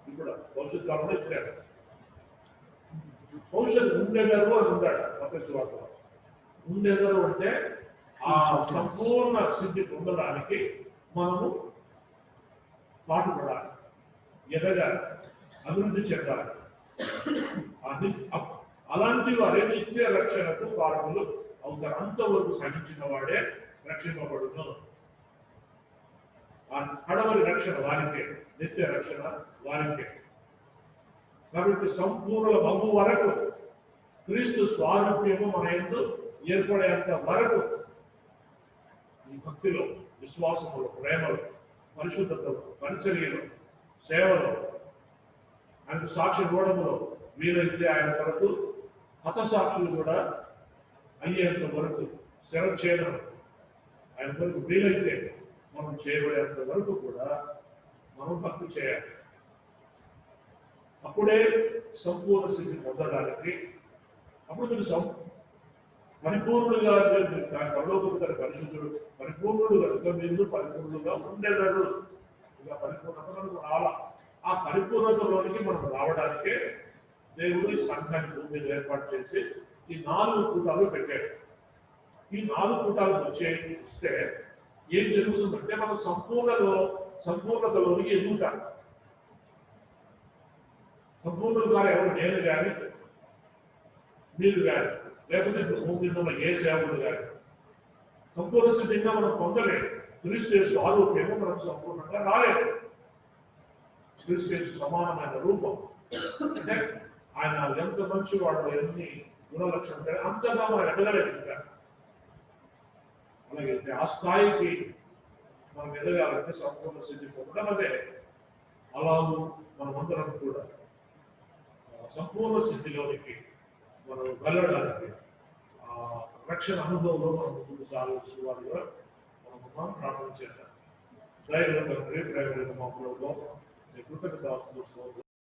ఇప్పుడు భవిష్యత్ కాలంలో ఇచ్చాడు. భవిష్యత్తు ఉండేదారు అని ఉన్నాడు మత్తయి సువార్తలో. ఉండేదారు అంటే ఆ సంపూర్ణ సిద్ధి పొందడానికి మనము పాటుపడాలి, ఎదగాలి, అభివృద్ధి చెందాలి. అలాంటి వారే నిత్య రక్షణకు కారణులు అవుతారు. అంతవరకు సహించిన వాడే రక్షింపబడును. ఆ కడవరి రక్షణ వారికే, నిత్య రక్షణ వారికే. కాబట్టి సంపూర్ణ మగు వరకు క్రీస్తు స్వారూప్యము మన యందు ఏర్పడేంత వరకు ఈ భక్తిలో, విశ్వాసములో, ప్రేమలో, పరిశుద్ధతలో, పరిచర్యలో, సేవలో, ఆయనకు సాక్షి ఇవ్వడంలో వీలైతే ఆయన కొరకు హతసాక్షులు కూడా అయ్యేంత వరకు శిరఛేదం ఆయన కొరకు వీలైతే మనం చేయబడేంత వరకు కూడా మనం భక్తి చేయాలి. అప్పుడే సంపూర్ణ స్థితి పొందడానికి, అప్పుడు మీరు పరిపూర్ణులుగా పరలోకపుత్రుడు పరిశుద్ధుడు పరిపూర్ణుడు కనుక మీరు పరిపూర్ణులుగా ఉండేవాడు. ఇక పరిపూర్ణతలకు రావాలా. ఆ పరిపూర్ణతలోనికి మనం రావడానికే దేవుడు ఈ సంఘాన్ని భూమి మీద ఏర్పాటు చేసి ఈ 4 కూటాలు పెట్టాడు. ఈ 4 కూటాలు వస్తే ఏం జరుగుతుందంటే మనం సంపూర్ణతలోనికి ఎదుగుతాం. సంపూర్ణులు కాదు ఎవరు, నేను కానీ మీరు కానీ, లేకపోతే భూమి మీద ఉన్న ఏ సేవకుడు కానీ సంపూర్ణ స్థితిగా మనం పొందలేదు. క్రీస్తు యేసు ఆరోగ్యము మనం సంపూర్ణంగా రాలేదు. క్రీస్తు యేసు సమానమైన రూపం అంటే ఆయన ఎంత మంచి వాడు, ఎన్ని గుణలక్షణాలు అంతగా మనం ఎదగలేదు. ఇంకా అలాగే ఆ స్థాయికి మనం ఎదగాలంటే సంపూర్ణ స్థితి పొందడం అదే. అలాగూ మనమందరం కూడా సంపూర్ణ స్థితిలోనికి మనం వెళ్ళడానికి రక్షణ అనుభవంలో మనం ముందు సాగవలసిన వారిగా మనం ప్రార్థన చేద్దాం. దైవ తండ్రి, ప్రేమ మా ప్రభువా, నీ కృతజ్ఞతాస్తుతులు